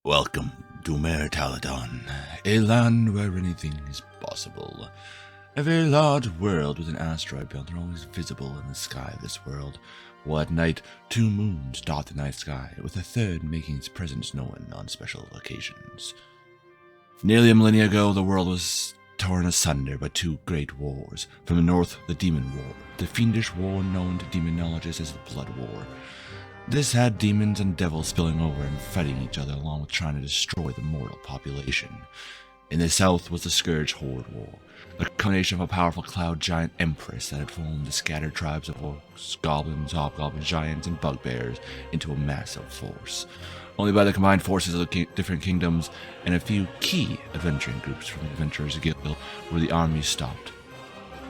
Welcome to Meritaladon, a land where anything is possible. A very large world with an asteroid belt are always visible in the sky of this world, while at night 2 moons dot the night sky, with a third making its presence known on special occasions. Nearly a millennia ago, the world was torn asunder by 2 great wars. From the north, the Demon War, the fiendish war known to demonologists as the Blood War. This had demons and devils spilling over and fighting each other along with trying to destroy the mortal population. In the south was the Scourge Horde War, a combination of a powerful cloud giant empress that had formed the scattered tribes of orcs, goblins, hobgoblins, giants, and bugbears into a massive force. Only by the combined forces of the different kingdoms and a few key adventuring groups from the Adventurers Guild were the armies stopped.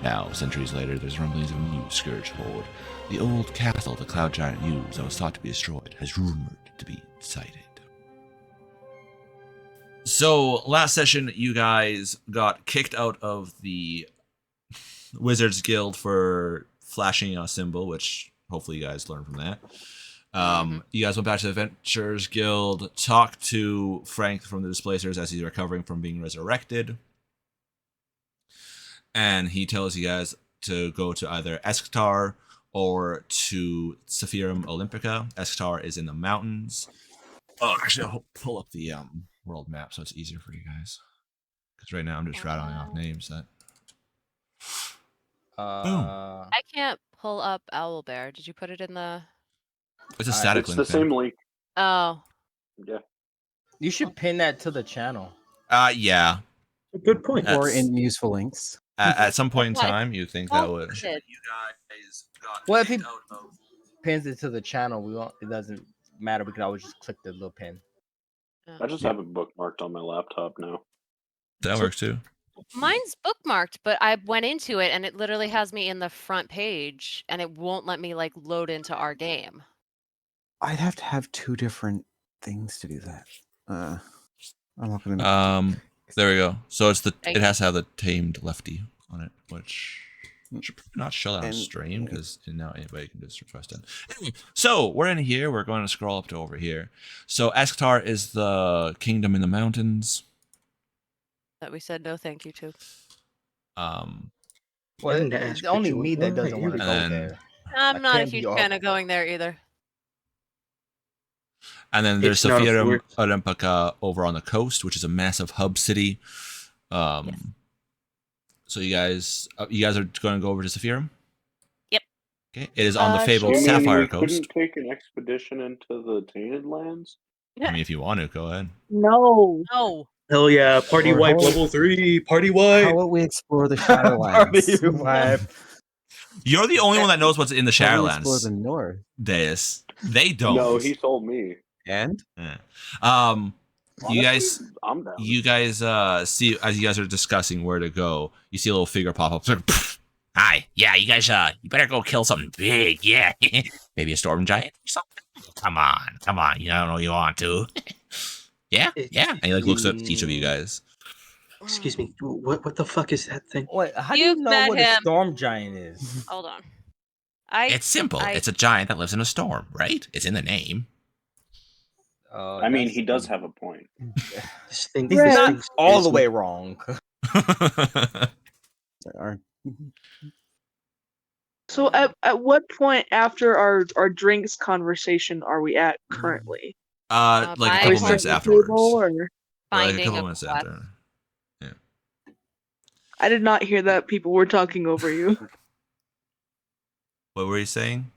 Now, centuries later, there's rumblings of a new Scourge Horde. The old castle the cloud giant used that was thought to be destroyed has rumored to be sighted. So, last session, you guys got kicked out of the Wizards Guild for flashing a symbol, which hopefully you guys learned from that. You guys went back to the Adventurers Guild, talked to Frank from the Displacers as he's recovering from being resurrected. And he tells you guys to go to either Eskhtar or to Sephirum Olympica. Eskhtar is in the mountains. Oh, actually, I'll pull up the world map so it's easier for you guys. Because right now I'm just rattling off names that. Boom. I can't pull up Owlbear. Did you put it in the? It's a static It's link. the same link. Oh. Yeah. You should pin that to the channel. Yeah. Good point. Or in useful links. At some point in time, you think that would. You guys got Well, if he pins it to the channel, we won't. It doesn't matter. We can always just click the little pin. I just have it bookmarked on my laptop now. That works too. Mine's bookmarked, but I went into it and it literally has me in the front page, and it won't let me like load into our game. I'd have to have 2 different things to do that. I'm not gonna. There we go. So it's it has to have the tamed lefty on it, which should not show that on stream because now anybody can just request it. Anyway, so we're in here. We're going to scroll up to over here. So Eskhtar is the kingdom in the mountains. That we said no thank you to. Well, it's only me that doesn't want to go there. I'm not a huge fan of going there either. And then there's Sephirum Olympica over on the coast, which is a massive hub city. Yes. So you guys are going to go over to Sephirum? Yep. Okay. It is on the fabled Sapphire Coast. Couldn't take an expedition into the Tainted Lands? I mean, if you want to, go ahead. No. Hell yeah! Party wipe level 3. Party wipe. How about we explore the Shadowlands? Party wipe. You're the only one that knows what's in the Shadowlands. Explore the north. Deus. They don't. No, he told me. And you Honestly, guys see as you guys are discussing where to go, you see a little figure pop up. Hi, yeah, you guys you better go kill something big, yeah. Maybe a storm giant or something. Come on, you don't know you want to. yeah. And he looks at each of you guys. Excuse me. What the fuck is that thing? Wait, how do you know what a storm giant is? Hold on. It's simple. It's a giant that lives in a storm, right? It's in the name. I mean, he does have a point. This thing, He's not all the way wrong. So at what point after our drinks conversation are we at currently? Like a couple minutes afterwards. Like a couple minutes after. Yeah. I did not hear that people were talking over you. What were you saying?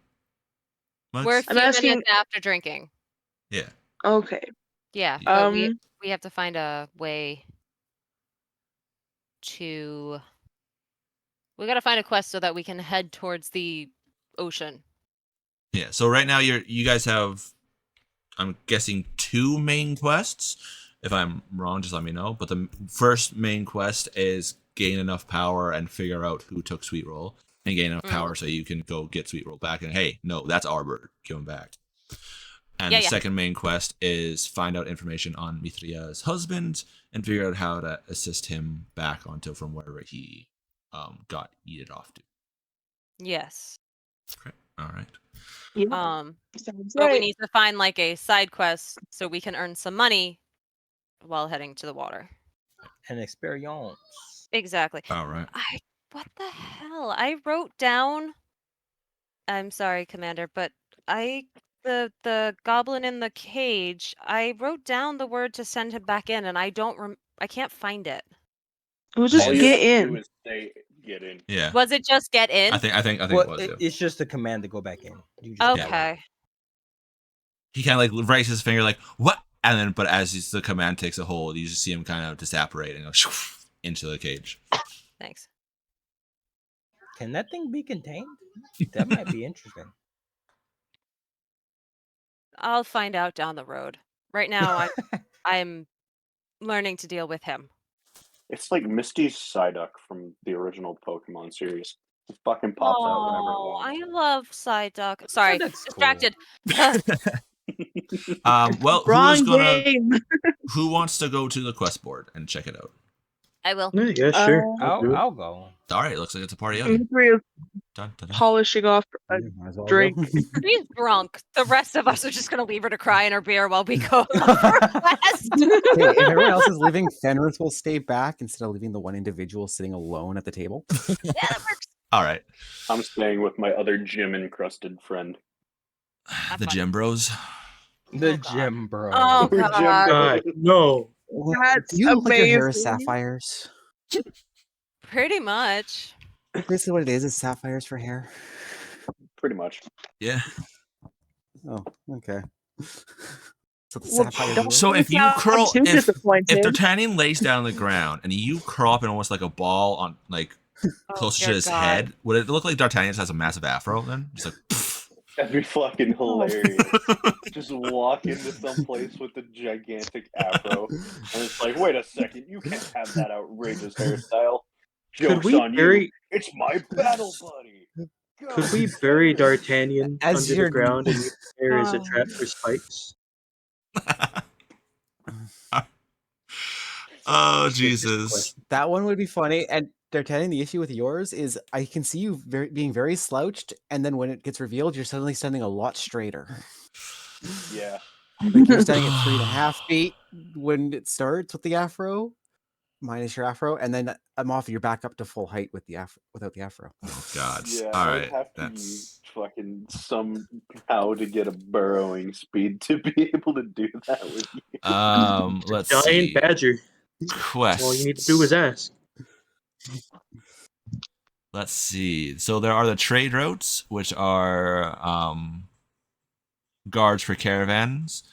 We're a few minutes after drinking. Yeah. Okay. Yeah. But we have to find a way to. We got to find a quest so that we can head towards the ocean. Yeah. So right now you guys have, I'm guessing, 2 main quests. If I'm wrong, just let me know. But the first main quest is gain enough power and figure out who took Sweet Roll, and gain enough power so you can go get Sweet Roll back. And hey, no, that's our bird. Give him back. And the second main quest is find out information on Mithria's husband and figure out how to assist him back onto from wherever he got yeeted off to. Yes. Okay. All right. Yeah. But we need to find like a side quest so we can earn some money while heading to the water. An experience. Exactly. All right. What the hell? I wrote down. I'm sorry, Commander, but the goblin in the cage. I wrote down the word to send him back in, and I can't find it. We'll All just you get have to do in. is say get in. Yeah. Was it just get in? I think Well, it was. Yeah. it's just a command to go back in. You just go Okay. in. He kind of like raises his finger, like what? And then, but as the command takes a hold, you just see him kind of disapparate and go into the cage. Thanks. Can that thing be contained? That might be interesting. I'll find out down the road. Right now, I'm learning to deal with him. It's like Misty's Psyduck from the original Pokemon series. It fucking pops out whenever it Oh, wants. I love Psyduck. Sorry, Psyduck's distracted. Well, Wrong game. who wants to go to the quest board and check it out? I will. Yeah, sure. I'll do it. I'll go. All right, it looks like it's a party I'm again. three of Dun, dun, dun. polishing off a Yeah, might as well go. drink. She's drunk. The rest of us are just gonna leave her to cry in her beer while we go look for a quest. Hey, if everyone else is leaving, Fenris will stay back instead of leaving the one individual sitting alone at the table. Yeah, that works. All right, I'm staying with my other gym encrusted friend. the fun. gym bros. The Oh, God. gym bro. Oh We're gym God. bros. No. That's Do you look like your hair is amazing. sapphires? Pretty much. Basically, what it is sapphires for hair. Pretty much. Yeah. Oh, okay. So the Well, sapphire. don't So if you sound curl, too if disappointed. D'Artagnan lays down on the ground and you curl up in almost like a ball on like closer to dear his God. head, would it look like D'Artagnan has a massive afro then? Just like. That'd be fucking hilarious. Just walk into some place with a gigantic afro, and it's like, wait a second, you can't have that outrageous hairstyle. Could Joke's we on you. bury? It's my battle buddy. Go. Could we bury D'Artagnan As under you're- the ground and use there as a Oh. trap for spikes? Oh Just a Jesus! question. That one would be funny. And D'Artagnan, the issue with yours is I can see you being very slouched, and then when it gets revealed, you're suddenly standing a lot straighter. Yeah. Like you're standing at 3.5 feet when it starts with the afro, minus your afro, and then I'm off. You're back up to full height with the afro without the afro. Oh God! Yeah, All I'd right, have to that's use fucking somehow to get a burrowing speed to be able to do that with you. let's Giant see. badger. Quest. All you need to do is ask. Let's see. So there are the trade routes, which are guards for caravans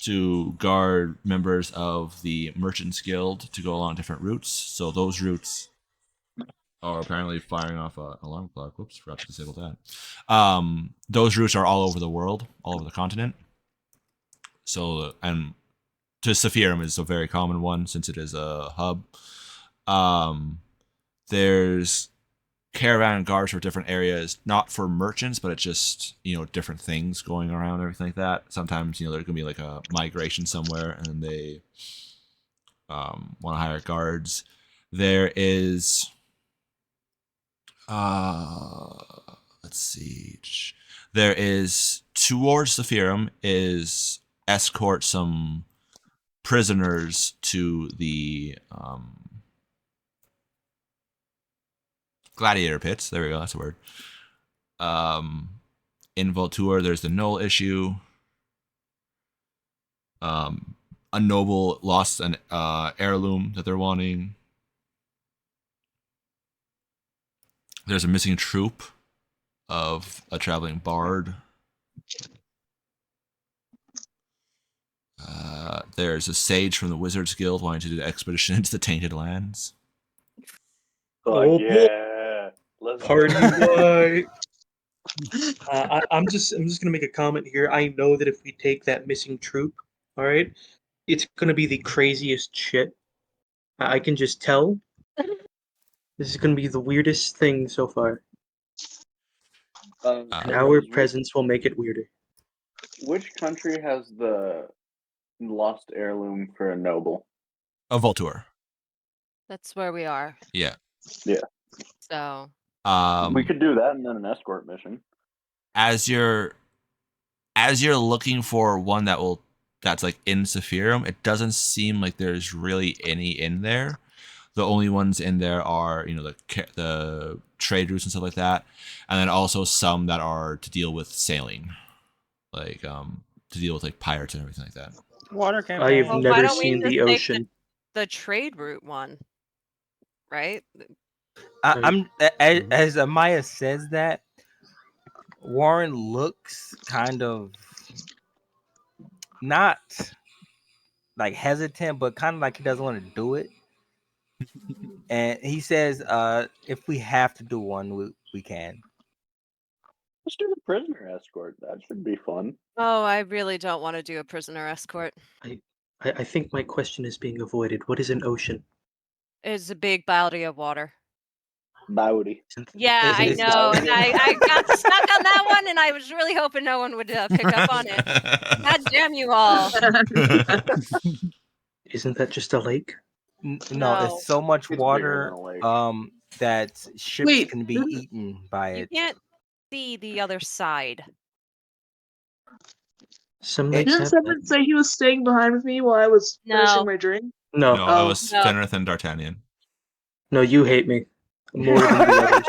to guard members of the Merchants Guild to go along different routes. So those routes are apparently firing off an alarm clock. Whoops, forgot to disable that. Those routes are all over the world, all over the continent. So, and to Sephirim is a very common one since it is a hub. There's caravan guards for different areas, not for merchants, but it's just, different things going around, everything like that. Sometimes, there can be like a migration somewhere and they want to hire guards. There is, let's see. There is, towards Sephirim, is escort some prisoners to the gladiator pits. There we go. That's a word. In Voltur, there's the Null issue. A noble lost an heirloom that they're wanting. There's a missing troop of a traveling bard. There's a sage from the Wizards Guild wanting to do the expedition into the Tainted Lands. Oh, Yeah. Let's Party go. white. I'm just gonna make a comment here. I know that if we take that missing troop, all right, it's gonna be the craziest shit. I can just tell. This is gonna be the weirdest thing so far. And our presence will make it weirder. Which country has the lost heirloom for a noble? Voltur. That's where we are. Yeah. Yeah. So We could do that and then an escort mission. As you're looking for one that will that's like in Sephirum. It doesn't seem like there's really any in there. The only ones in there are, the trade routes and stuff like that, and then also some that are to deal with sailing, like to deal with like pirates and everything like that. Water I've campaign. Well, why never don't we seen just the take ocean. the trade route one, right? I'm as Amaya says that. Warren looks kind of not like hesitant, but kind of like he doesn't want to do it. And he says, if we have to do one, we can. Let's do the prisoner escort. That should be fun. Oh, I really don't want to do a prisoner escort. I think my question is being avoided. What is an ocean? It's a big body of water. Bowdy. Yeah, I Is- know, and I got stuck on that one, and I was really hoping no one would pick up on it. God damn you all! Isn't that just a lake? No, No. it's so much It's bigger water than a lake. that ships Wait, can be didn't- eaten by You it. can't see the other side. Some It- lakes Didn't have someone say he was staying behind with me while I was No. finishing my drink? No, No, Oh, it was no. Fenrith and D'Artagnan. no, you hate me more than the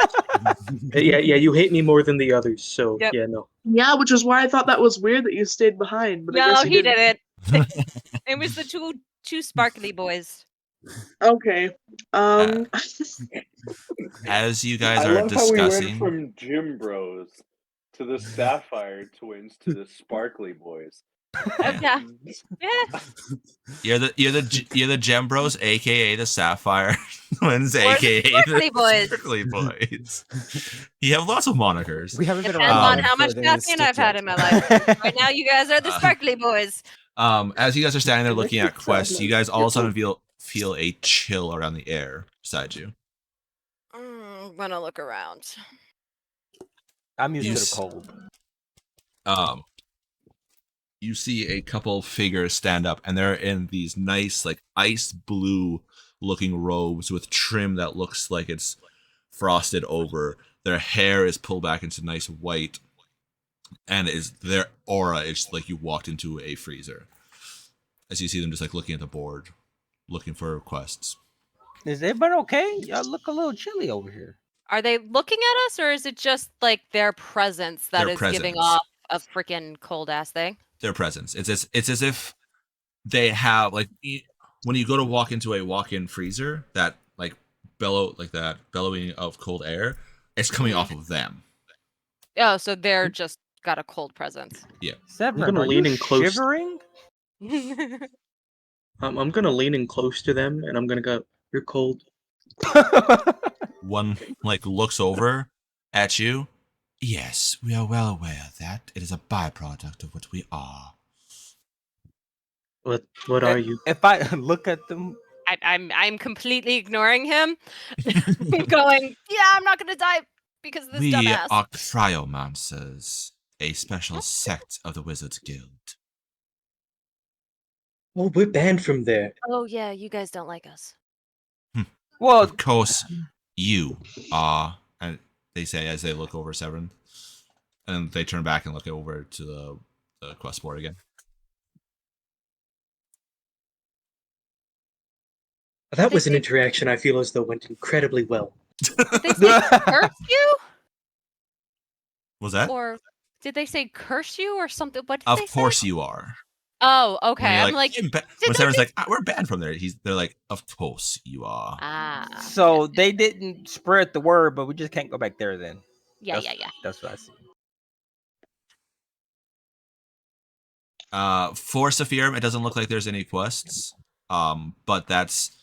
others. Yeah, you hate me more than the others. So Yep. yeah, no. Yeah, which is why I thought that was weird that you stayed behind. But I No, guess you he didn't. didn't. It was the two sparkly boys. Okay. As you guys I are love how we went discussing, from Gym Bros to the Sapphire Twins to the Sparkly Boys. Yeah. Yeah. you're the Gem Bros, aka the Sapphire Twins, Or the aka Sparkly the Boys. Sparkly Boys. You have lots of monikers. We haven't been Depends around on long how for much the name to caffeine stick I've had yet. in my life. Right now, you guys are the Sparkly Boys. As you guys are standing there looking at quests, you guys all of a sudden Different. feel a chill around the air beside you. I'm gonna look around. I'm used You to the s- cold. You see a couple figures stand up, and they're in these nice, like ice blue looking robes with trim that looks like it's frosted over. Their hair is pulled back into nice white, and their aura is like you walked into a freezer. As you see them just like looking at the board, looking for quests. Is everybody okay? Y'all look a little chilly over here. Are they looking at us, or is it just like their presence that Their is giving presence. off a freaking cold ass thing? Their presence. It's as if they have like when you go to walk into a walk-in freezer, that like bellowing of cold air, it's coming off of them. Oh, so they're just got a cold presence. Severin, gonna are lean you in close. shivering? I'm gonna lean in close to them, and I'm gonna go. You're cold. One like looks over at you. Yes, we are well aware of that. It is a byproduct of what we are. What are you? If I look at them, I'm completely ignoring him, going, yeah, I'm not gonna die because of this We dumbass. are cryomancers, a special sect of the Wizards Guild. Oh, we're banned from there. Oh yeah, you guys don't like us. well, Of course, you are, and they say as they look over Severin, and they turn back and look over to the quest board again. That was an interaction I feel as though went incredibly well. Did they say curse you, Was that? or did they say curse you, or something? What did they Of say? course you are. Oh, When okay. you're I'm like, when did Severin's they like, we're banned from there. They're like, of course you are. ah, so they didn't spread the word, but we just can't go back there then. yeah. That's what I see. For Sephirum, it doesn't look like there's any quests. But that's,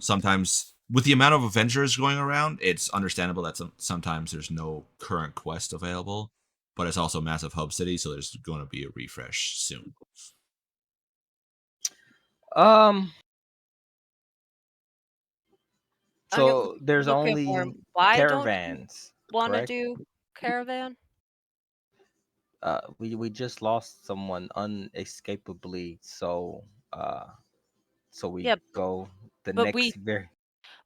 sometimes with the amount of Avengers going around, it's understandable that sometimes there's no current quest available. But it's also a massive hub city, so there's going to be a refresh soon. So there's Looking for only him. Why caravans. don't want to correct? do caravan? We just lost someone unescapably, so we Yeah, go the but next very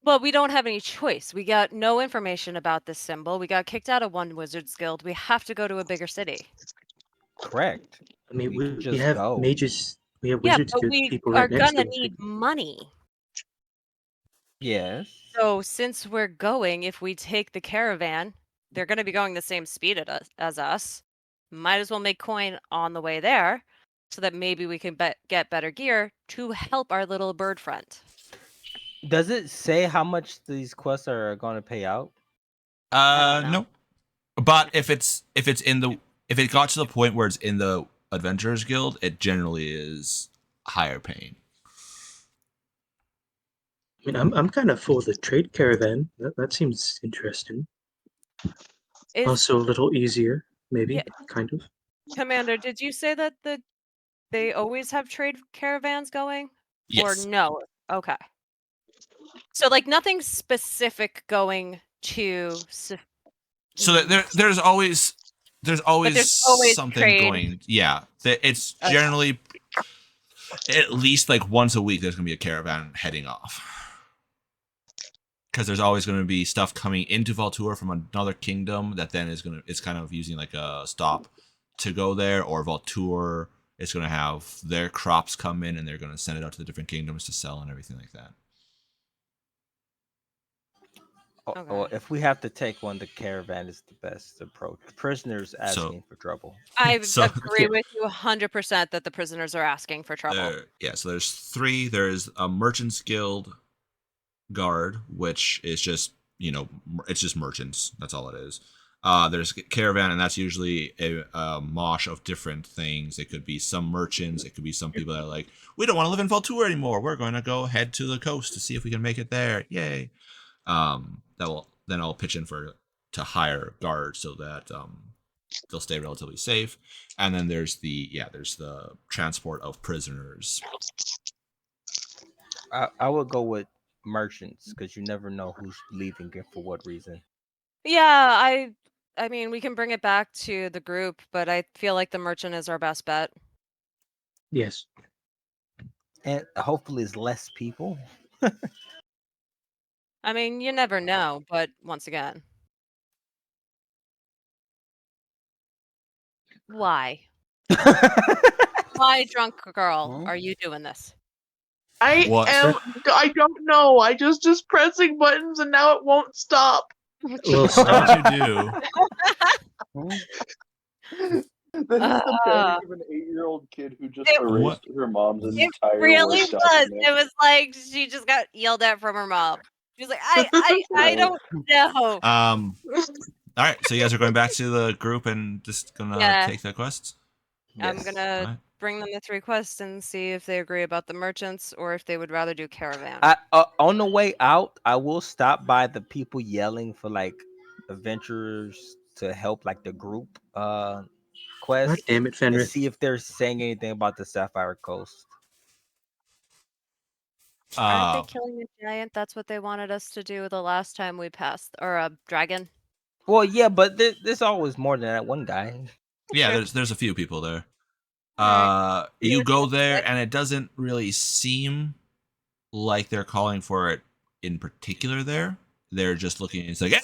Well, we don't have any choice. We got no information about this symbol. We got kicked out of one Wizards Guild. We have to go to a bigger city. correct. I mean, We can we just have go. mages. We have Yeah, wizards but good we people are right next to gonna us. need money. Yes. So since we're going, if we take the caravan, they're gonna be going the same speed as us. Might as well make coin on the way there, so that maybe we can get better gear to help our little bird friend. Does it say how much these quests are going to pay out? I don't know. No. But if it got to the point where it's in the Adventurers Guild, it generally is higher paying. I mean, I'm kind of for the trade caravan. That seems interesting. Also, a little easier, maybe, Yeah. kind of. Commander, did you say that they always have trade caravans going? Yes. Or no? Okay. So like nothing specific going to. So that there's always But there's always something trade. going. Yeah, it's Okay. generally at least like once a week. There's gonna be a caravan heading off because there's always going to be stuff coming into Valtour from another kingdom that then it's kind of using like a stop to go there, or Valtour is going to have their crops come in and they're going to send it out to the different kingdoms to sell and everything like that. Or if we have to take one, the caravan is the best approach. Prisoners asking for trouble. I agree with you 100% that the prisoners are asking for trouble. So there's 3. There's a Merchants Guild guard, which is just, it's just merchants. That's all it is. There's caravan, and that's usually a mosh of different things. It could be some merchants. It could be some people that are like, we don't want to live in Valtour anymore. We're going to go head to the coast to see if we can make it there. Yay. Then I'll pitch in to hire guards so that they'll stay relatively safe. And then there's the transport of prisoners. I would go with merchants because you never know who's leaving and for what reason. Yeah, I mean, we can bring it back to the group, but I feel like the merchant is our best bet. Yes. And hopefully it's less people. I mean, you never know, but once again. Why? Why, drunk girl, are you doing this? I don't know. I just pressing buttons and now it won't stop. Well, What you do? That is the panic of an 8-year-old kid who just erased her mom's entire really Word was. document. It was like she just got yelled at from her mom. She was like, I don't know. All right, so you guys are going back to the group and just gonna take the quests? I'm gonna bring them the 3 quests and see if they agree about the merchants or if they would rather do caravan. On the way out, I will stop by the people yelling for like adventurers to help like the group quest. God damn it, Fenrir. And see if they're saying anything about the Sapphire Coast. Aren't they killing a giant? That's what they wanted us to do the last time we passed, or a dragon. Well, yeah, but there's always more than that one guy. Yeah, there's a few people there. Right. You go there and it doesn't really seem like they're calling for it in particular there. They're just looking, it's like, hey,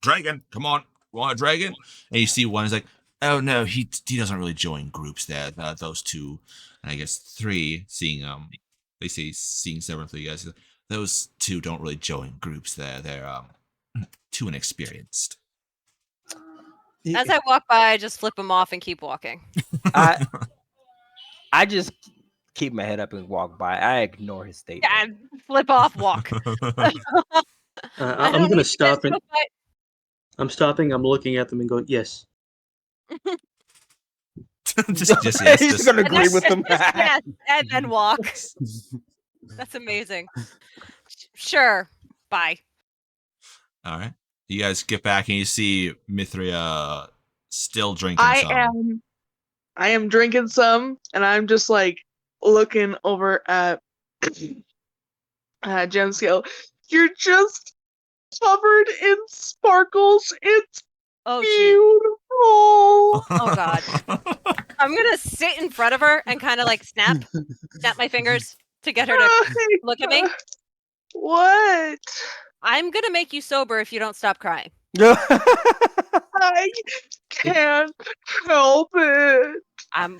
dragon, come on, want a dragon? And you see one is like, oh no, he doesn't really join groups there. Those 2, and I guess 3, seeing they say seeing several of you guys, those 2 don't really join groups there. They're too inexperienced. As I walk by, I just flip them off and keep walking. I just keep my head up and walk by. I ignore his statement. Yeah, flip off, walk. I'm gonna stop and I'm stopping. I'm looking at them and going, yes. just yes. He's gonna agree with them. Yes, and then walk. That's amazing. Sure. Bye. All right. You guys get back and you see Mithria still drinking some. I am drinking some, and I'm just like looking over at Gemscale. You're just covered in sparkles. It's beautiful. Oh god. I'm gonna sit in front of her and kind of like snap my fingers to get her to look at me. What? I'm gonna make you sober if you don't stop crying. I can't help it. I'm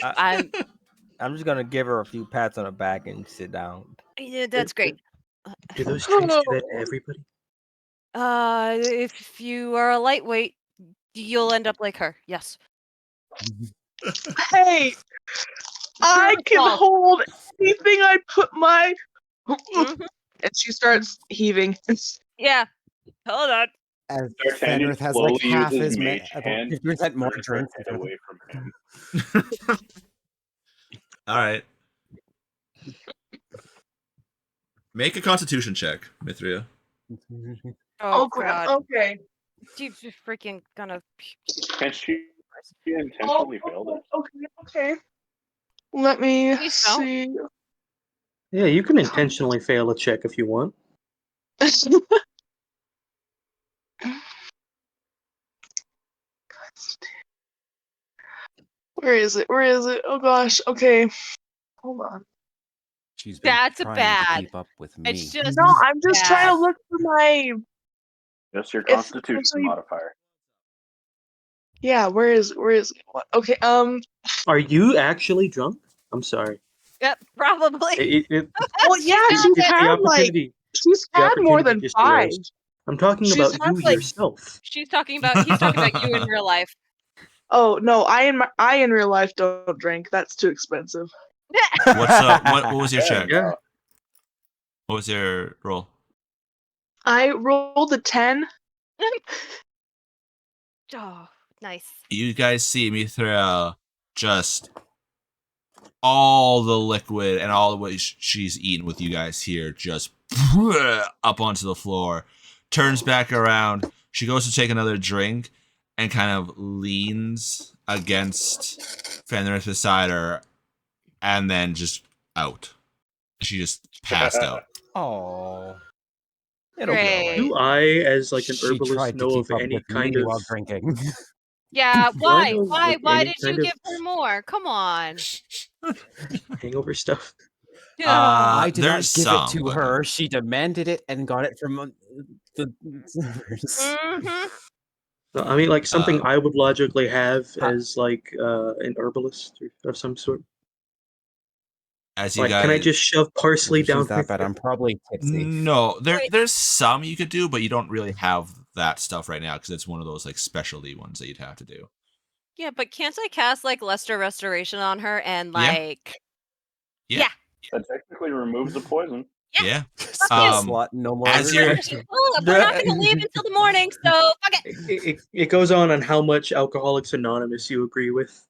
just gonna give her a few pats on the back and sit down. yeah, that's great. Do those drinks do that to everybody? If you are a lightweight, you'll end up like her. Yes. Hey, I can fault. hold anything I put my. Mhm. And she starts heaving. Yeah. Hold on. As D'Artagnan Fenrith has like slowly half uses his mage about hand 50% more to turn her drinks. head away from him. All right. Make a Constitution check, Mithria. Oh crap! God. Okay. You freaking gonna. Can she intentionally fail this? Okay. Let me Please don't. see. Yeah, you can intentionally fail a check if you want. Where is it? Where is it? Oh gosh. Okay. Hold on. She's been That's trying bad. to keep up with me. It's just No, I'm just trying bad. to look for my. Just your If Constitution actually- modifier. Yeah. Where is it? What? Okay. Are you actually drunk? I'm sorry. Yep, probably. Well, yeah. She's She's the had like. opportunity. She's The had more opportunity than just 5. arose. I'm talking She's about had, you like- yourself. He's talking about you in real life. Oh no! I in real life don't drink. That's too expensive. What was your check? Yeah. What was your roll? I rolled a 10. Oh, nice. You guys see Mithra just all the liquid and all the what she's eaten with you guys here just up onto the floor, turns back around. She goes to take another drink and kind of leans against Fenrith beside her and then just out. She just passed out. Oh, it'll be Great. alright. Do I, as like an She herbalist, tried to know of keep up any with kind me of while drinking. Yeah, Do I why? know, like, Why any did you kind of give her more? Come on. hangover stuff? I did not There's give some, it to but- her. She demanded it and got it from the servers. Mm-hmm. No, I mean, like something Uh, I would logically have as like an herbalist of some sort. As you Like, guys, can I just shove parsley If down she's that her bad, throat? I'm probably tipsy. no, Wait. there's some you could do, but you don't really have that stuff right now because it's one of those like specialty ones that you'd have to do. Yeah, but can't I cast like Luster Restoration on her and Yeah. like Yeah. That technically removes the poison. Yeah. Slot, no more. as you're- Well, we're not gonna leave until the morning, so fuck it. It goes on how much Alcoholics Anonymous you agree with.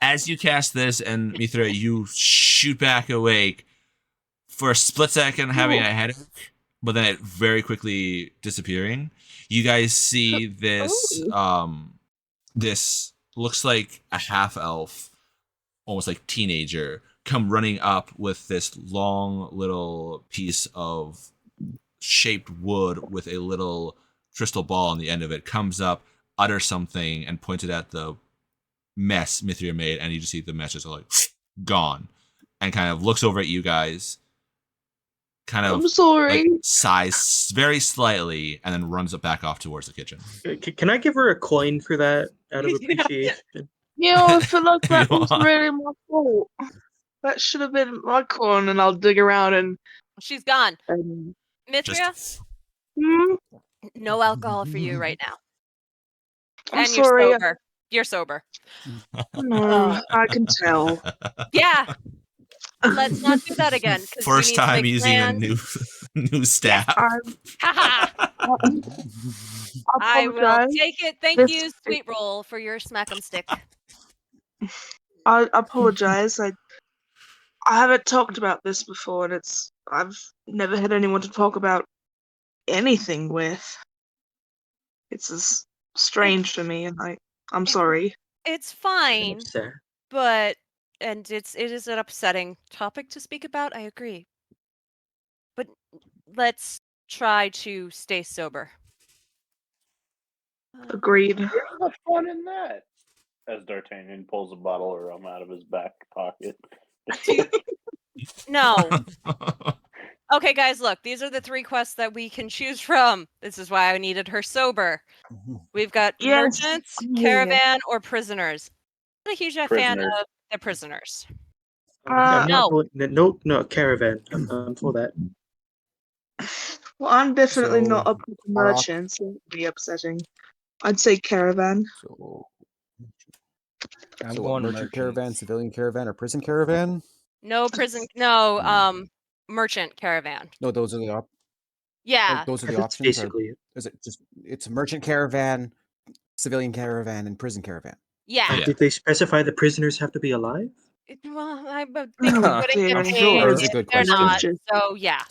As you cast this and Mithra, you shoot back awake for a split second, having a headache, but then it very quickly disappearing. You guys see this. This looks like a half elf, almost like teenager, come running up with this long little piece of shaped wood with a little crystal ball on the end of it. Comes up, utters something, and pointed at the mess Mithria made, and you just see the mess just like gone, and kind of looks over at you guys, kind of I'm sorry. like sighs very slightly, and then runs it back off towards the kitchen. Can I give her a coin for that out of appreciation? I feel like that You was are. really my fault. That should have been my corn, and I'll dig around and. She's gone. Mithria, Just no alcohol for you right now. I'm and sorry. you're sober. You're sober. I can tell. Yeah. Let's not do that again. 'cause we first need to time make using a plans. new staff. Haha. I will apologize. take it. Thank This- you, Sweet Roll, for your smack 'em stick. I apologize. I haven't talked about this before, and I've never had anyone to talk about anything with. It's as strange for me, and I'm sorry. It's fine, Sad. but it is an upsetting topic to speak about. I agree. But let's try to stay sober. Agreed. Where's the fun in that? As D'Artagnan pulls a bottle of rum out of his back pocket. No. Okay, guys, look. These are the 3 quests that we can choose from. This is why I needed her sober. We've got Yes. merchants, Yeah. caravan, or prisoners. Not a huge fan Prisoners. of the prisoners. I'm No. not going. No, caravan. I'm for that. Well, I'm definitely not So, up with the Arok- merchants. It would be upsetting. I'd say caravan. So, I'm so what, going merchant caravan, merchants. civilian caravan, or prison caravan? No prison. No. Merchant caravan. No, those are the Yeah. those are the That's options. Or basically it. is it just it's merchant caravan, civilian caravan, and prison caravan? Yeah. Yeah. Did they specify the prisoners have to be alive? Well, I think Oh, they wouldn't dear. get I'm sure paid. that is a good They're question. not. So yeah.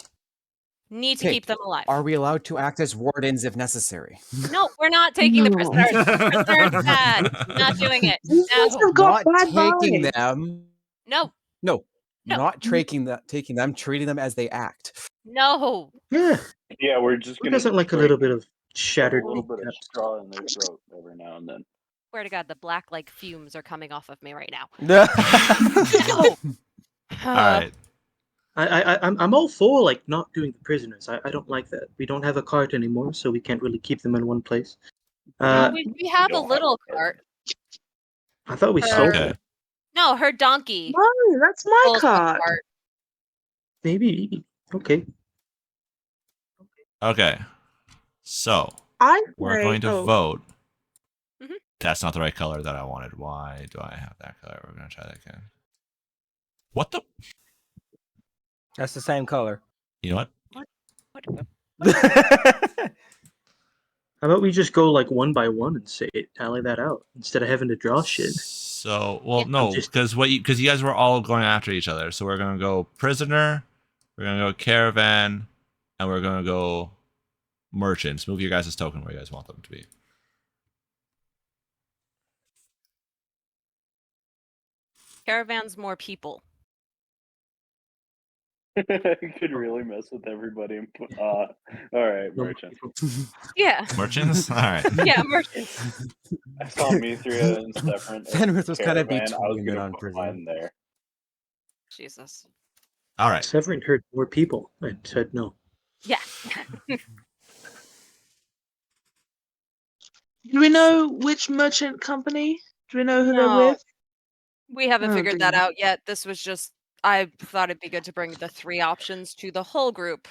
Need to Okay, keep them alive. Are we allowed to act as wardens if necessary? No, we're not taking the No. prisoners. Prisoners bad. Not doing it. You guys have got Not bad taking vibes. them. No. No, No. not taking them, treating them as they act. No. Yeah. Yeah, we're just Who gonna doesn't like a drink little bit of a shattered little bit of kneecaps? straw in their throat every now and then. Swear to God, the black like fumes are coming off of me right now. No. No. All right. I'm all for like not doing the prisoners. I don't like that. We don't have a cart anymore, so we can't really keep them in one place. No, we have a don't have little a cart. I thought we sold Okay. it. No, her donkey. No, that's my pulls the cart. cart. Maybe. Okay. Okay. So I we're say- going to oh, vote. Mhm. That's not the right color that I wanted. Why do I have that color? We're gonna try that again. What the? That's the same color. You know what? What? How about we just go like one by one and say it, tally that out instead of having to draw shit. So, well, Yeah. no, just- because because you guys were all going after each other. So we're gonna go prisoner, we're gonna go caravan, and we're gonna go merchants. Move your guys' token where you guys want them to be. Caravan's more people. You could really mess with everybody. And put, all right, No, merchant. Yeah. Merchants. All right. Yeah, merchants. I saw Mithria and Severin. Fenris was kind of Caravan. I was between it gonna on put prison. mine there. Jesus. All right. Severin heard more people and said no. Yeah. Do we know which merchant company? Do we know who they're No. with? We haven't Oh, figured that dear. out yet. This was just I thought it'd be good to bring the 3 options to the whole group.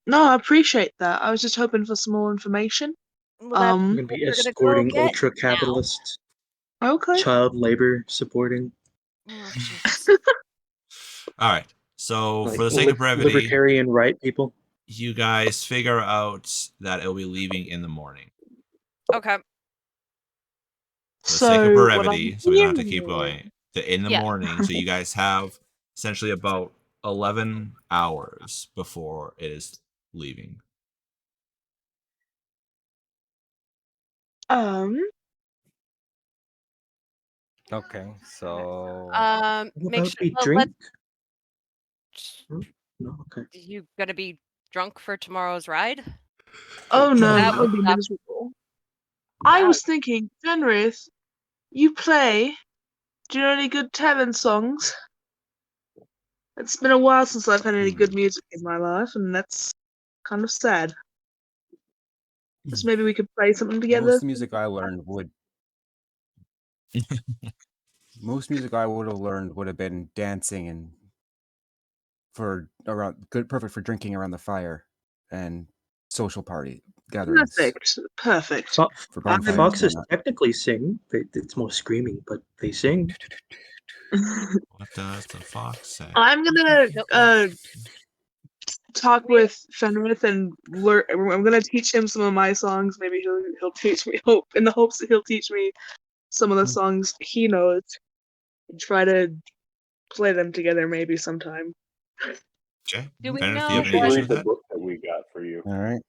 No, I appreciate that. I was just hoping for some more information. Well, that's We're Um, gonna be what we're gonna go escorting get ultra capitalists, okay. child labor supporting, Oh, Jesus. All right. So like for the sake of brevity, libertarian right people. you guys figure out that it'll be leaving in the morning. Okay. For the sake of So, what brevity, I'm so we don't have to keep hearing going. In the Yeah. morning, so you guys have essentially about 11 hours before it is leaving. Okay, so What Make about sure. we Well, drink? let's. No, okay. You gonna be drunk for tomorrow's ride? Oh no, That that would be would- miserable. I that was thinking, Fenris, you play. Do you know any good tavern songs? It's been a while since I've had any good music in my life, and that's kind of sad. So maybe we could play something together. Most music I learned would. Most music I would have learned would have been dancing and perfect for drinking around the fire and social party gatherings. Perfect. For bonfires Foxes and whatnot. technically sing. It's more screaming, but they sing. What does the fox say? I'm gonna talk with Fenris and learn. I'm gonna teach him some of my songs. Maybe he'll teach me. In the hopes that he'll teach me some of the songs he knows. And try to play them together maybe sometime. Okay. Do we Fenris, know do you You have should any issue read with the that? book that we got for you. All right.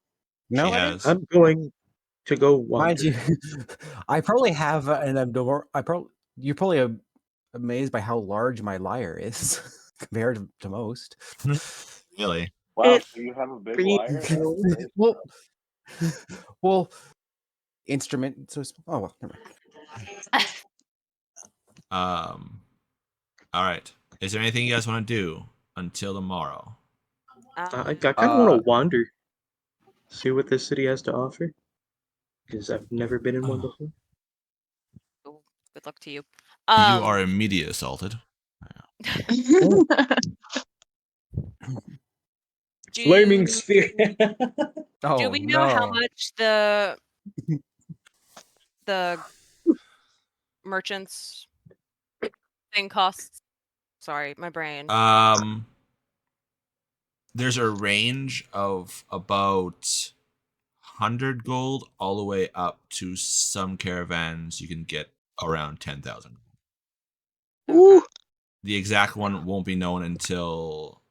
No, She I didn't. has. I'm going to go wander. Mind you, I probably have an abnormal. You're probably amazed by how large my lyre is compared to most. Really? Wow, It's so you have a big pretty liar? That's cool. crazy. well, instrument. So oh well, never mind. All right. Is there anything you guys want to do until tomorrow? I kind of want to wander, see what this city has to offer, because I've never been in one before. Good luck to you. You are immediately assaulted. Flaming sphere. Oh, Do we know how no. much the merchants thing costs? Sorry, my brain. There's a range of about 100 gold all the way up to some caravans you can get around 10,000. Ooh. The exact one won't be known until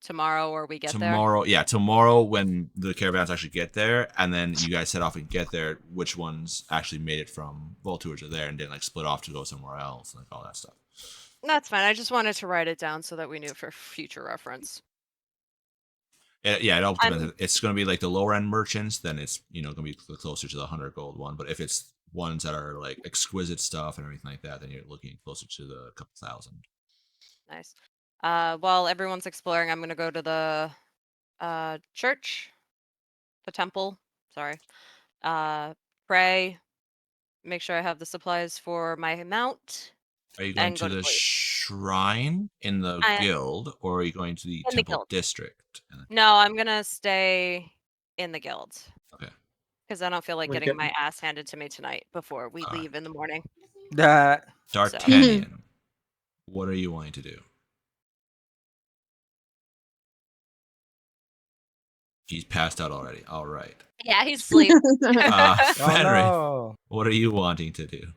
Tomorrow or we get there. tomorrow. Yeah, tomorrow when the caravans actually get there, and then you guys set off and get there. Which ones actually made it from Voltours are there and didn't like split off to go somewhere else, like all that stuff. That's fine. I just wanted to write it down so that we knew for future reference. Yeah, it all depends. If it's going to be like the lower end merchants, then it's going to be closer to the 100 gold one. But if it's ones that are like exquisite stuff and everything like that, then you're looking closer to the couple thousand. Nice. While everyone's exploring, I'm gonna go to the church, the temple. Sorry. Pray. Make sure I have the supplies for my mount. Are you going And to go to the sleep. shrine in the guild, or are you going to the In the temple guild. district? No, I'm gonna stay in the guild. Okay. Because I don't feel like Okay. getting my ass handed to me tonight before we Alright. leave in the morning. D'Artagnan, what are you wanting to do? He's passed out already. All right. Yeah, he's asleep. Fenrir, no. what are you wanting to do?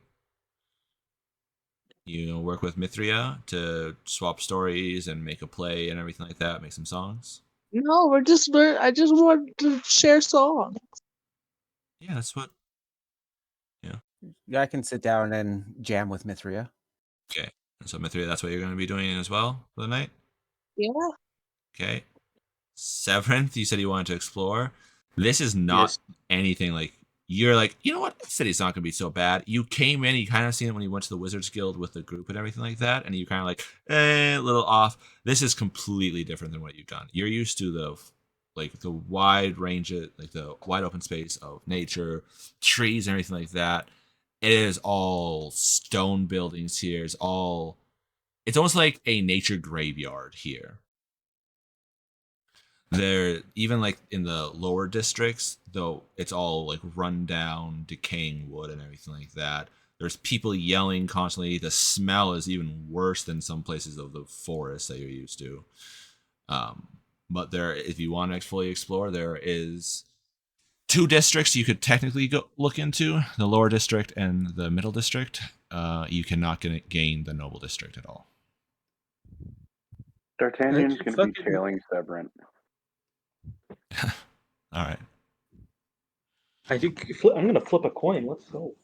You work with Mithria to swap stories and make a play and everything like that, make some songs? No, I just want to share songs. Yeah, that's what. Yeah, I can sit down and jam with Mithria. Okay. And so Mithria, that's what you're going to be doing as well for the night? Yeah. Okay. Seventh, you said you wanted to explore. This is not anything like you're like, you know what? The city's not gonna be so bad. You came in, you kind of seen it when you went to the Wizards Guild with the group and everything like that, and you kind of like, a little off. This is completely different than what you've done. You're used to the wide range of like the wide open space of nature, trees, and everything like that. It is all stone buildings here. It's almost like a nature graveyard here. There, even like in the lower districts, though it's all like run down, decaying wood and everything like that. There's people yelling constantly. The smell is even worse than some places of the forest that you're used to. But there, if you want to fully explore, there is 2 districts you could technically go look into: the lower district and the middle district. You cannot gain the noble district at all. D'Artagnan's going to be tailing Severant. All right. I think I'm gonna flip a coin. Let's go.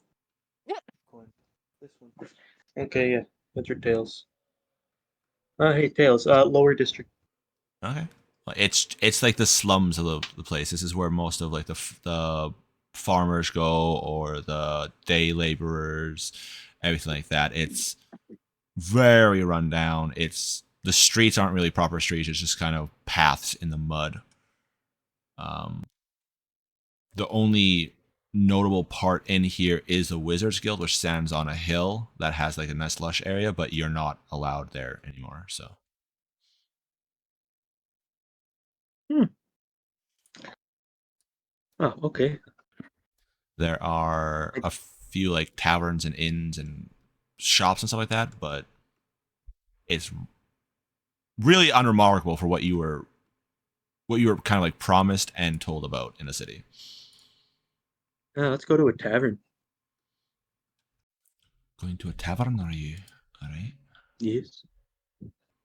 Yeah. This one. Okay, yeah. That's your tails. Hey, tails. Lower district. Okay. It's like the slums of the place. This is where most of like the farmers go, or the day laborers, everything like that. It's very run down. The streets aren't really proper streets. It's just kind of paths in the mud. The only notable part in here is the Wizards Guild, which stands on a hill that has like a nice lush area, but you're not allowed there anymore. So. Oh, okay. There are a few like taverns and inns and shops and stuff like that, but it's really unremarkable for what you were kind of like promised and told about in the city. Let's go to a tavern. Going to a tavern, are you? All right. Yes.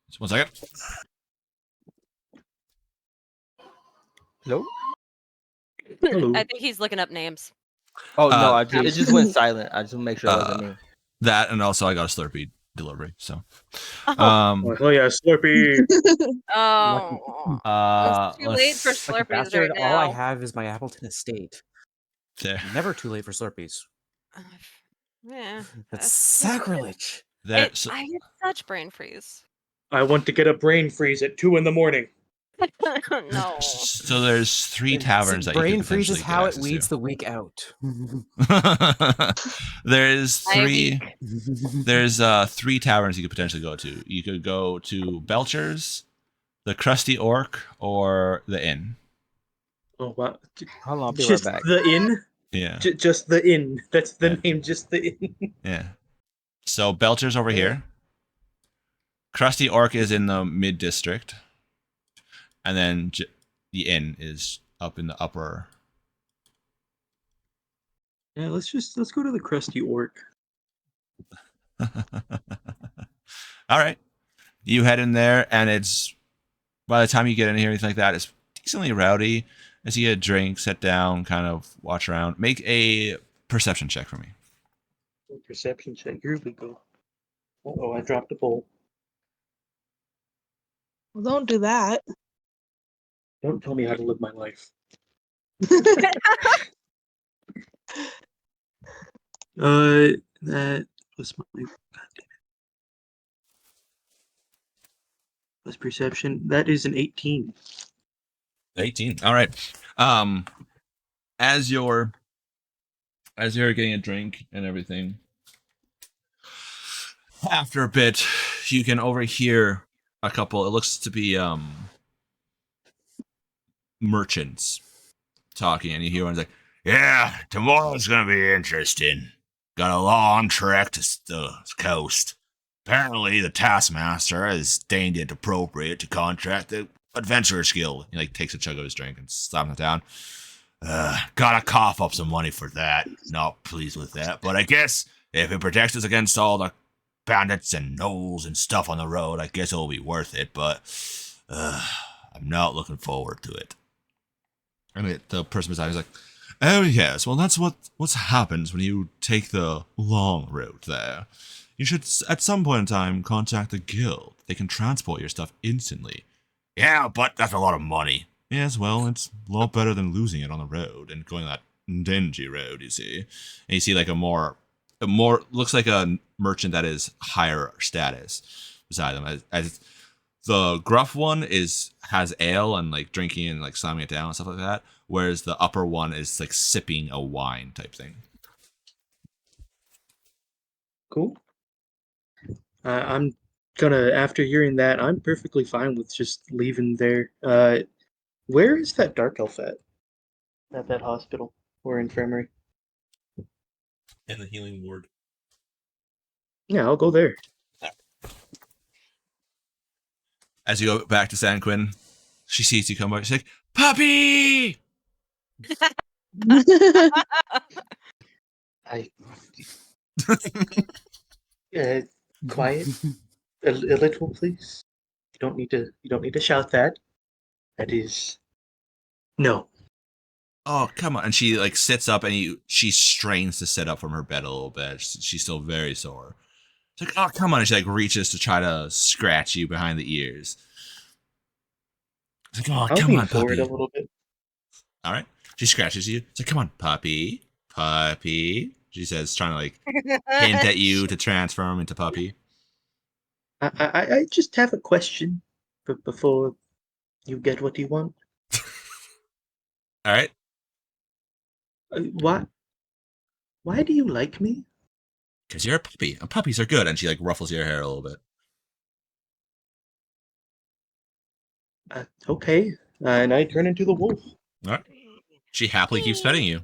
Just 1 second. Hello? Hello. I think he's looking up names. Oh no, it just went silent. I just want to make sure it wasn't me. That, and also I got a Slurpee delivery. So. Oh yeah, Slurpee. Oh. It's too late for Like a Slurpees bastard, right all I now. have is my Appleton estate. There. Never too late for Slurpees. Yeah. That's sacrilege. There. I get such brain freeze. I want to get a brain freeze at 2 a.m. No. So there's 3 taverns that you brain could freeze potentially is get how it access weeds to. the weak out. There's I 3. weak. There's 3 taverns you could potentially go to. You could go to Belcher's, the Crusty Orc, or the Inn. Oh wow! Hold on, I'll be right Just back. the inn. Yeah. Just the inn. That's the Yeah. name. Just the inn. Yeah. So Belcher's over here. Crusty Orc is in the mid district, and then the Inn is up in the upper. Yeah, let's go to the crusty orc. All right, you head in there, and it's by the time you get in here, anything like that, it's decently rowdy. As you get a drink, sit down, kind of watch around. Make a perception check for me. Perception check. Here we go. Oh, I dropped a bowl. Well, don't do that. Don't tell me how to live my life. That was my goddamn it. Plus perception. That is an 18. 18. All right. As you're getting a drink and everything, after a bit, you can overhear a couple. It looks to be merchants talking, and you hear one's like, "Yeah, tomorrow's gonna be interesting. Got a long trek to the coast. Apparently, the taskmaster has deemed it appropriate to contract the Adventurers Guild." He like takes a chug of his drink and slams it down. Gotta cough up some money for that. Not pleased with that, but I guess if it protects us against all the bandits and gnolls and stuff on the road, I guess it'll be worth it. But I'm not looking forward to it. And the person beside me is like, "Oh yes, well that's what happens when you take the long road there. You should at some point in time contact the guild. They can transport your stuff instantly." "Yeah, but that's a lot of money." "Yes, well, it's a lot better than losing it on the road and going that dingy road, you see." And you see like a more looks like a merchant that is higher status beside them. As the gruff one has ale and like drinking and like slamming it down and stuff like that, whereas the upper one is like sipping a wine type thing. Cool. I'm gonna, after hearing that, I'm perfectly fine with just leaving there. Where is that dark elf at? At that hospital or infirmary? In the healing ward. Yeah, I'll go there. As you go back to San Quinn, she sees you come by. She's like, "Puppy!" I. Quiet. A little, please. You don't need to shout that. That is. No. "Oh, come on." And she like sits up and she strains to sit up from her bed a little bit. She's still very sore. She's like, "Oh, come on." And she like reaches to try to scratch you behind the ears. It's like, "Oh, I'll come lean on, forward puppy." a little bit. All right. She scratches you. It's like, "Come on, puppy. Puppy." She says, trying to like hint at you to transform into puppy. I just have a question before you get what you want. All right. Why do you like me? Because you're a puppy. And puppies are good. And she like ruffles your hair a little bit. Okay. And I turn into the wolf. All right. She happily keeps petting you.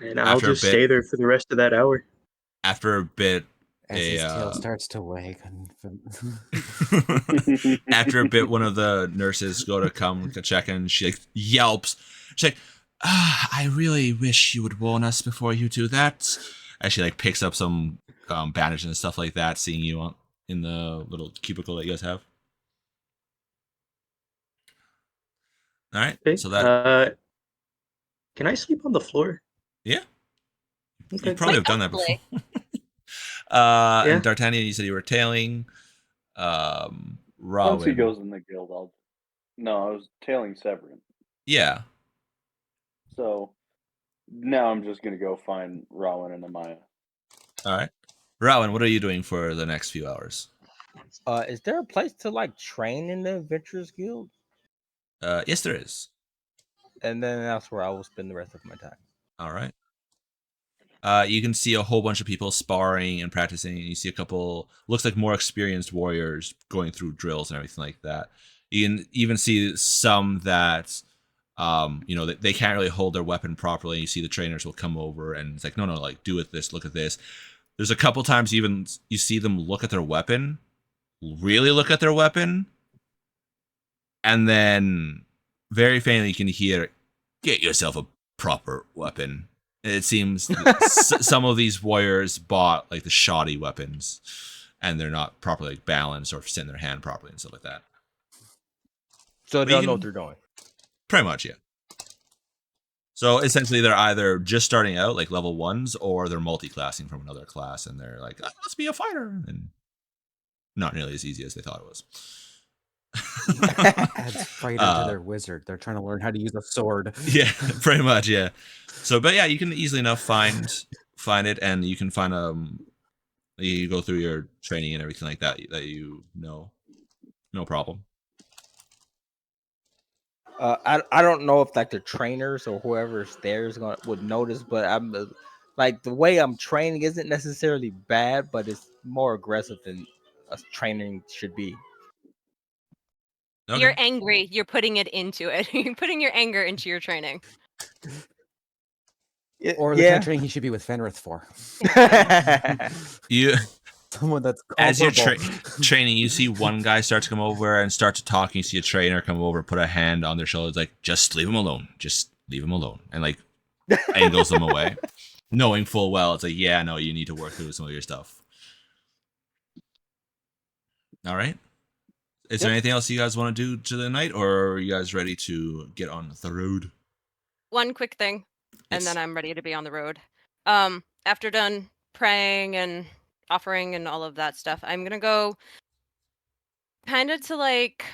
And I'll After a just bit- stay there for the rest of that hour. After a bit, As his tail starts to wag. after a bit, one of the nurses go to come to check in. She like yelps. She's like, "I really wish you would warn us before you do that." As she like picks up some bandage and stuff like that, seeing you in the little cubicle that you guys have. All right. Okay. So that Can I sleep on the floor? yeah, Okay. you probably have done that before. Yeah. And D'Artagnan, you said you were tailing. Once he Robin. goes in the guild, I was tailing Severin. Yeah. So now I'm just gonna go find Rowan and Amaya. All right. Rowan, what are you doing for the next few hours? Is there a place to like train in the Adventurers Guild? Yes, there is. And then that's where I will spend the rest of my time. All right. You can see a whole bunch of people sparring and practicing. And you see a couple, looks like more experienced warriors going through drills and everything like that. You can even see some that, they can't really hold their weapon properly. You see the trainers will come over and it's like, no, like do it this, look at this. There's a couple times you see them look at their weapon, really look at their weapon, and then very faintly you can hear, "Get yourself a proper weapon." It seems some of these warriors bought like the shoddy weapons, and they're not properly like, balanced or sit in their hand properly and stuff like that. So But they you don't know can- what they're doing. Pretty much, yeah. So essentially, they're either just starting out like level 1s, or they're multi-classing from another class, and they're like, "Let's be a fighter," and not nearly as easy as they thought it was. Adds fighter to their wizard. They're trying to learn how to use a sword. Yeah, pretty much, yeah. So, but yeah, you can easily enough find it, and you can find you go through your training and everything like that no problem. I don't know if like the trainers or whoever's there would notice, but I'm like the way I'm training isn't necessarily bad, but it's more aggressive than a training should be. Okay. You're angry. You're putting it into it. You're putting your anger into your training. Or the kind of training he should be with Fenrith for. You Someone that's as you're comparable. training, you see one guy start to come over and start to talk. And you see a trainer come over, put a hand on their shoulders, like, "Just leave him alone. Just leave him alone," and like angles them away, knowing full well it's like, "Yeah, no, you need to work through some of your stuff." All right. Is there anything else you guys want to do to the night, or are you guys ready to get on the road? One quick thing, and Yes. then I'm ready to be on the road. After done praying and offering and all of that stuff, I'm gonna go kind of to like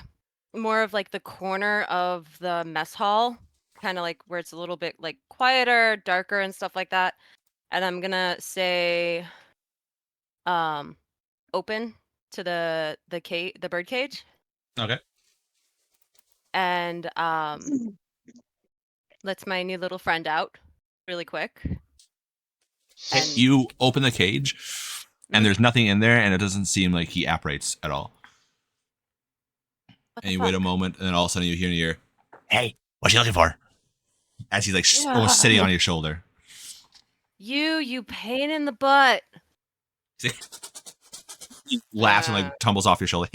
more of like the corner of the mess hall, kind of like where it's a little bit like quieter, darker, and stuff like that. And I'm gonna say, open to the bird cage, Okay. and lets my new little friend out really quick. And you open the cage, and there's nothing in there, and it doesn't seem like he apparates at all. And you wait a moment, and then all of a sudden you hear in your ear, "Hey, what you looking for?" As he's like almost sitting on your shoulder. You pain in the butt. He laughs and like tumbles off your shoulder.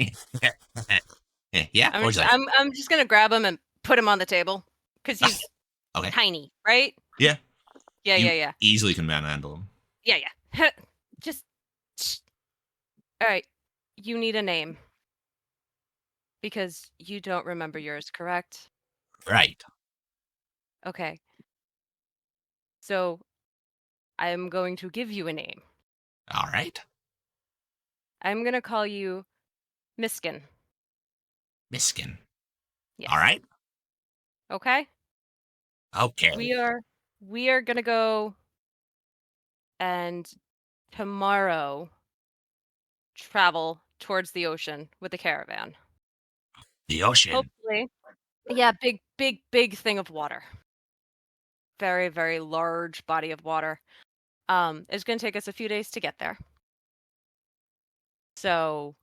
Yeah, I'm just gonna grab him and put him on the table because he's okay. tiny, right? Yeah. Yeah. Easily can manhandle him. Yeah. Just. All right. You need a name because you don't remember yours, correct? Right. Okay. So, I'm going to give you a name. All right. I'm gonna call you Miskin. Miskin. Yes. All right. Okay. Okay. We are gonna go and tomorrow travel towards the ocean with a caravan. The ocean. Hopefully. Yeah, big thing of water. Very, very large body of water. It's gonna take us a few days to get there. So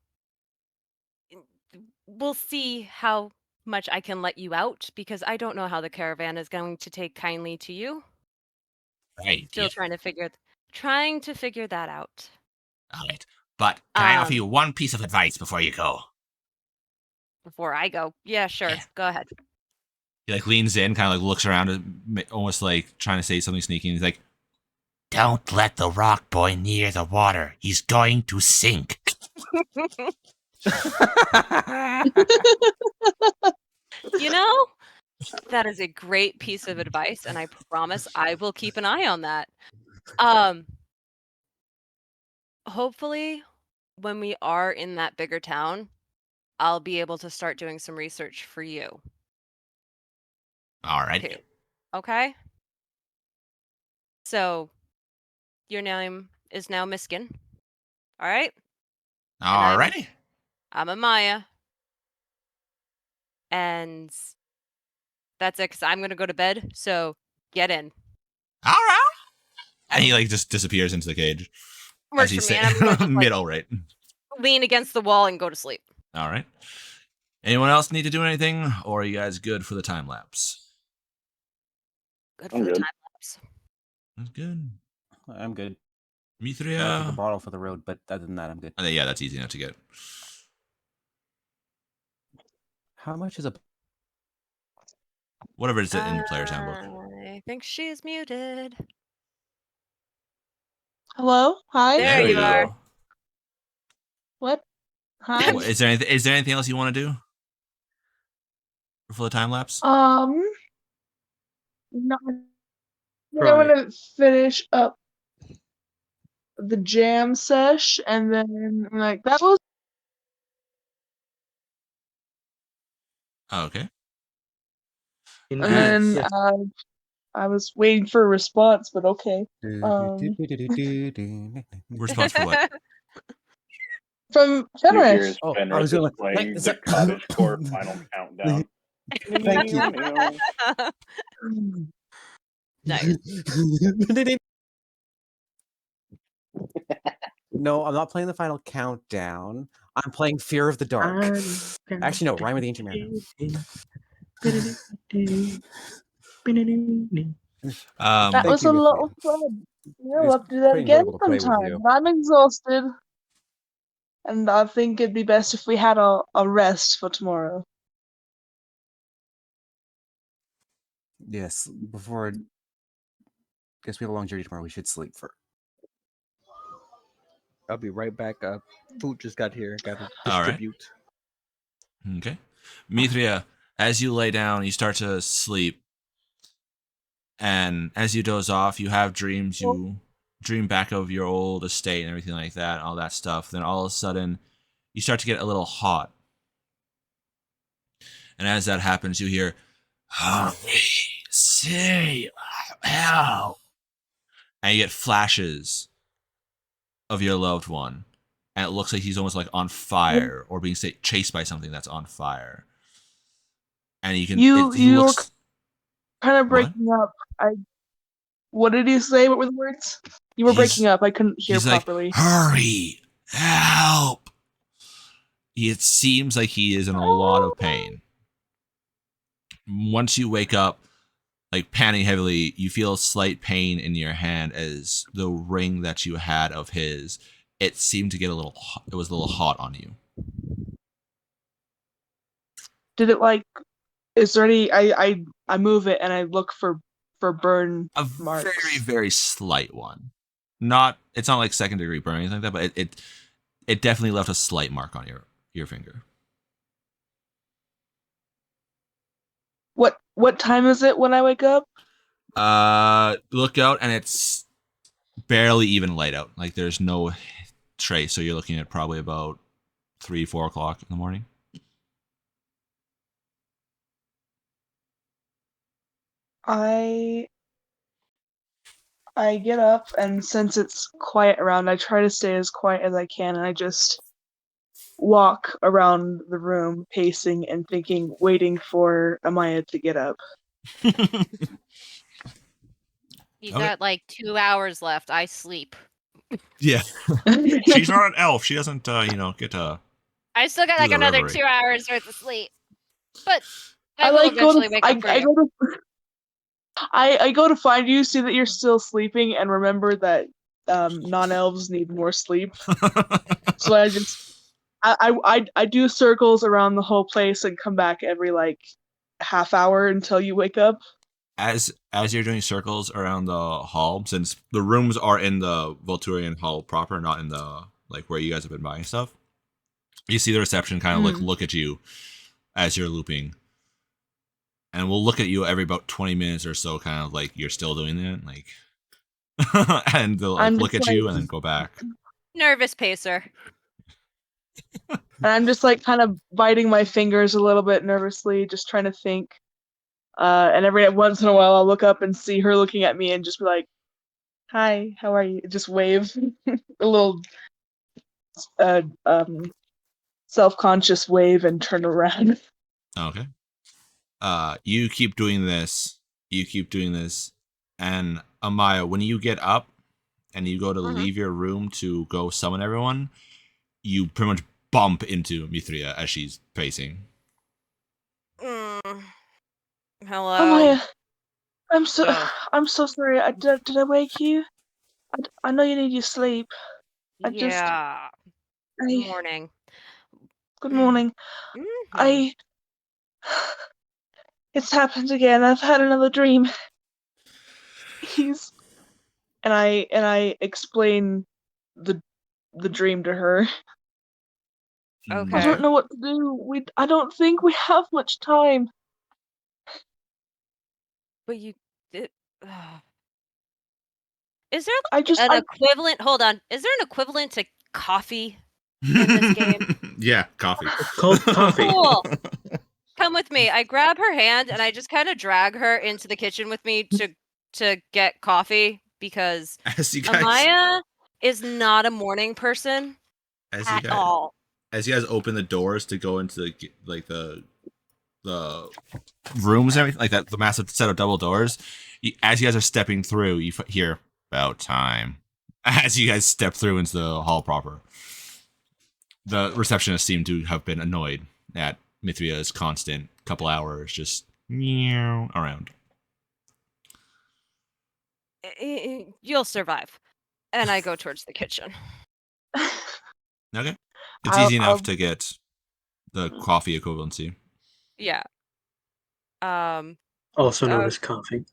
we'll see how much I can let you out because I don't know how the caravan is going to take kindly to you. Right. Still trying to figure that out. All right. But can I offer you one piece of advice before you go? Before I go. Yeah, sure. Yeah. Go ahead. He like leans in, kind of like looks around, almost like trying to say something sneaky. And he's like, "Don't let the rock boy near the water. He's going to sink." You know, that is a great piece of advice, and I promise I will keep an eye on that. Hopefully, when we are in that bigger town, I'll be able to start doing some research for you. All right. Too. Okay? So, your name is now Miskin. All right? All righty. I'm a Maya. And that's it, because I'm going to go to bed. So get in. All right. And he like just disappears into the cage. Works for me. And I'm going to just middle, right? lean against the wall and go to sleep. All right. Anyone else need to do anything, or are you guys good for the time lapse? Good I'm for the good. time lapse. That's good. I'm good. I'll take a Mithria. bottle for the road, but other than that, I'm good. Yeah, that's easy enough to get. How much is a? Whatever is in the player's handbook. I think she's muted. Hello? Hi? There you are. go. What? Hi? Is there anything else you want to do for the time lapse? No, I think I'm Right. gonna finish up the jam sesh, and then I'm like, that was Oh, okay. and Indeed. then Yes. I was waiting for a response, but okay. Response for what? From New Fenris. Gear is Oh, I Fenris was is gonna- playing like, the Cottage Core final countdown. Thank you. Nice. No, I'm not playing the final countdown. I'm playing Fear of the Dark. Actually, no, Rhyme of the Ancient Mariner. That Thank was you, a lot Mithria. of fun. was We'll have to do that pretty again enjoyable to play with sometime. you. I'm exhausted. And I think it'd be best if we had a rest for tomorrow. Yes, before guess we have a long journey tomorrow. We should sleep for. I'll be right back. Food just got here. Got to All right. distribute. Okay. Mithria, as you lay down, you start to sleep. And as you doze off, you have dreams. You dream back of your old estate and everything like that, all that stuff. Then all of a sudden, you start to get a little hot. And as that happens, you hear, "Hurry, say, help." And you get flashes of your loved one. And it looks like he's almost like on fire or being chased by something that's on fire. And you can. He You were looks. kind of What? breaking up. What did you say? What were the words? You were breaking up. I couldn't hear He's properly. like, "Hurry, help." It seems like he is in a lot of pain. Once you wake up, like panting heavily, you feel slight pain in your hand as the ring that you had of his, it seemed to get it was a little hot on you. Did it like? Is there any? I move it and I look for burn A marks. very, very slight one. It's not like second degree burn or anything like that, but it definitely left a slight mark on your finger. What time is it when I wake up? Look out, and it's barely even light out. Like there's no trace, so you're looking at probably about 3-4 o'clock in the morning. I get up, and since it's quiet around, I try to stay as quiet as I can, and I just walk around the room, pacing and thinking, waiting for Amaya to get up. You Okay. got like 2 hours left. I sleep. Yeah. She's not an elf. She doesn't, get I still got Do like the another reverie. 2 hours worth of sleep. But I I will like go eventually to wake up for I you. go to I go to find you, see that you're still sleeping, and remember that non-elves need more sleep. So I just I do circles around the whole place and come back every like half hour until you wake up. As you're doing circles around the hall, since the rooms are in the Volturian hall proper, not in the like where you guys have been buying stuff, you see the reception kind of like look at you as you're looping, and we'll look at you every about 20 minutes or so, kind of like you're still doing it, like, and they'll like I'm look just at you like- and then go back. Nervous pacer. And I'm just like kind of biting my fingers a little bit nervously, just trying to think. And every once in a while, I'll look up and see her looking at me and just be like, "Hi, how are you?" Just wave a little self-conscious wave and turn around. Okay. You keep doing this. And Amaya, when you get up and you go to leave your room to go summon everyone, you pretty much bump into Mithria as she's pacing. Hello. Amaya, I'm Oh. so sorry. Did I wake you? I know you need your sleep. Yeah. Good I morning. Good morning. Mhm. It's happened again. I've had another dream. And I explain the dream to her. Okay. I don't know what to do. I don't think we have much time. But you. Is there I just an equivalent? Hold on. Is there an equivalent to coffee in this game? Yeah, coffee. It's called coffee. Cool. Come with me. I grab her hand and I just kind of drag her into the kitchen with me to get coffee because As you guys, Amaya is not a morning person at all. as you guys open the doors to go into the rooms and everything like that, the massive set of double doors. As you guys are stepping through, you hear about time. As you guys step through into the hall proper, the receptionist seemed to have been annoyed at Mithria's constant couple hours just meow around. You'll survive. And I go towards the kitchen. Okay, it's easy enough to get the coffee equivalency. Yeah. Also known as coffee.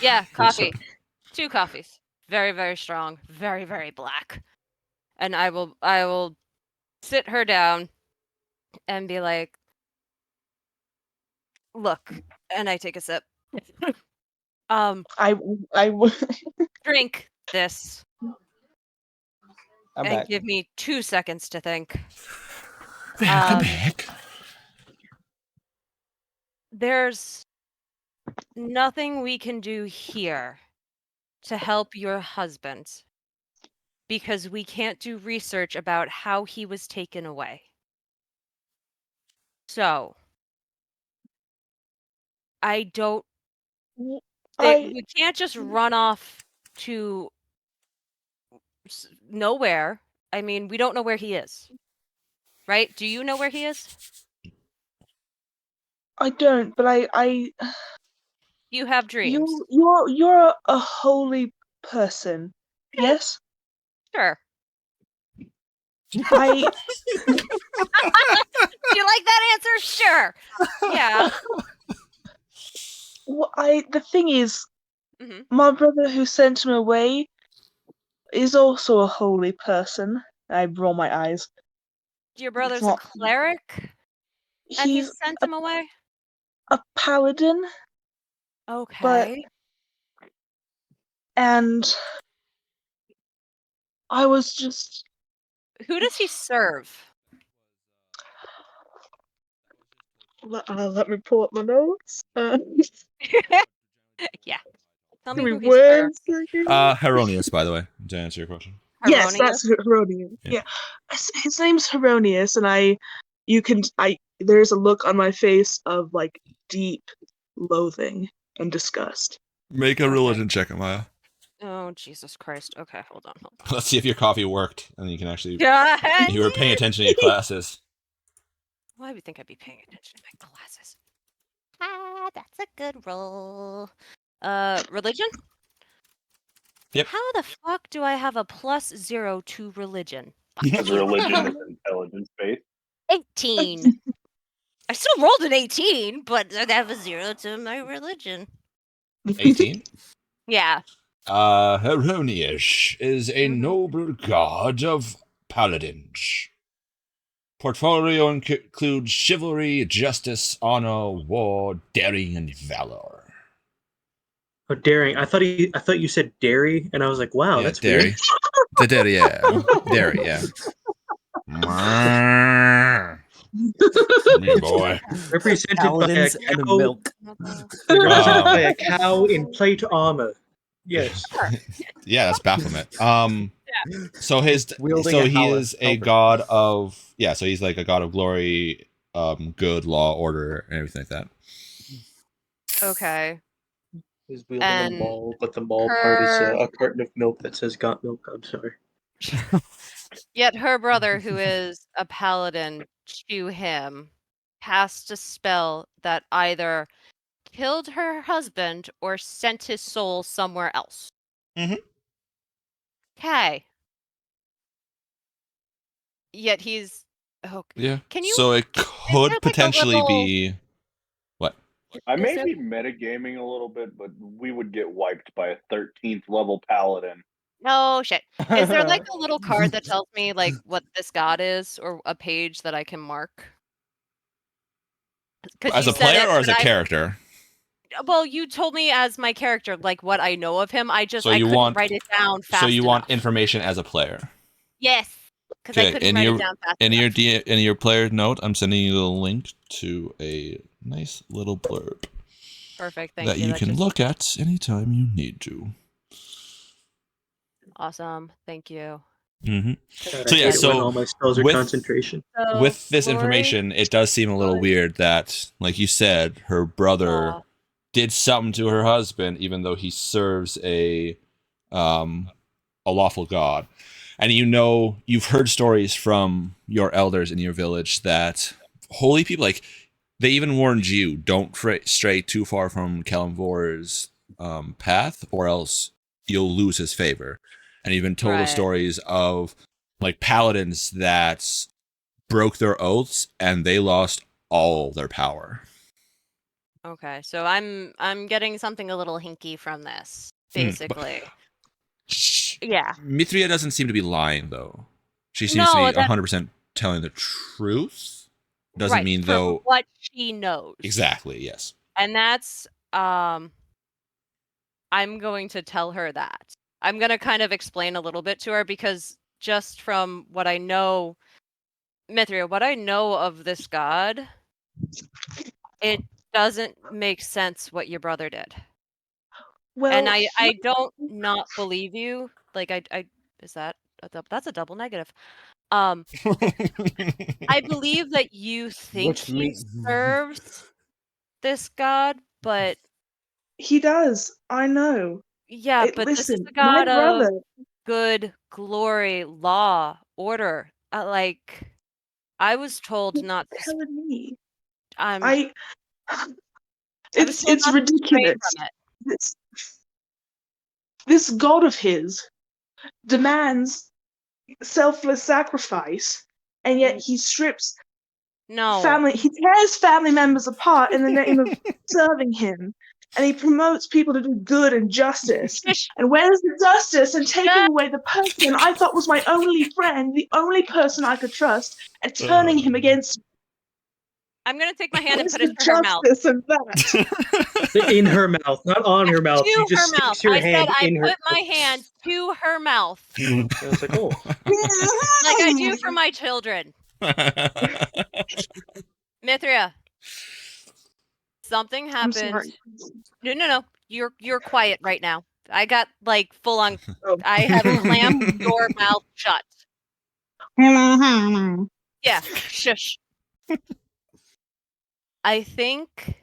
Yeah, I'm coffee. sorry. 2 coffees. Very, very strong. Very, very black. And I will sit her down and be like, look, and I take a sip. I Drink this I'm and back. give me 2 seconds to think. Back. There's nothing we can do here to help your husband because we can't do research about how he was taken away. So, I don't think we can't just run off to nowhere. I mean, we don't know where he is. Right? Do you know where he is? I don't, but I You have dreams. you're a holy person. Yes? Sure. I You like that answer? Sure. Yeah. The thing is, Mhm. my brother who sent him away is also a holy person. I roll my eyes. Your brother's not- a cleric and he He's sent him away? a paladin, Okay. and I was just Who does he serve? let me pull up my notes. Yeah. Tell Give me me who he serves. 1 second. Heronius, by the way, to answer your question. Yes, Heronius? that's Heronius. Yeah. Yeah. His name's Heronius, and there's a look on my face of like deep loathing and disgust. Make a religion check, Amaya. Oh, Jesus Christ. Okay, hold on. Let's see if your coffee worked, and you can actually. God. You were paying attention to your classes. Why would you think I'd be paying attention to my classes? That's a good roll. Religion? Yep. How the fuck do I have a +0 to religion? Because religion is intelligence based. 18. I still rolled an 18, but I have a 0 to my religion. 18. Yeah. Heronius is a noble god of paladins. Portfolio includes chivalry, justice, honor, war, daring, and valor. Oh, daring. I thought you said dairy, and I was like, wow, Yeah, that's dairy. weird. The dairy, yeah. Dairy, yeah. Me boy. Represented by a Paladins and cow. milk. Represented by a cow in plate armor. Yes. Yeah, that's Baphomet. So Wielding a he halberd. is a god of so he's like a god of glory, good, law, order, and everything like that. Okay. He's wielding And a maul, but the maul part is her- a carton of milk that says "got milk." I'm sorry. Yet her brother, who is a paladin to him, cast a spell that either killed her husband or sent his soul somewhere else. Mhm. Okay. Yet he's Yeah. Can you? So it there, could like, a potentially little- be what? I Is may there- be metagaming a little bit, but we would get wiped by a 13th level paladin. No shit. Is there like a little card that tells me like what this god is, or a page that I can mark? As a player or as a character? Well, you told me as my character, like what I know of him. I So you couldn't want- write it down fast So you want enough. information as a player. Yes, because I couldn't write it down fast enough. In your player note, I'm sending you a link to a nice little blurb Perfect, thank that you. you That can just look at anytime you need to. awesome. Thank you. Mm-hmm. God, So I yeah, hate it when so all my spells are with- concentration. So, With this glory, information, it does seem a little glory, weird that, like you said, her brother law. did something to her husband, even though he serves a lawful god. And you've heard stories from your elders in your village that holy people, like, they even warned you, don't stray too far from Kalimvor's path, or else you'll lose his favor. And even told of Right. stories of like paladins that broke their oaths and they lost all their power. Okay, so I'm getting something a little hinky from this, basically. Yeah. Mithria doesn't seem to be lying, though. She seems No, to be that- 100% telling the truth. Doesn't right, mean, from though. what she knows. Exactly, yes. And that's I'm going to tell her that. I'm going to kind of explain a little bit to her, because just from what I know, Mithria, what I know of this god, it doesn't make sense what your brother did. Well, And I don't not believe you. Like I is that that's a double negative. I believe that you think Which he means serves this god, but he does. I know. yeah, but Listen, this is a god my of brother. good, glory, law, order. Like I was told You're not to. telling me. I was It's told not to stray ridiculous. from it. This god of his demands selfless sacrifice, and yet he strips No. family. He tears family members apart in the name of serving him, and he promotes people to do good and justice. And where's the justice in taking away the person I thought was my only friend, the only person I could trust, and turning him against me? I'm gonna take my hand and Where's put the it to her mouth. justice in that? In her mouth, not on her mouth. To You just her mouth. sticks your I hand said I in her. put my hand to her mouth, I was like, oh, like I do for my children. Mithria, something I'm happened. sorry. No. You're quiet right now. I got like full on. Oh. I have clamped your mouth shut. Yeah, shush. I think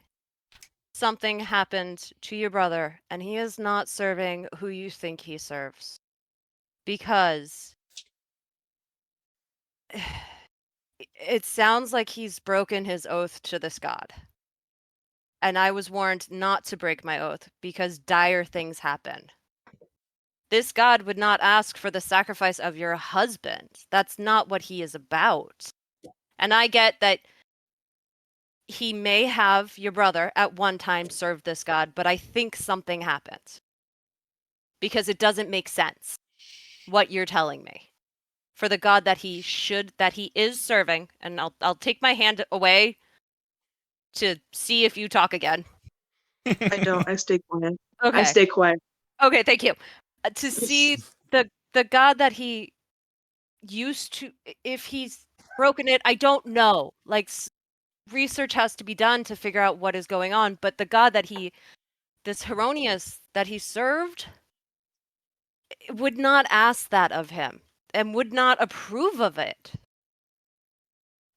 something happened to your brother, and he is not serving who you think he serves. Because it sounds like he's broken his oath to this god. And I was warned not to break my oath because dire things happen. This god would not ask for the sacrifice of your husband. That's not what he is about. And I get that he may have your brother at one time served this god, but I think something happened. Because it doesn't make sense what you're telling me. For the god that he is serving, and I'll take my hand away to see if you talk again. I don't. I stay quiet. Okay. I stay quiet. Okay, thank you. To see the god that he used to, if he's broken it, I don't know. Like research has to be done to figure out what is going on. But the god that this Heronius that he served, would not ask that of him and would not approve of it.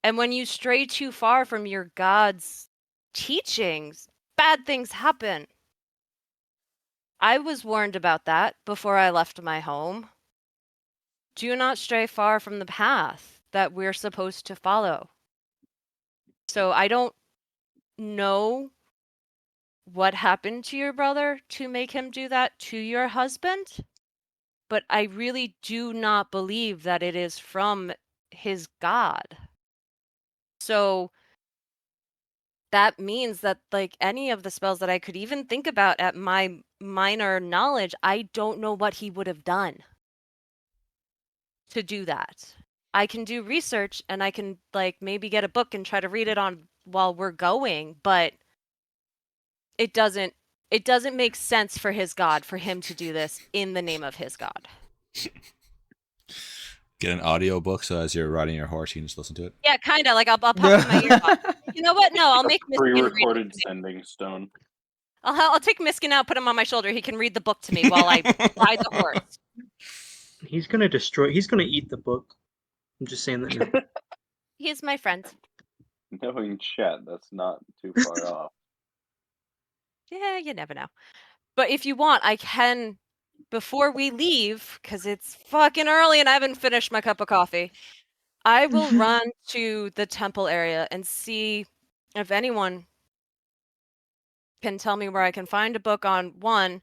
And when you stray too far from your God's teachings, bad things happen. I was warned about that before I left my home. Do not stray far from the path that we're supposed to follow. So I don't know what happened to your brother to make him do that to your husband, but I really do not believe that it is from his God. So that means that like any of the spells that I could even think about at my minor knowledge, I don't know what he would have done to do that. I can do research and I can like maybe get a book and try to read it on while we're going, but it doesn't make sense for his God for him to do this in the name of his God. Get an audiobook so as you're riding your horse, you can just listen to it. Yeah, kind of like I'll pop in my earbuds. You know what? No, I'll make Miskin read it Pre-recorded to me. sending stone. I'll take Miskin out, put him on my shoulder. He can read the book to me while I ride the horse. He's gonna eat the book. I'm just saying that now. He's my friend. Knowing chat, that's not too far off. Yeah, you never know. But if you want, I can, before we leave, because it's fucking early and I haven't finished my cup of coffee, I will run to the temple area and see if anyone can tell me where I can find a book on, one,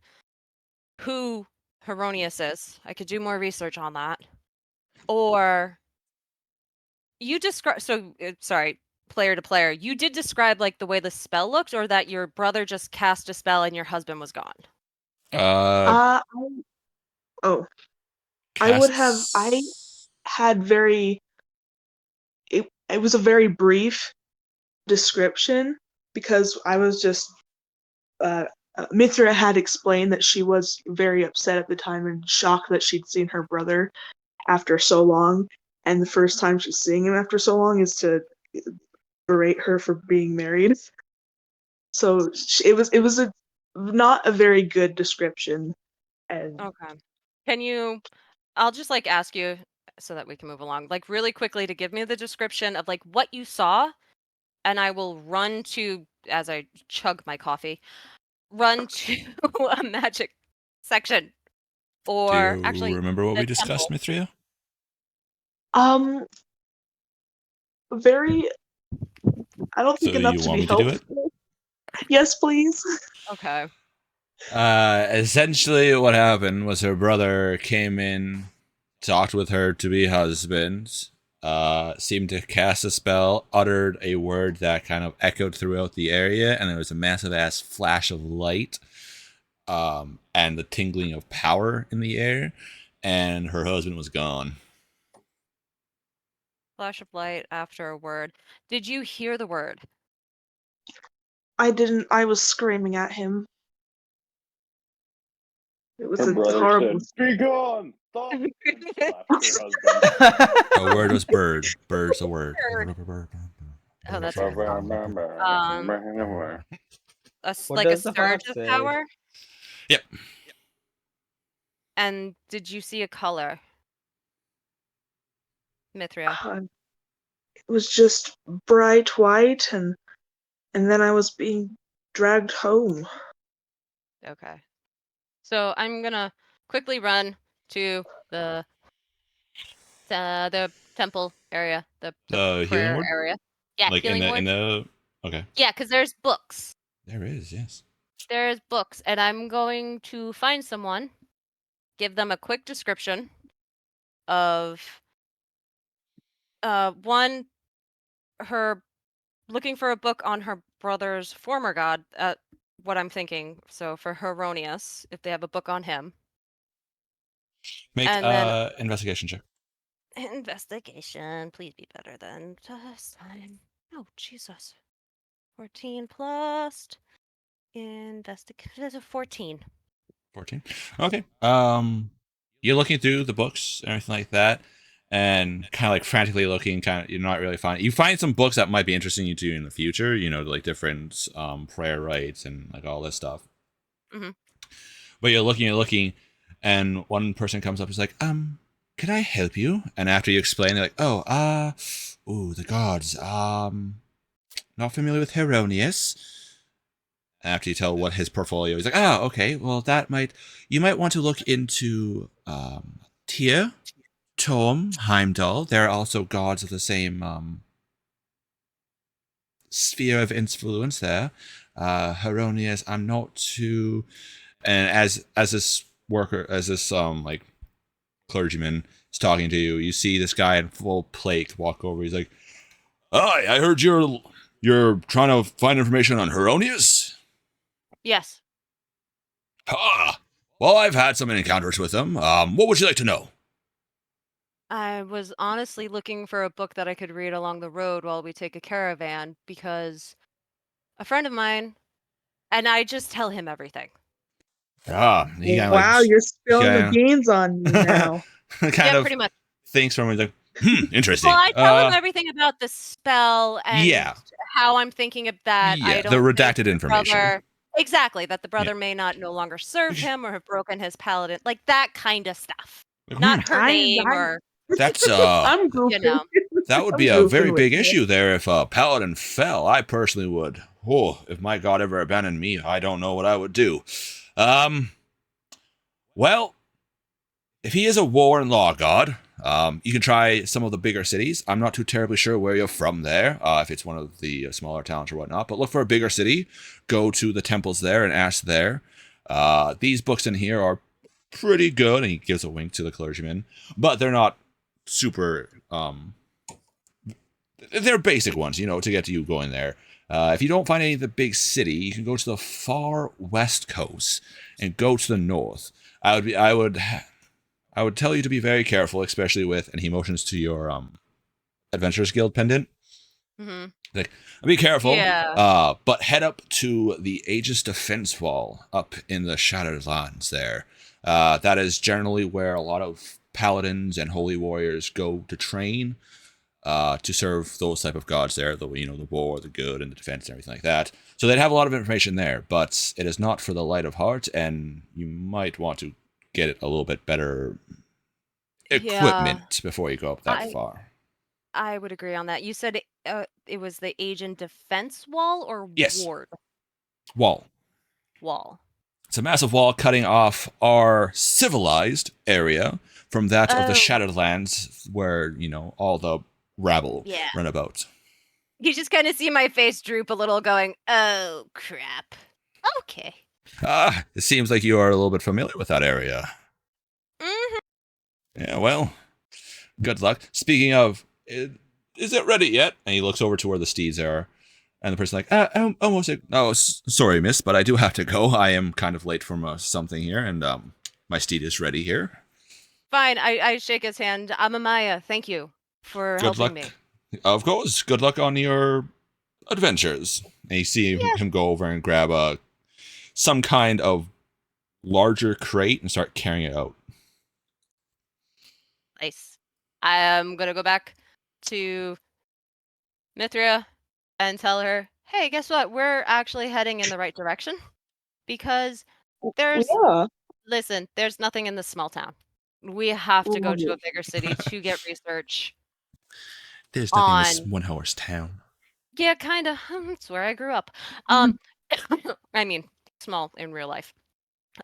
who Heronius is. I could do more research on that. Or you describe, sorry, player to player, you did describe like the way the spell looked, or that your brother just cast a spell and your husband was gone? I would have. I had very. It was a very brief description because I was just. Mithra had explained that she was very upset at the time and shocked that she'd seen her brother after so long, and the first time she's seeing him after so long is to berate her for being married. So it was not a very good description. And Okay. Can you, I'll just like ask you so that we can move along, like really quickly to give me the description of like what you saw, and I will run to, as I chug my coffee, run to a magic section. Or Do you actually, remember what the we discussed, temple. Mithria? very. I don't think So enough you to want be me to do it? helpful. Yes, please. Okay. Essentially, what happened was her brother came in, talked with her to be husbands, seemed to cast a spell, uttered a word that kind of echoed throughout the area, and there was a massive ass flash of light, and the tingling of power in the air, and her husband was gone. Flash of light after a word. Did you hear the word? I didn't. I was screaming at him. It was Her a brother horrible. said, "Be gone!" Stop! And slapped her husband. The word was bird. Bird's a word. Bird. Oh, that's What like a does the surge fox of say? power. Yep. And did you see a color, Mithria? It was just bright white, and then I was being dragged home. Okay. So I'm gonna quickly run to the temple area, the The healing prayer ward? area. Yeah, Like healing ward. Okay. Yeah, because there's books. There is, yes. There's books, and I'm going to find someone, give them a quick description of one, her looking for a book on her brother's former god, what I'm thinking. So for Heronius, if they have a book on him. Make And then investigation check. investigation, please be better than last time. Oh, Jesus. 14 plus investigation, 14. 14. Okay. You're looking through the books and everything like that, and kind of like frantically looking, kind of you're not really finding. You find some books that might be interesting you to in the future. You know, like different prayer rites and like all this stuff. Mhm. But you're looking, And one person comes up and is like, can I help you? And after you explain, they're like, the gods, not familiar with Heronius. After you tell what his portfolio is, like, okay, well, you might want to look into Tyr, Torm, Heimdall. They're also gods of the same sphere of influence there. Heronius, I'm not too. And as this clergyman is talking to you, you see this guy in full plate walk over. He's like, "Hi, I heard you're trying to find information on Heronius." Yes. Well, I've had some encounters with him. What would you like to know? I was honestly looking for a book that I could read along the road while we take a caravan because a friend of mine, and I just tell him everything. Wow, you're spilling the beans on me now. kind of pretty much. Thinks from, he's like, interesting. Well, I tell him everything about the spell and how I'm thinking of that. Yeah, I don't the redacted information. Exactly, that the brother may not no longer serve him or have broken his paladin, like that kind of stuff. Not her name or... That's, I'm goofy. You know. That would be a very big issue there if a paladin fell. I personally would. If my god ever abandoned me, I don't know what I would do. Well, if he is a war and law god, you can try some of the bigger cities. I'm not too terribly sure where you're from there, if it's one of the smaller towns or whatnot, but look for a bigger city, go to the temples there and ask there. These books in here are pretty good, and he gives a wink to the clergyman, but they're not super, they're basic ones, to get you going there. If you don't find any of the big city, you can go to the far west coast and go to the north. I would tell you to be very careful, especially with, and he motions to your Adventurers Guild pendant. Mm-hmm. Like, be careful. Yeah. But head up to the Aegis Defense Wall up in the Shattered Lands there. That is generally where a lot of paladins and holy warriors go to train, to serve those type of gods there, the war, the good, and the defense and everything like that. So they'd have a lot of information there, but it is not for the light of heart, and you might want to get it a little bit better equipment before you go up that far. I would agree on that. You said it was the Aegis Defense Wall or ward? Wall. It's a massive wall cutting off our civilized area from that of the Shattered Lands, where, all the rabble run about. You just kind of see my face droop a little, going, "Oh, crap. Okay." It seems like you are a little bit familiar with that area. Mm-hmm. Yeah, well, good luck. Speaking of, is it ready yet? And he looks over to where the steeds are. And the person's like, almost. Sorry, miss, but I do have to go. I am kind of late from something here, and my steed is ready here. Fine, I shake his hand. I'm Amaya. Thank you for helping me. Of course. Good luck on your adventures. And you see him go over and grab some kind of larger crate and start carrying it out. Nice. I'm going to go back to Mithria and tell her, hey, guess what? We're actually heading in the right direction. Because there's nothing in this small town. We have to go to a bigger city to get research. There's nothing in this 1 horse town. Yeah, kind of. It's where I grew up. I mean, small in real life.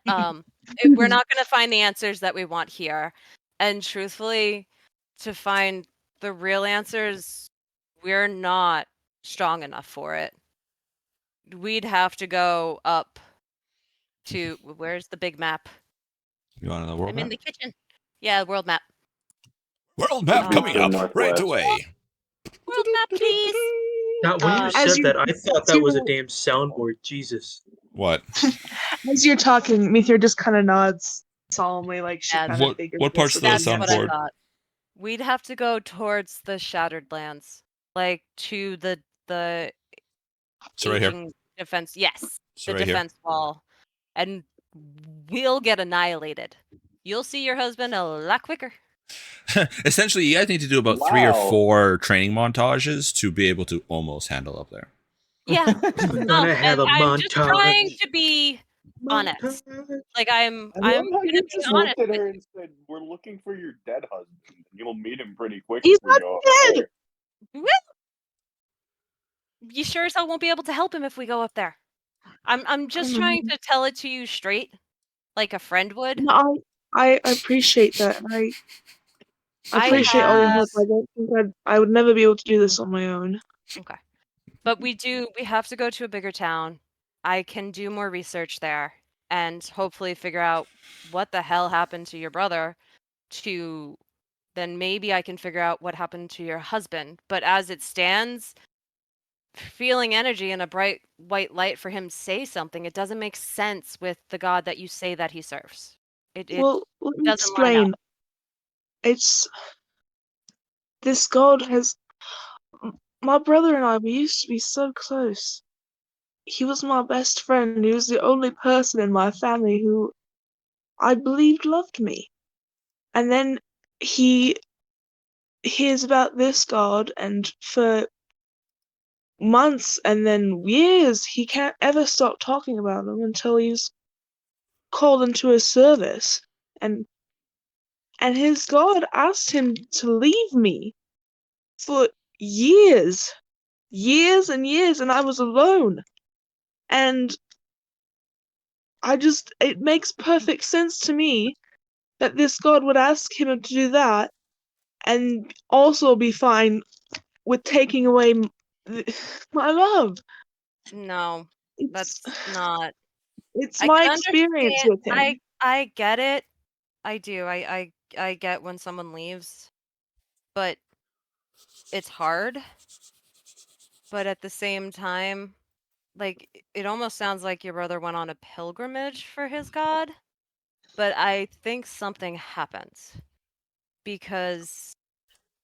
We're not going to find the answers that we want here. And truthfully, to find the real answers, we're not strong enough for it. We'd have to go up to, where's the big map? You want the world map? I'm in the kitchen. Yeah, world map. World map coming up right away. World map, please. Now, when you said that, I thought that was a damn soundboard. Jesus. What? As you're talking, Mithra just kind of nods solemnly, like she kind of figured. What parts of the soundboard? We'd have to go towards the Shattered Lands, like to the so right here. Defense. Yes, so the right defense wall, and we'll get annihilated. You'll see your husband a lot quicker. Essentially, you guys need to do about 3 or 4 training montages to be able to almost handle up there. Yeah. I'm gonna have a I'm montage. just trying to be honest. Like I'm I I'm love how gonna you be just honest looked at with her you. and said, "We're looking for your dead husband. You'll meet him pretty quick He's if we not go dead! there." Well, you sure as hell won't be able to help him if we go up there. I'm just trying to tell it to you straight, like a friend would. No, I appreciate that. I I appreciate all your have help. I don't think I would never be able to do this on my own. okay. But we have to go to a bigger town. I can do more research there and hopefully figure out what the hell happened to your brother to then maybe I can figure out what happened to your husband. But as it stands, feeling energy and a bright white light for him to say something, it doesn't make sense with the god that you say that he serves. It Well, let me doesn't line up. explain. It's this god has my brother and I, we used to be so close. He was my best friend. He was the only person in my family who I believed loved me. And then he hears about this god, and for months and then years, he can't ever stop talking about him until he's called into his service. And his god asked him to leave me for years. Years and years, and I was alone. And it makes perfect sense to me that this god would ask him to do that and also be fine with taking away my love. No, It's that's not. it's I my can experience understand. with him. I get it. I do. I get when someone leaves, but it's hard. But at the same time, like it almost sounds like your brother went on a pilgrimage for his god, but I think something happened because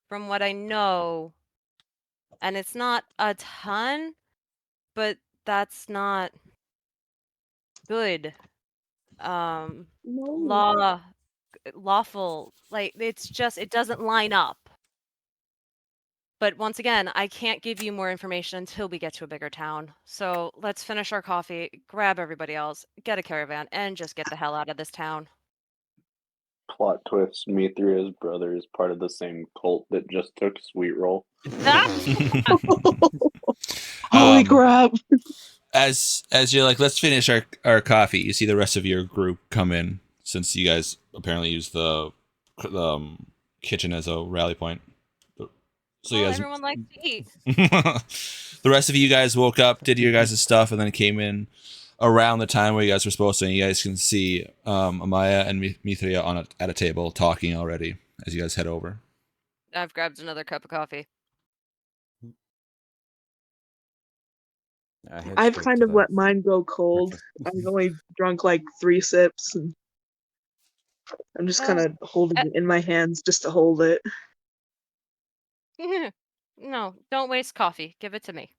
from what I know, and it's not a ton, but that's not good. Um, No. lawful, like it's just it doesn't line up. But once again, I can't give you more information until we get to a bigger town. So let's finish our coffee, grab everybody else, get a caravan, and just get the hell out of this town. Plot twist: Mithrya's brother is part of the same cult that just took Sweet Roll. Holy crap. As you're like, let's finish our coffee, you see the rest of your group come in, since you guys apparently use the kitchen as a rally point. So Well, everyone likes to eat. the rest of you guys woke up, did your guys' stuff, and then came in around the time where you guys were supposed to, and you guys can see Amaya and Mithria at a table talking already as you guys head over. I've grabbed another cup of coffee. I've kind of let mine go cold. I've only drunk like 3 sips, and I'm just kind of holding it in my hands just to hold it. No, don't waste coffee. Give it to me.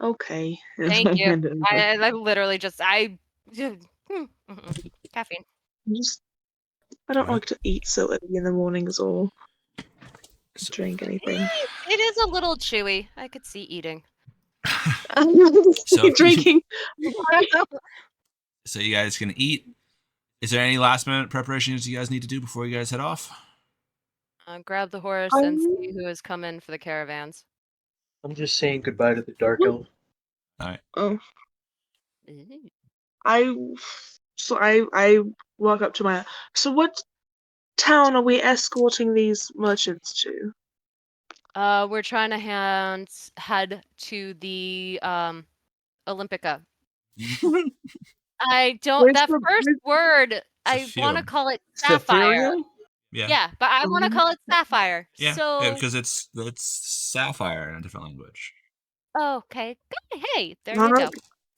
Okay. Thank you. Hand it over. I literally just caffeine. I don't like to eat so early in the mornings or drink anything. It is a little chewy. I could see eating. So- Drinking. So you guys can eat. Is there any last minute preparations you guys need to do before you guys head off? Grab the horse and see who has come in for the caravans. I'm just saying goodbye to the dark elf. All right. Oh. I walk up to my. So what town are we escorting these merchants to? We're trying to head to the Olympica. I don't. Where's That the- first word, I want to Sapphire. call it sapphire. Yeah. Yeah, but I want to call it sapphire. Yeah. So. Yeah, because it's sapphire in a different language. Okay. Hey, there you go.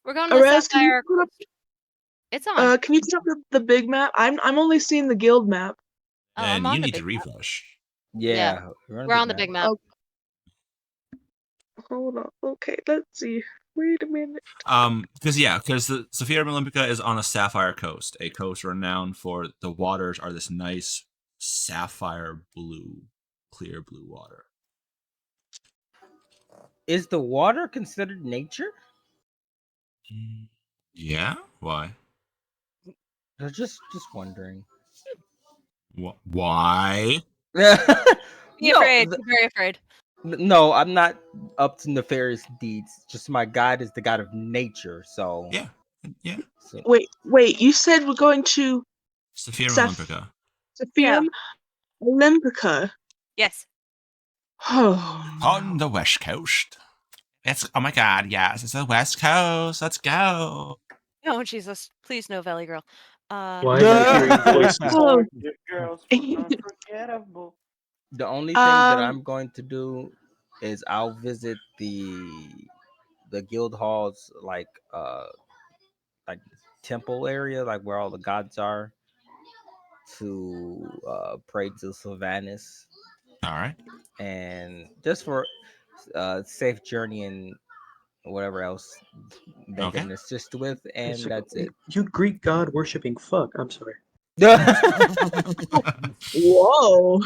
We're going to the Arez, can you sapphire. put up, It's on. can you put up the big map? I'm only seeing the guild map. And I'm on you the need big to map. refresh. Yeah, We're on the big map. Oh. Hold on. Okay, let's see. Wait a minute. Because the Sapphire Olympica is on a sapphire coast, a coast renowned for the waters are this nice sapphire blue, clear blue water. Is the water considered nature? Yeah? Why? Just wondering. Why? Be No, afraid. Be very afraid. no, I'm not up to nefarious deeds. Just my god is the god of nature. So Yeah. so- Wait. You said we're going to Sophia Seth- Olympica. Sophium Olympica. Yes. Oh, On the West Coast. Oh my god, yes, it's the West Coast. Let's go. Oh Jesus! Please no, Valley Girl. Why am I hearing voices? Oh. Your girls were unforgettable. the only thing that Um, I'm going to do is I'll visit the guild halls, like temple area, like where all the gods are, to pray to Sylvanus, All right. and just for safe journey and whatever else they Okay. can assist with, and that's it. You Greek god worshipping fuck. I'm sorry. whoa.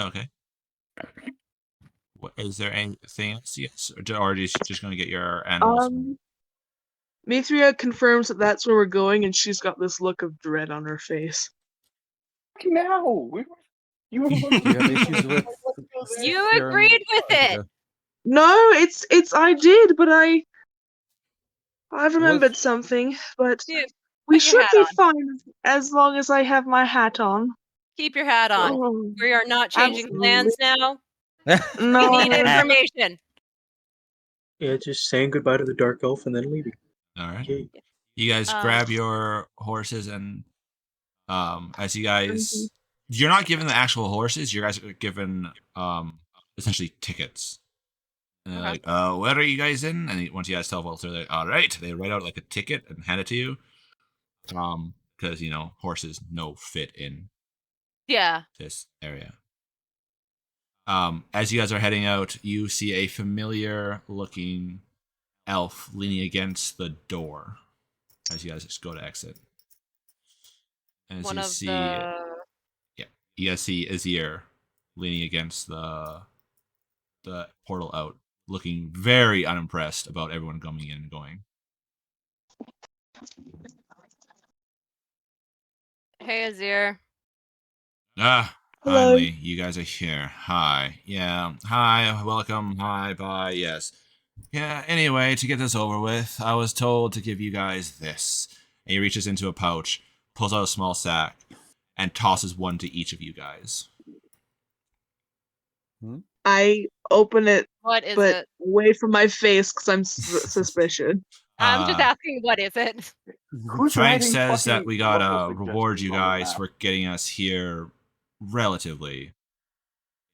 Okay. What, is there anything else? Yes, or are you just going to get your animals? Mithria confirms that that's where we're going, and she's got this look of dread on her face. Now you were Do you have issues with? You Serum agreed with it. Olympica? No, it's I did, but I've remembered something. But You we put your should hat be on. fine as long as I have my hat on. Keep your hat on. Oh, We are not changing plans now. no. We need information. Yeah, just saying goodbye to the dark elf and then leaving. All right. Yay. You guys grab your horses, and as you guys, you're not given the actual horses. You guys are given essentially tickets. And they're like, where are you guys in? And once you guys tell Walter, they're like, all right. They write out like a ticket and hand it to you. Because horses no fit in this area. As you guys are heading out, you see a familiar looking elf leaning against the door as you guys just go to exit. As One you of see, the you guys see Azir leaning against the portal out, looking very unimpressed about everyone coming in and going. Hey Azir. Hello. Finally, you guys are here. Hi. Yeah. Hi. Welcome. Hi. Bye. Yes. Yeah, anyway, to get this over with, I was told to give you guys this. And he reaches into a pouch, pulls out a small sack, and tosses one to each of you guys. I open it, What is but it? away from my face because I'm suspicious. I'm just asking, what is it? Who's Frank writing says that fucking we gotta local reward you suggestions on the guys map? for getting us here relatively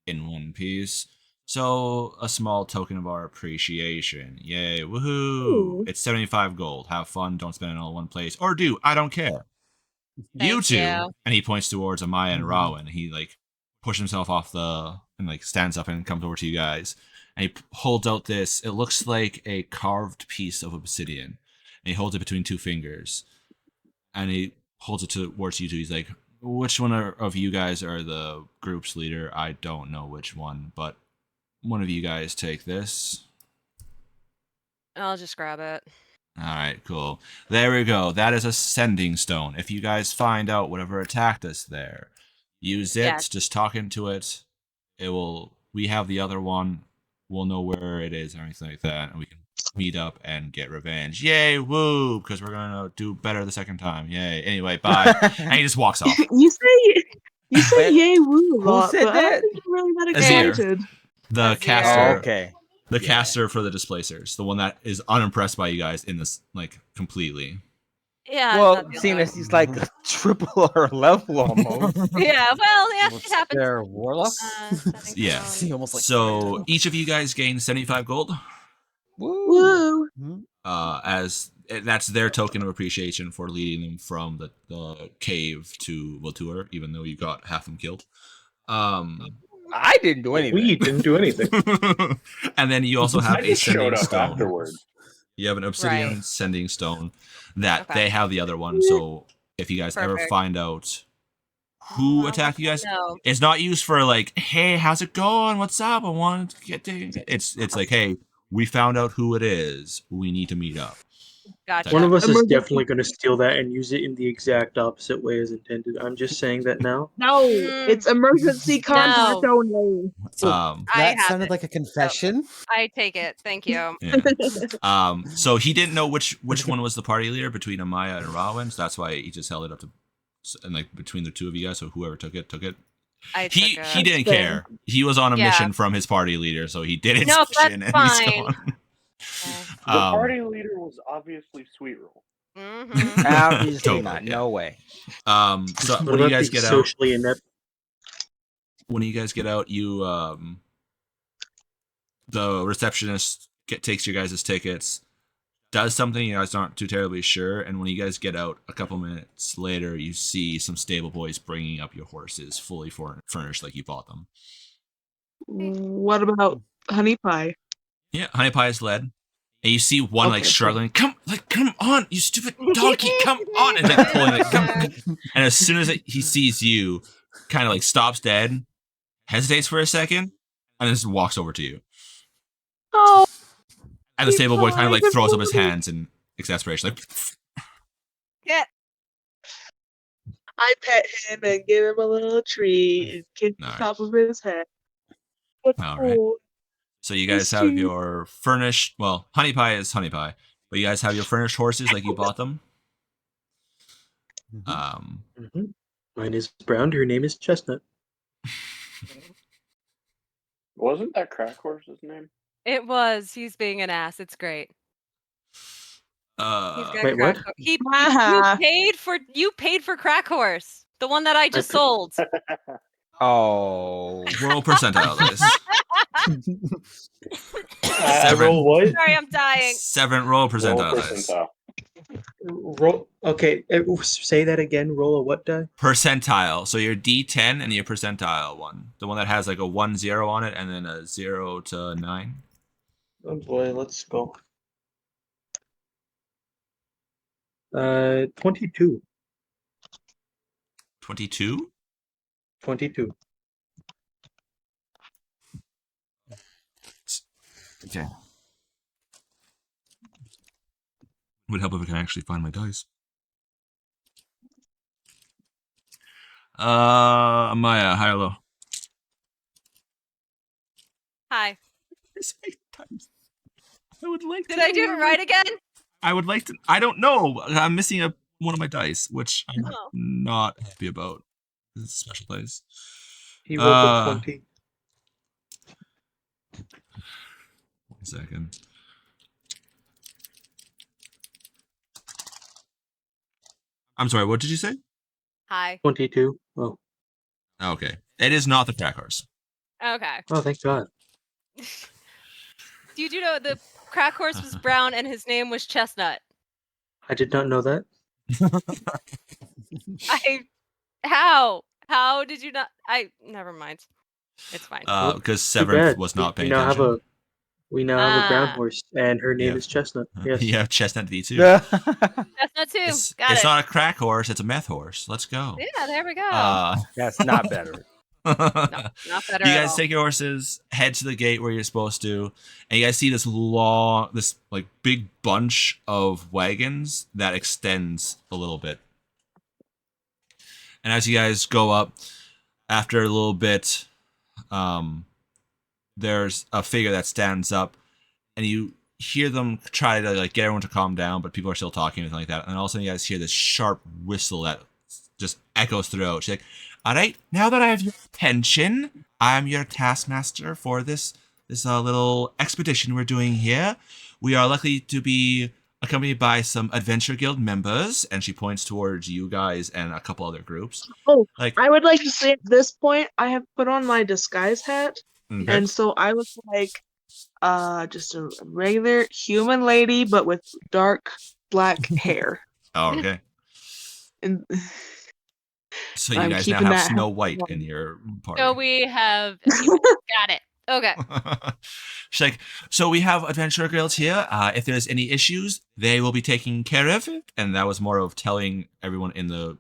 in one piece. So, a small token of our appreciation. Yay, woohoo! Ooh. It's 75 gold. Have fun, don't spend it all in one place. Or do, I don't care. You Thank two, you. and he points towards Amaya and Rowan. He pushes himself off and stands up and comes over to you guys. And he holds out this, it looks like a carved piece of obsidian. And he holds it between two fingers. And he holds it towards you two. He's like, which one of you guys are the group's leader? I don't know which one, but one of you guys take this. I'll just grab it. All right, cool. There we go. That is a sending stone. If you guys find out whatever attacked us there, use it. Yes. Just talk into it. It will. We have the other one. We'll know where it is and everything like that, and we can meet up and get revenge. Yay, woo! Because we're gonna do better the second time. Yay. Anyway, bye. And he just walks off. You say yay woo a lot, said but I that? don't think you're really that Azir. excited. The Azir. caster. Oh, okay. The Yeah. caster for the displacers. The one that is unimpressed by you guys in this completely. Yeah. Well, I'm not seeing the as he's like triple our level almost. yeah. Well, yeah, What's it happens. their warlock? Setting Yeah. down. See, almost like So each of you guys gain 75 gold. Woo. Woo! As that's their token of appreciation for leading them from the cave to Voltur, even though you got half them killed. I didn't do anything. We didn't do anything. And then you also have I a just showed sending up stone. afterwards. You have an obsidian Right. sending stone that Okay. they have the other one. So if you guys ever Perfect. find out who attacked you guys, No. it's not used for hey, how's it going? What's up? I want to get to. It's like, hey, we found out who it is. We need to meet up. Gotcha. One of us is Emergency- definitely going to steal that and use it in the exact opposite way as intended. I'm just saying that now. No, Mm, it's emergency contact only. Um, I That have sounded it. like a confession. I take it. Thank you. yeah. So he didn't know which one was the party leader between Amaya and Rawin, so that's why he just held it up to, and like between the two of you guys. So whoever took it. I He took he it. didn't fair. care. He was on a Yeah. mission from his party leader, so he did his No, mission that's and he's fine. gone. Okay. The party leader was obviously Sweet Roll. Mm-hmm. Obviously Totally, not. yeah. No way. So What when you about guys the get out, socially inept? you the receptionist takes your guys' tickets, does something you guys aren't too terribly sure, and when you guys get out a couple minutes later, you see some stable boys bringing up your horses, fully furnished like you bought them. What about honey pie? Yeah, Honey Pie is led. And you see one like Okay, cool. struggling, come on, you stupid donkey, come on, and like pulling it, come. And as soon as he sees you, kind of like stops dead, hesitates for a second, and then just walks over to you. Oh, And the stable boy kind of like Good throws up his boy. hands in exasperation, like, Yeah. I pet him and give him a little treat and kiss the Alright. top of his head. What Alright. cool. So you guys Yes, have Chief. your furnished, well, Honey Pie is Honey Pie, but you guys have your furnished horses like you bought them. Mhm. Mine is brown. Her name is Chestnut. Wasn't that Crack Horse's name? It was. He's being an ass. It's great. He's got Wait, crack. what? You Haha. paid for Crack Horse, the one that I just put- sold. Oh. roll percentile dice. I Seven. roll what? Sorry, I'm dying. 7 roll Roll percentile dice. percentile. Roll. Okay, say that again. Roll a what die? Percentile. So your D10 and your percentile one. The one that has like a 1-0 on it and then a 0 to 9. Oh boy, let's go. 22. 22? 22. Okay. Would help if I can actually find my dice. Maya, high or low? Hi. I would like Did I do it right again? I would like to. I don't know. I'm missing one of my dice, which I'm Oh. not happy about. This is a special dice. He rolled a 20. 1 second. I'm sorry, what did you say? Hi. 22. Oh. Okay. It is not the Crack Horse. Okay. Oh, thank God. Do you know the Crack Horse was brown and his name was Chestnut? I did not know that. How did you not? Never mind. It's fine. Because Too Seventh bad. was not paying we now attention. We now have a brown Ah. horse, and her name Yeah. is Chestnut. Yes. You have Chestnut V2. Chestnut too. It's Got it. not a crack horse, it's a meth horse. Let's go. Yeah, there we go. That's not better. no, not better. You at guys all. take your horses, head to the gate where you're supposed to, and you guys see this like big bunch of wagons that extends a little bit. And as you guys go up, after a little bit, there's a figure that stands up, and you hear them try to like get everyone to calm down, but people are still talking and everything like that. And all of a sudden, you guys hear this sharp whistle that just echoes throughout. She's like, "All right, now that I have your attention, I'm your taskmaster for this little expedition we're doing here. We are likely to be accompanied by some Adventure Guild members," and she points towards you guys and a couple other groups. Oh, Like, I would like to say at this point, I have put on my disguise hat, okay. and so I look like just a regular human lady, but with dark black hair. Oh, okay. And So you I'm guys now keeping have that Snow hat White on. in your party. So we have. Got it. Okay. She's like, so we have Adventure Guilds here. If there's any issues, they will be taken care of. And that was more of telling everyone in the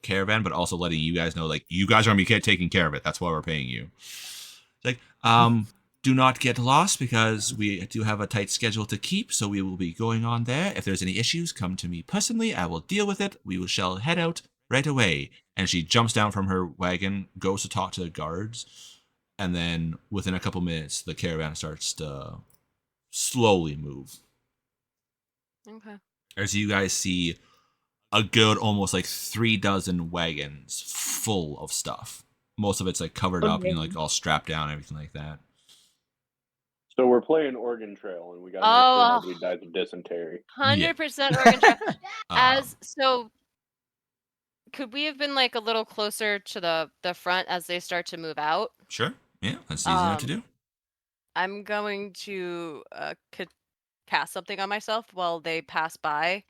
caravan, but also letting you guys know, like, you guys are going to be taking care of it. That's why we're paying you. It's like, do not get lost because we do have a tight schedule to keep, so we will be going on there. If there's any issues, come to me personally. I will deal with it. We shall head out right away. And she jumps down from her wagon, goes to talk to the guards, and then within a couple minutes, the caravan starts to slowly move. Okay. As you guys see a good almost like 36 wagons full of stuff. Most of it's like covered up, like all strapped down, everything like that. So we're playing Oregon Trail, and we got to make sure nobody dies of dysentery. 100% Oregon Trail. So, could we have been like a little closer to the front as they start to move out? Sure. Yeah, that's easy enough to do. I'm going to cast something on myself while they pass by.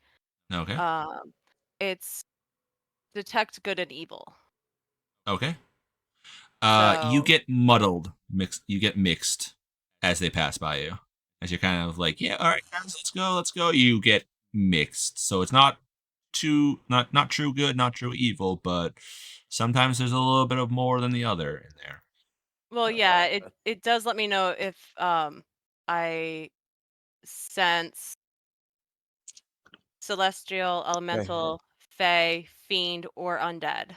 Okay. It's detect good and evil. Okay. So, you get muddled, mixed. You get mixed as they pass by you. As you're kind of like, yeah, all right, guys, let's go. You get mixed, so it's not not true good, not true evil, but sometimes there's a little bit of more than the other in there. well, yeah, it does let me know if I sense celestial, elemental, fae, fiend, or undead.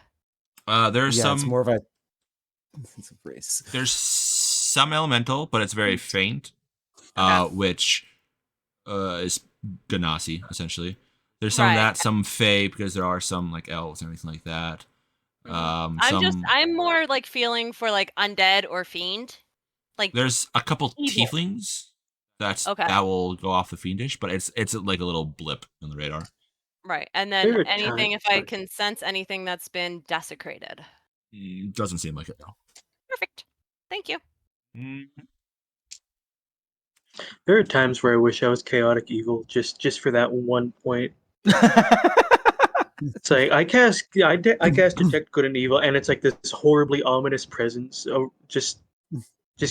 There's some. It's more of a race. There's some elemental, but it's very faint, which is Ganassi essentially. There's some of that, some fae, because there are some like elves and everything like that. I'm more like feeling for like undead or fiend. Like there's a couple tieflings that will go off the fiendish, but it's like a little blip on the radar. Right, and then anything if I can sense anything that's been desecrated. Doesn't seem like it, no. Perfect. Thank you. There are times where I wish I was chaotic evil, just for that one point. It's like I cast detect good and evil, and it's like this horribly ominous presence just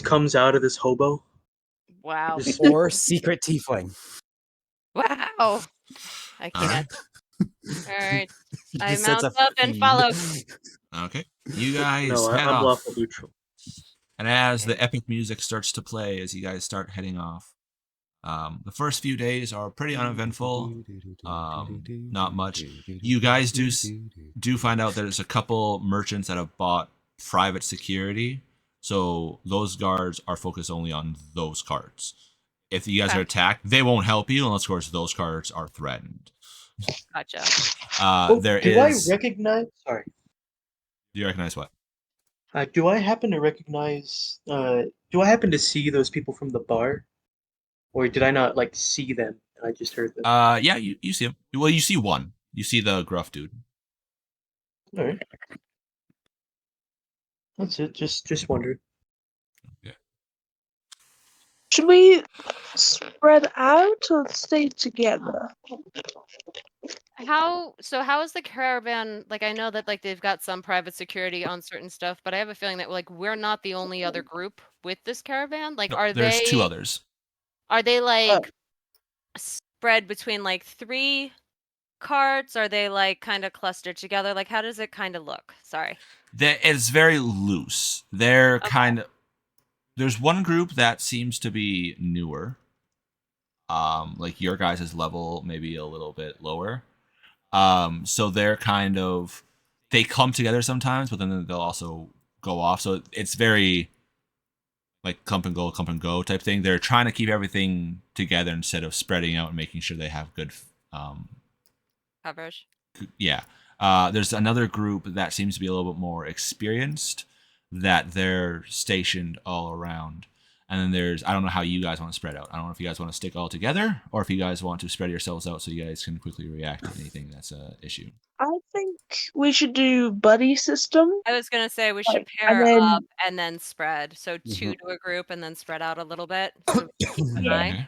comes out of this hobo. Wow. Or secret tiefling. Wow. I can't. All right. I mount up and follow. Okay. You guys head I'm off. lawful neutral. And as the epic music starts to play, as you guys start heading off, the first few days are pretty uneventful. Not much. You guys do find out there's a couple merchants that have bought private security, so those guards are focused only on those cards. If you guys are attacked, they won't help you unless, of course, those cards are threatened. Gotcha. I recognize? Sorry. Do you recognize what? Do I happen to recognize? Do I happen to see those people from the bar, or did I not like see them? And I just heard them. Yeah, you see them. Well, you see one. You see the gruff dude. All right. That's it. Just wondered. Yeah. Should we spread out or stay together? How is the caravan, like, I know that like they've got some private security on certain stuff, but I have a feeling that like we're not the only other group with this caravan. Like, No, there's 2 others. Are they like spread between like 3 carts? Are they like kind of clustered together? Like, how does it kind of look? Sorry. It's very loose. They're kind of. There's one group that seems to be newer. Like your guys' level, maybe a little bit lower. So they're kind of, they come together sometimes, but then they'll also go off. So it's very like clump and go type thing. They're trying to keep everything together instead of spreading out and making sure they have good coverage. Yeah. There's another group that seems to be a little bit more experienced, that they're stationed all around. And then there's, I don't know how you guys want to spread out. I don't know if you guys want to stick all together or if you guys want to spread yourselves out so you guys can quickly react to anything that's an issue. I think we should do buddy system. I was going to say we should pair up and then spread. So 2 to a group and then spread out a little bit. So we can keep an eye. I'm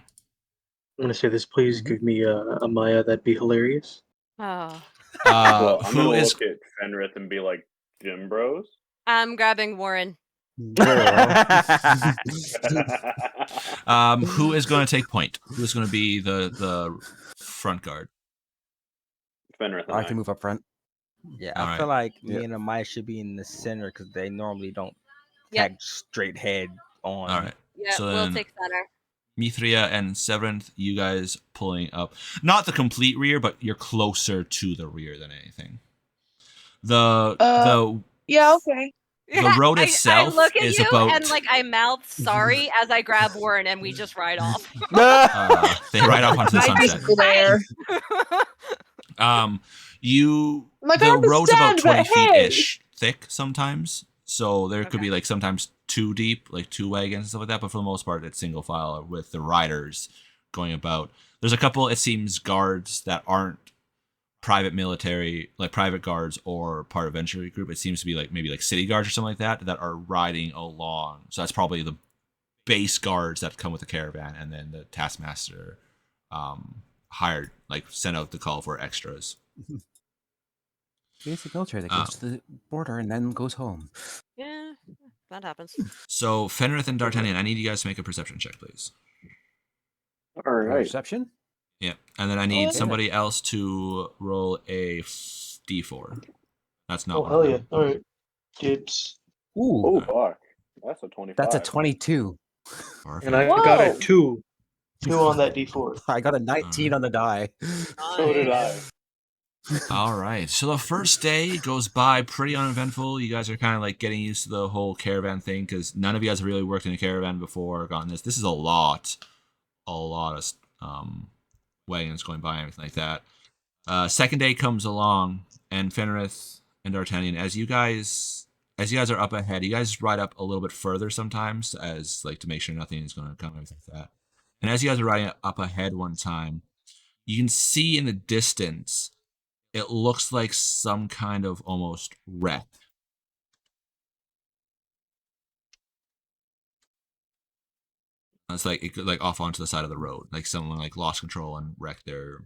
going to say this. Please give me a Maya. That'd be hilarious. Oh. Well, I'm going to look at Fenrith and be like, Gym Bros? I'm grabbing Warren. Who is going to take point? Who is going to be the front guard? Fenrith and I can move up front. Yeah, I feel like me and Amaya should be in the center because they normally don't attack straight head on. All right. Yeah, So we'll then take center. Mithria and Severinth, you guys pulling up. Not the complete rear, but you're closer to the rear than anything. The Yeah, okay. The road I itself look at is you about and like I mouth sorry as I grab Warren and we just ride off. they ride off onto the Might be sunset. still there. Like, I The road's about understand, 20 but feet hey. ish thick sometimes. So there could Okay. be like sometimes 2 deep, like 2 wagons and stuff like that, but for the most part it's single file with the riders going about. There's a couple, it seems, guards that aren't private military, like private guards or part of venture group. It seems to be like maybe like city guards or something like that are riding along. So that's probably the base guards that come with the caravan, and then the taskmaster hired, like, sent out the call for extras. Basic military that goes to the border and then goes home. Yeah, that happens. So Fenrith and D'Artagnan, I need you guys to make a perception check, please. All right. Perception? Yeah, and then I need Okay. somebody else to roll a d4. That's not Oh one hell of yeah! them. All right, Gibbs. Ooh, Oh fuck, that's a 25. that's a 22. Perfect. And I got a Whoa. 2 on that D4. I got a 19 on the die. So did I. All right. So the first day goes by pretty uneventful. You guys are kind of like getting used to the whole caravan thing because none of you guys have really worked in a caravan before or gotten this. This is a lot of wagons going by and everything like that. Second day comes along, and Fenrith and D'Artagnan, as you guys are up ahead, you guys ride up a little bit further sometimes, as like to make sure nothing is going to come and everything like that. And as you guys are riding up ahead one time, you can see in the distance, it looks like some kind of almost wreck. It's like it could like off onto the side of the road, like someone like lost control and wrecked their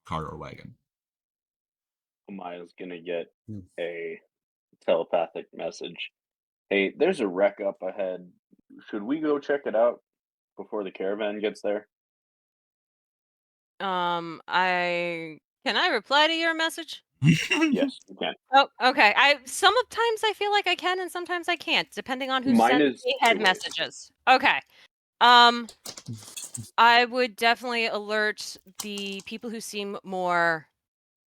cart or wagon. Amaya's gonna get a telepathic message. Hey, there's a wreck up ahead. Should we go check it out before the caravan gets there? Can I reply to your message? Yes, you can. Oh, okay. Sometimes I feel like I can and sometimes I can't, depending on who Mine sends is me head 2 ways. messages. Okay. I would definitely alert the people who seem more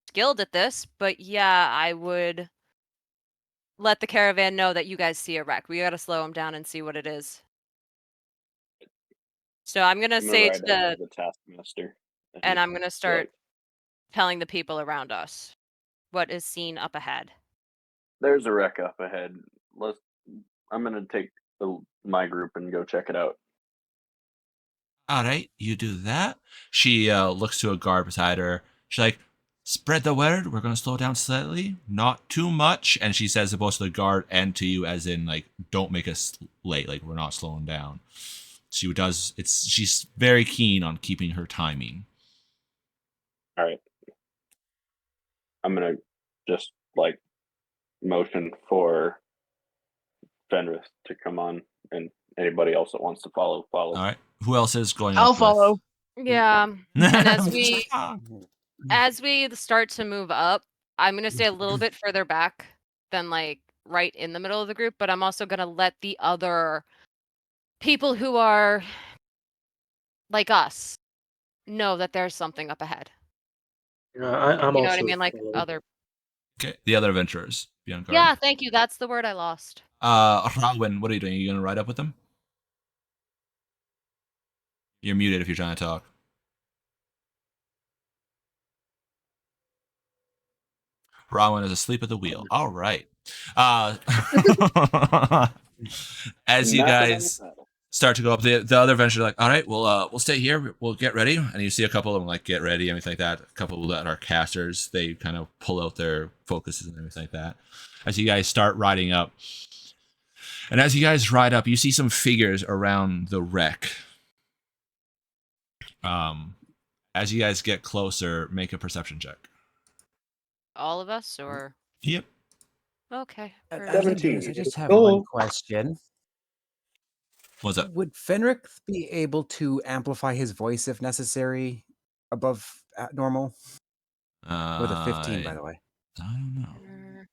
skilled at this, but yeah, I would let the caravan know that you guys see a wreck. We gotta slow them down and see what it is. So I'm gonna I'm gonna say ride to ahead of the taskmaster. and I'm gonna start Like, telling the people around us what is seen up ahead. there's a wreck up ahead. I'm gonna take my group and go check it out. All right, you do that. She looks to a guard beside her. She's like, spread the word. We're going to slow down slightly. Not too much. And she says to both the guard and to you, as in, like, don't make us late. Like, we're not slowing down. She's very keen on keeping her timing. All right. I'm gonna just like motion for Fenris to come on, and anybody else that wants to follow. All right. Who else is going? I'll up follow. Yeah. And as we start to move up, I'm gonna stay a little bit further back than like right in the middle of the group, but I'm also gonna let the other people who are like us know that there's something up ahead. Yeah, I'm You know also what I mean? Like following. other. Okay, the other adventurers. Be on guard. Yeah, thank you. That's the word I lost. Rawin, what are you doing? Are you going to ride up with them? You're muted if you're trying to talk. Rawin is asleep at the wheel. All right. As you guys start to go up, the other adventurers are like, all right, we'll stay here. We'll get ready. And you see a couple of them like get ready, everything like that. A couple that are casters, they kind of pull out their focuses and everything like that. As you guys start riding up. And as you guys ride up, you see some figures around the wreck. As you guys get closer, make a perception check. All of us, or Yep. okay. As I 17. do this, I just have Oh. one question. What's up? Would Fenric be able to amplify his voice if necessary above normal? With a 15, by the way. I don't know.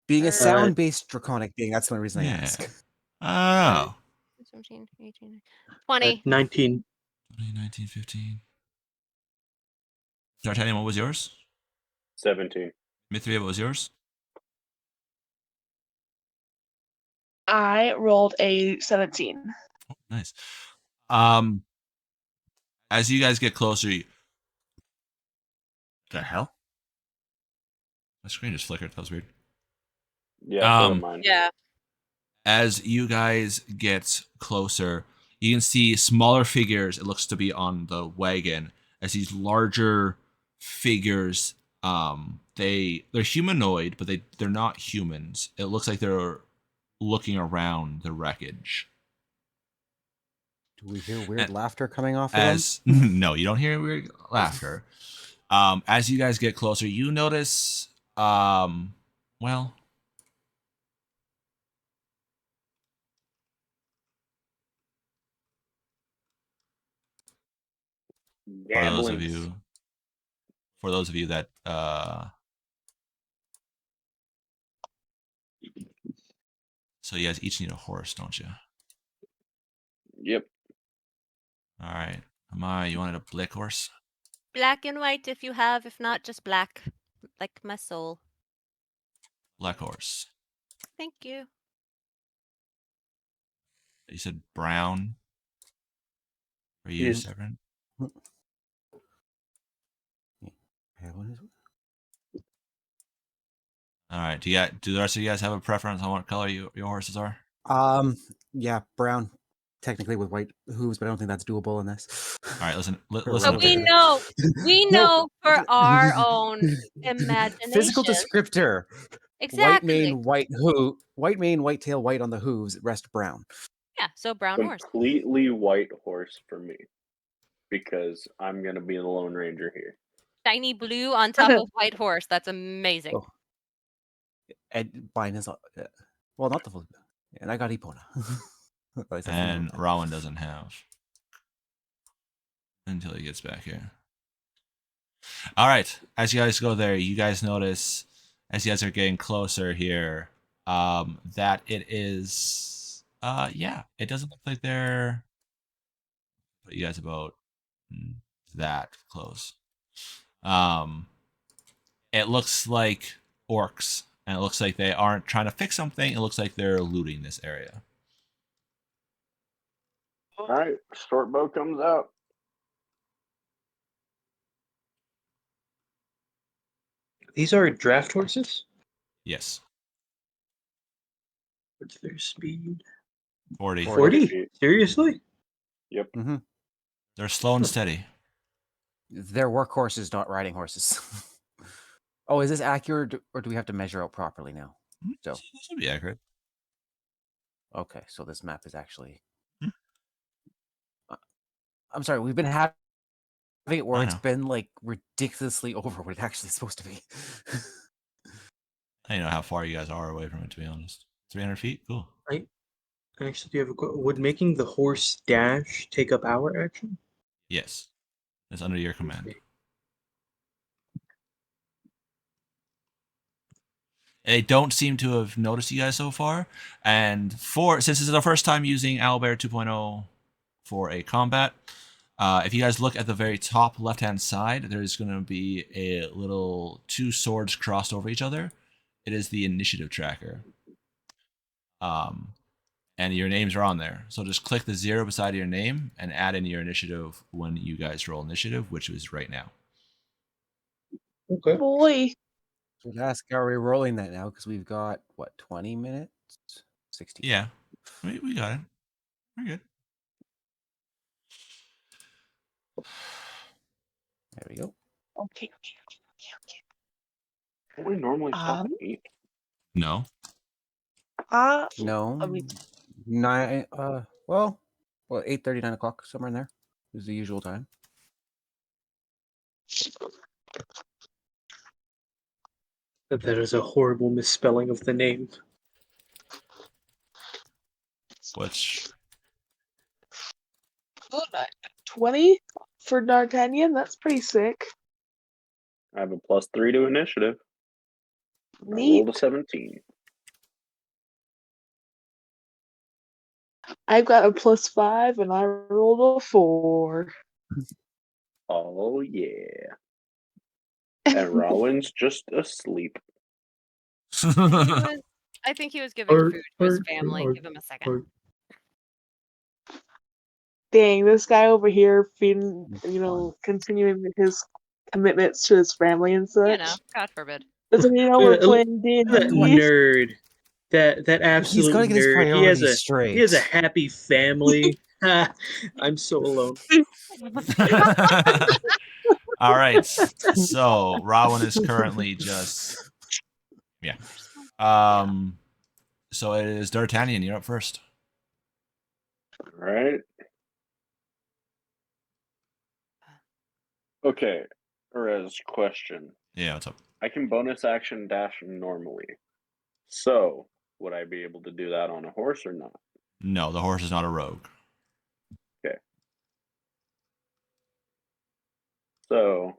Being a sound-based draconic being, that's the only reason I Yeah. ask. Oh. 17, 18, At 20. 19. 2019, 15. D'Artagnan, what was yours? 17. Mithria, what was yours? I rolled a 17. Oh, nice. As you guys get closer, the hell? My screen just flickered. That was weird. Yeah, so did mine. Yeah. As you guys get closer, you can see smaller figures. It looks to be on the wagon. As these larger figures, they're humanoid, but they're not humans. It looks like they're looking around the wreckage. Do we hear weird And laughter coming off of As no, you don't hear weird laughter. As you guys get closer, you notice, well, for those of Gablins. you, that so you guys each need a horse, don't you? Yep. All right. Amaya, you wanted a black horse? Black and white if you have, if not, just black. Like my soul. Black horse. Thank you. You said brown for you, Yes. Severin? them? Yeah, what is it? All right. Do the rest of you guys have a preference on what color your horses are? Yeah, brown, technically with white hooves, but I don't think that's doable in this. All right. Listen. Or Listen But up here. we No. know for our own imagination. Physical descriptor. White Exactly. mane, white tail, white on the hooves, rest brown. Yeah, so brown horse. Completely white horse for me. Because I'm going to be the Lone Ranger here. Shiny blue on top of white horse. That's amazing. Oh. And mine is, well, not the full. And I got Epona. At least that's the And name. Rowan doesn't have until he gets back here. All right. As you guys go there, you guys notice as you guys are getting closer here, that it is, yeah, it doesn't look like they're. Put you guys about that close. It looks like orcs, and it looks like they aren't trying to fix something. It looks like they're looting this area. All right. Short bow comes out. These are draft horses? Yes. What's their speed? 40. 40? feet. Seriously? Yep. Mm-hmm. They're slow and steady. They're workhorses, not riding horses. Oh, is this accurate, or do we have to measure out properly now? So, This would be accurate. okay, so this map is actually. Hmm. I'm sorry, we've been having it where I it's know. been like ridiculously over what it actually is supposed to be. I don't know how far you guys are away from it, to be honest. 300 feet? Cool. I actually do have a question. Would making the horse dash take up our action? Yes. It's under your command. Okay. They don't seem to have noticed you guys so far. And since this is our first time using Owlbear 2.0 for a combat, if you guys look at the very top left-hand side, there's going to be a little 2 swords crossed over each other. It is the initiative tracker. And your names are on there. So just click the 0 beside your name and add in your initiative when you guys roll initiative, which is right now. Okay. Boy. So ask, are we rolling that now? Because we've got, what, 20 minutes? 60. Yeah, we got it. We're good. There we go. Okay. Don't we normally stop at 8? No. No. I mean, 9, well, 8:30, 9 o'clock, somewhere in there is the usual time. That is a horrible misspelling of the name. Which 20 for D'Artagnan. That's pretty sick. I have a +3 to initiative. I Neat. rolled a 17. I've got a +5 and I rolled a 4. Oh yeah. And Rowan's just asleep. I think he was giving Or- food to his or- family. or- Give him a second. Dang, this guy over here feeding, continuing with his commitments to his family and such. You know, God forbid. Doesn't he know we're playing That D&D? nerd. That absolute gotta get his nerd. priorities He has a straight. happy family. I'm so alone. All right. So Rowan is currently just So it is D'Artagnan. You're up first. All right. Okay. Perez, question. Yeah, what's up? I can bonus action dash normally. So, would I be able to do that on a horse or not? No, the horse is not a rogue. Okay. So,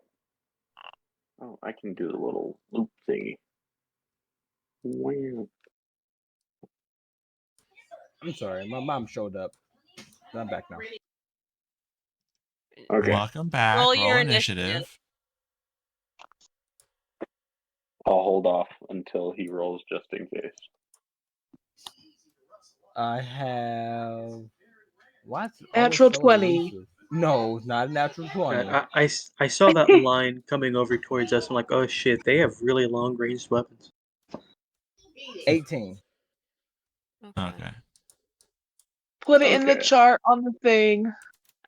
I can do the little loop thingy. Wow. I'm sorry, my mom showed up. I'm back now. Okay. Welcome back. Roll Roll your initiative. initiative. I'll hold off until he rolls just in case. I have what? Natural 20. No, not a natural 20. I saw that line coming over towards us. I'm like, oh shit, they have really long ranged weapons. 18. Okay. Put it in the Okay. chart on the thing.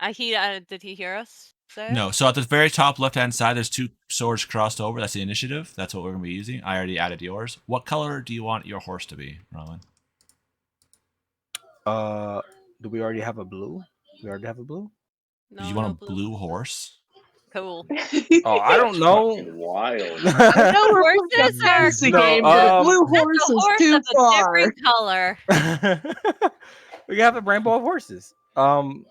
Did he hear us say it? No, so at the very top left-hand side, there's two swords crossed over. That's the initiative. That's what we're going to be using. I already added yours. What color do you want your horse to be, Rowan? Do we already have a blue? We already have a blue? Do you want a blue horse? Cool. Oh, I don't know. Fucking wild. I know we're Horses playing a are fantasy No, game, but a blue That's horse a is horse too of a far. different color. We have a rainbow of horses. I don't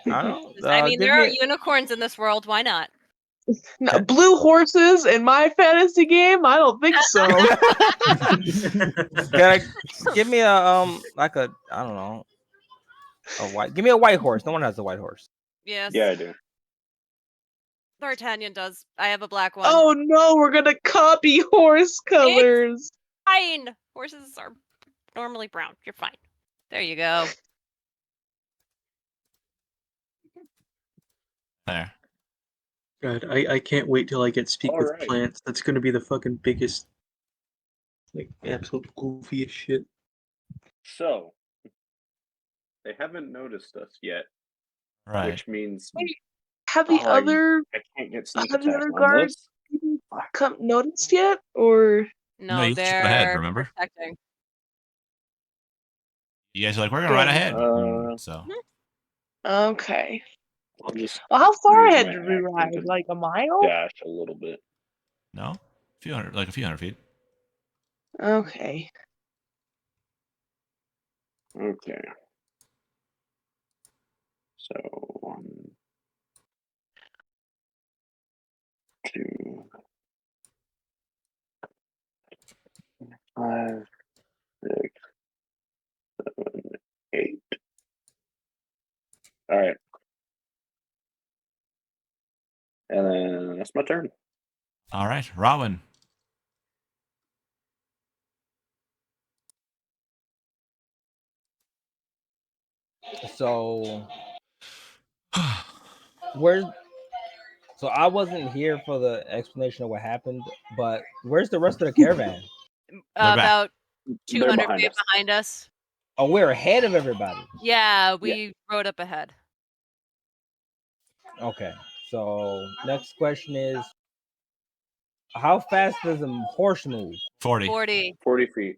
know. I mean, give there are me unicorns in this world. Why not? No, blue horses in my fantasy game? I don't think so. give me a like a I don't know a white. Give me a white horse. No one has a white horse. Yes. Yeah, I do. D'Artagnan does. I have a black one. Oh no, we're gonna copy horse colors. Fine. Horses are normally brown. You're fine. There you go. There. God, I can't wait till I get speak with Alright. plants. That's gonna be the fucking biggest, like, absolute goofiest shit. So, they haven't noticed us yet, Right. which means Wait, have the I can't get sneak have the attack other on guards this. come noticed yet? Or No, No, you just they're go ahead, remember? protecting. You guys are like, we're going to ride ahead. Uh, So okay. I'll just Well, how far use ahead my did we action ride? to Like a mile? dash a little bit. no, a few hundred feet. Okay. Okay. So 1, 2, 5, 6, 7, 8. All right. And then that's my turn. All right, Rowan. So where's so I wasn't here for the explanation of what happened, but where's the rest of the caravan? back. About They're 200 behind feet us. behind us. Oh, we're ahead of everybody. Yeah, we rode up ahead. Okay. So next question is, how fast does a horse move? 40. 40. 40 feet.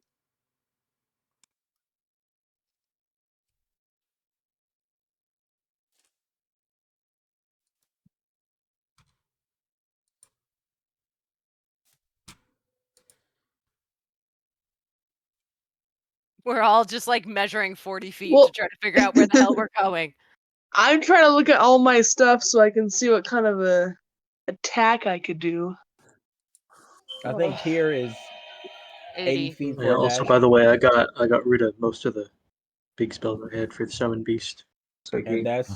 We're all just like measuring 40 feet Well- to try to figure out where the hell we're going. I'm trying to look at all my stuff so I can see what kind of a attack I could do. I think here is 80 80. feet Yeah, for a also, dash. by the way, I got rid of most of the big spell I had for the summon beast. So And that's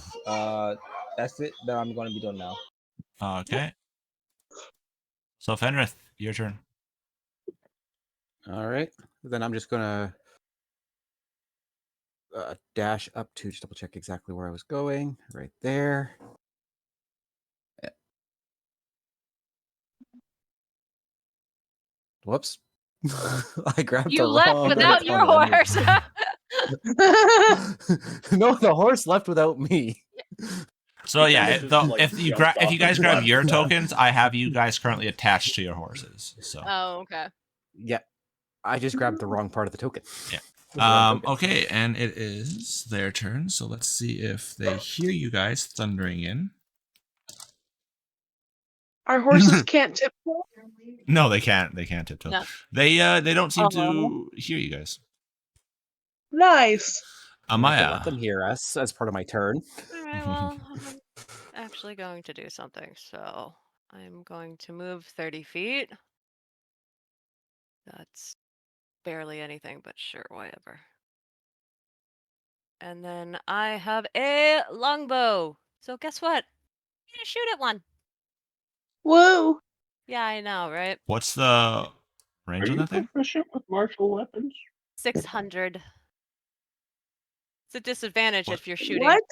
it that I'm going to be doing now. Okay. So Fenrith, your turn. All right. Then I'm just gonna dash up to just double check exactly where I was going. Right there. Whoops. I grabbed You the left wrong without your horse. No, the horse left without me. So yeah, Just, like, if you jumped if off you guys and grab left. your tokens, I have you guys currently attached to your horses. So Oh, okay. Yeah. I just grabbed the wrong part of the token. yeah. Okay, and it is their turn. So let's see if they hear you guys thundering in. Our horses can't tiptoe. No, they can't. They can't tiptoe. No. They don't seem to hear you guys. Nice. I'm gonna Amaya. let them hear us as part of my turn. All right, well, I'm actually going to do something. So I'm going to move 30 feet. That's barely anything, but sure, whatever. And then I have a longbow. So guess what? I'm gonna shoot at one. Woo. Yeah, I know, right? What's the Are range on you that thing? proficient with martial weapons? 600. It's a disadvantage What? if you're shooting. What?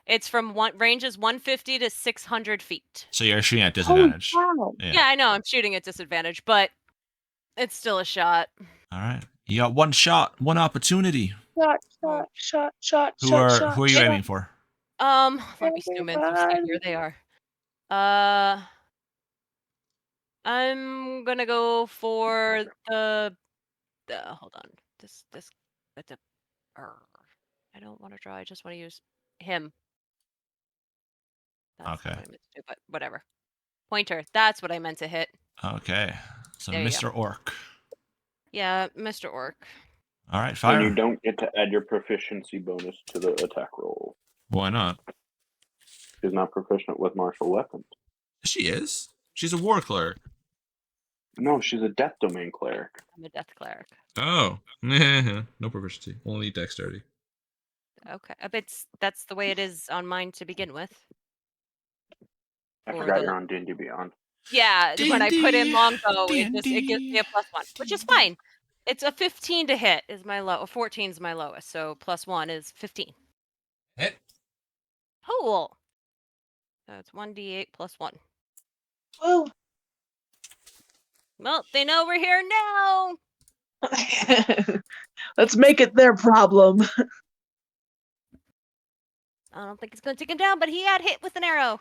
It's from ranges 150 to 600 feet. So you're shooting at Holy disadvantage. cow. Yeah, I know. I'm shooting at disadvantage, but it's still a shot. All right. You got one shot, one opportunity. Shot. Who are you aiming for? Let me zoom in. So see, here they are. I'm gonna go for the hold on. I don't want to draw. I just want to use him. That's Okay. not what I meant to do, but whatever. Pointer. That's what I meant to hit. Okay. So There you Mr. Orc. Yeah, Mr. Orc. All right, And fire. you don't get to add your proficiency bonus to the attack roll. Why not? She's not proficient with martial weapons. She is. She's a war cleric. No, she's a death domain cleric. I'm a death cleric. Oh. No proficiency. Only dexterity. Okay. That's the way it is on mine to begin with. I Or forgot the- you're on D&D Beyond. Yeah, when I put in D&D, longbow, it gives D&D. me a +1, which is fine. It's a 15 to hit is my low. 14 is my lowest, so +1 is 15. Hit. Cool. So it's 1d8 +1. Woo. Well, they know we're here now. Let's make it their problem. I don't think it's going to take him down, but he got hit with an arrow.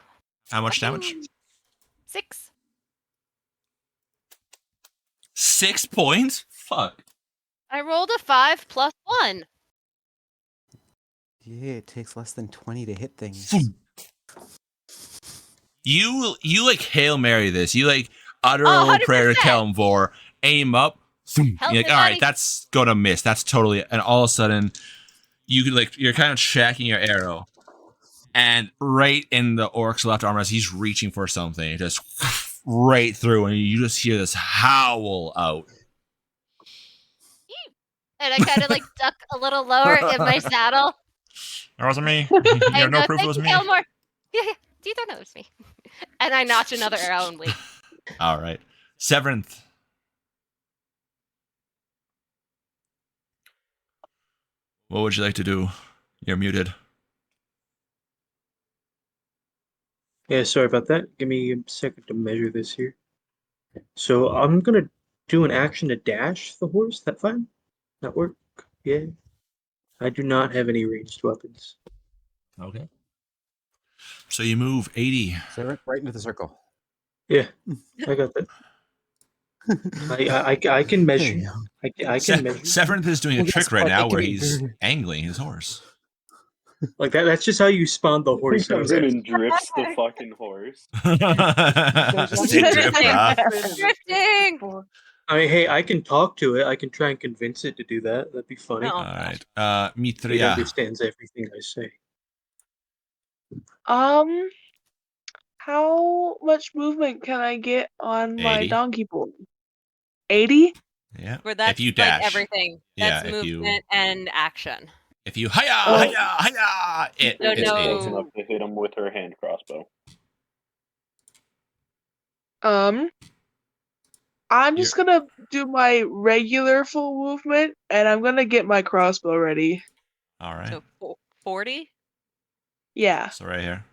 How much damage? 6. 6 points? Fuck. I rolled a 5 +1. Yeah, it takes less than 20 to hit things. You like Hail Mary this. You like utter a little prayer to 100%. Kelmvor, aim up. You're Help like, me, all right, buddy. that's gonna miss. That's totally. And all of a sudden, you could like you're kind of tracking your arrow, and right in the orc's left arm as he's reaching for something, just right through, and you just hear this howl out. And I kind of like duck a little lower in my saddle. That wasn't me. You I have no go, proof it "Thank was you, me. Elmore." Yeah, do you know it was me? And I notch another arrow and leave. All right, Severanth. What would you like to do? You're muted. Yeah, sorry about that. Give me a second to measure this here. So I'm gonna do an action to dash the horse. That fine? That work? Yeah. I do not have any ranged weapons. Okay. So you move 80. So I went right into the circle. Yeah, I got that. I can measure. I can measure. Severanth is doing a Well, trick guess right what? now It can where be he's dirty. angling his horse. Like that. That's just how you spawn the He horse. comes in and drifts the fucking horse. Stick drift, brah. Drifting. I mean, hey, I can talk to it. I can try and convince it to do that. That'd be funny. No. All right. It Mitria. understands everything I say. How much movement can I get on my 80. donkey board? 80? Yeah. Where that's if you like dash. everything. Yeah, That's if you- movement and action. If you hiya, Oh. hiya, hiya, it No, hits no. 80. Close enough to hit him with her hand crossbow. I'm just gonna do my regular full movement, and I'm gonna get my crossbow ready. All right. So 40? Yeah. So right here.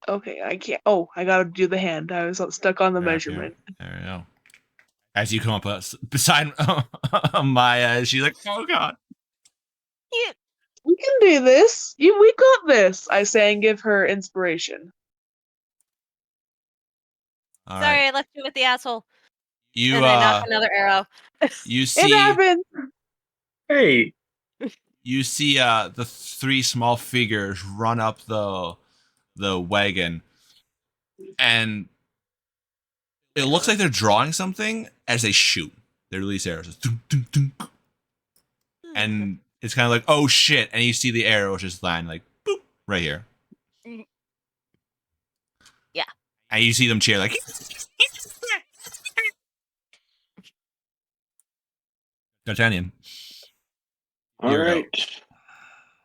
Okay, I can't. Oh, I gotta do the hand. I was stuck on the Right up here. measurement. There we go. As you come up beside Maya, she's like, "Oh God!" Yeah. We can do this. We got this. I say and give her inspiration. All Sorry, right. I left you with the asshole. You And I knock another arrow. you It see happened. Hey, you see the three small figures run up the wagon, and it looks like they're drawing something as they shoot. They release arrows. Dunk, dunk, dunk. And it's kind of like, oh shit, and you see the arrows just land like boop right here. Yeah. And you see them cheer like D'Artagnan. All Here we go. right.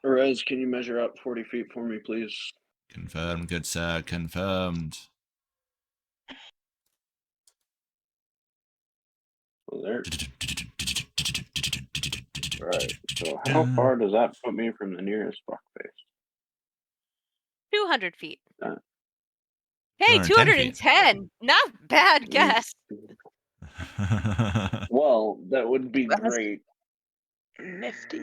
Rez, can you measure up 40 feet for me, please? Confirmed, good sir, confirmed. So there. Right. So how far does that put me from the nearest fuckface? 200 feet. Uh, Hey, 210 feet. 210. Not bad guess. Well, that would be That's great. nifty.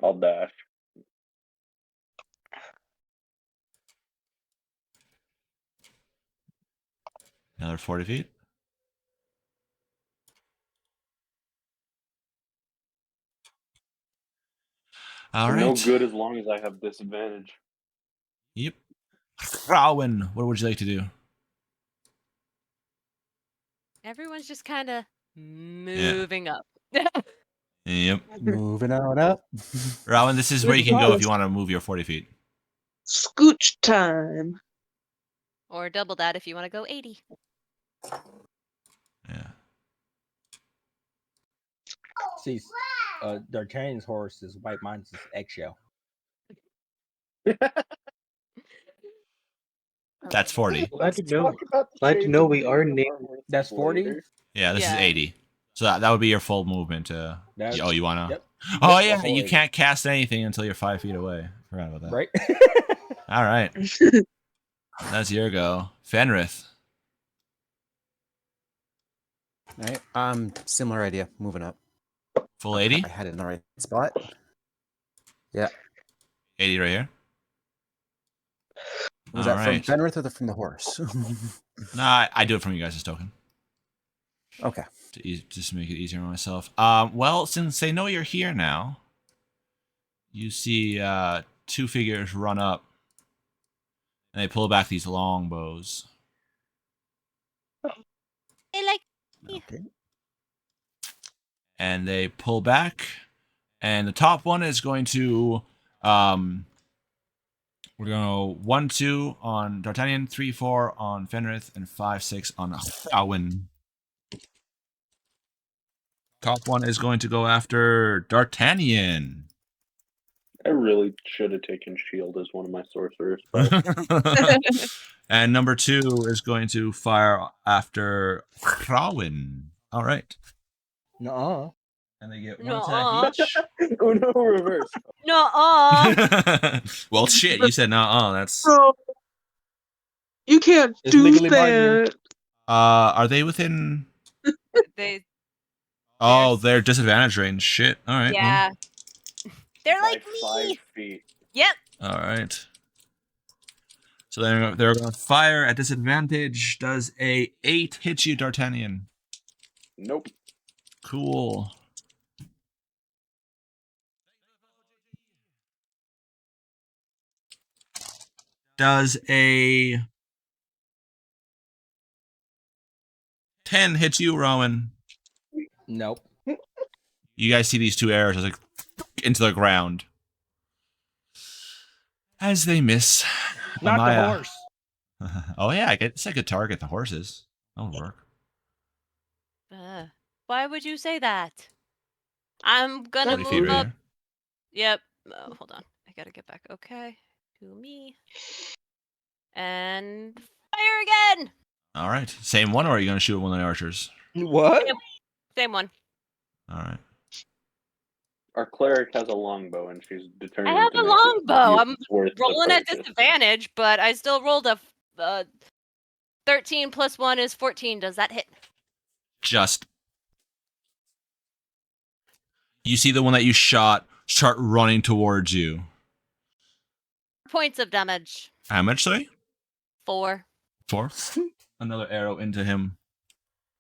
I'll dash. Another 40 feet. All right. No good as long as I have disadvantage. Yep. Rowan, what would you like to do? Everyone's just kind of moving up. Yep. Moving on up. Rowan, this is where you can go if you want to move your 40 feet. Scooch time. Or double that if you want to go 80. Yeah. See, D'Artagnan's horse is white, mine's is eggshell. That's 40. glad to know. Glad to know we are named. That's 40? Yeah, this Yeah. is 80. So that would be your full movement. That's- Oh, you want to? Yep. Oh, Yep, yeah, the whole you 80. can't cast anything until you're 5 feet away. Forgot about that. Right? All right. That's your go. Fenrith. Right. Similar idea. Moving up. Full 80? I had it in the right spot. Yeah. 80 right here. Was All that right. from Fenrith or from the horse? Nah, I do it from you guys' token. Okay. Just to make it easier on myself. Well, since they know you're here now, you see two figures run up, and they pull back these long bows. They like Okay. And they pull back, and the top one is going to we're going to 1, 2 on D'Artagnan, 3, 4 on Fenrith, and 5, 6 on Rowan. Top one is going to go after D'Artagnan. I really should have taken shield as one of my sorcerers. And number 2 is going to fire after Rowan. All right. Nuh-uh. And they get one Nuh-uh. attack each. Oh no, reverse. Nuh-uh. Well, shit, you said nah. That's. Bro, you can't It's do legally binding. that. Are they within? They, Oh, they're disadvantage range. Shit. All right. well, yeah. They're By like 5 me. feet. Yep. all right. So they're going to fire at disadvantage. Does a 8 hit you, D'Artagnan? Nope. Cool. Does a 10 hit you, Rowan? Nope. You guys see these two arrows like into the ground as they miss. Not the Amaya. horse. Oh yeah, I guess I could target the horses. That'll work. Why would you say that? I'm gonna 40 feet move right up. here. Yep. Oh, hold on. I gotta get back. Okay. To me. And fire again! All right. Same one, or are you going to shoot at one of the archers? What? Same one. All right. Our cleric has a longbow, and she's I determined have to a make it longbow. I'm worth the rolling at purchase. disadvantage, but I still rolled a 13 plus 1 is 14. Does that hit? Just. You see the one that you shot start running towards you. Points of damage. How much, sorry? 4. 4. Another arrow into him.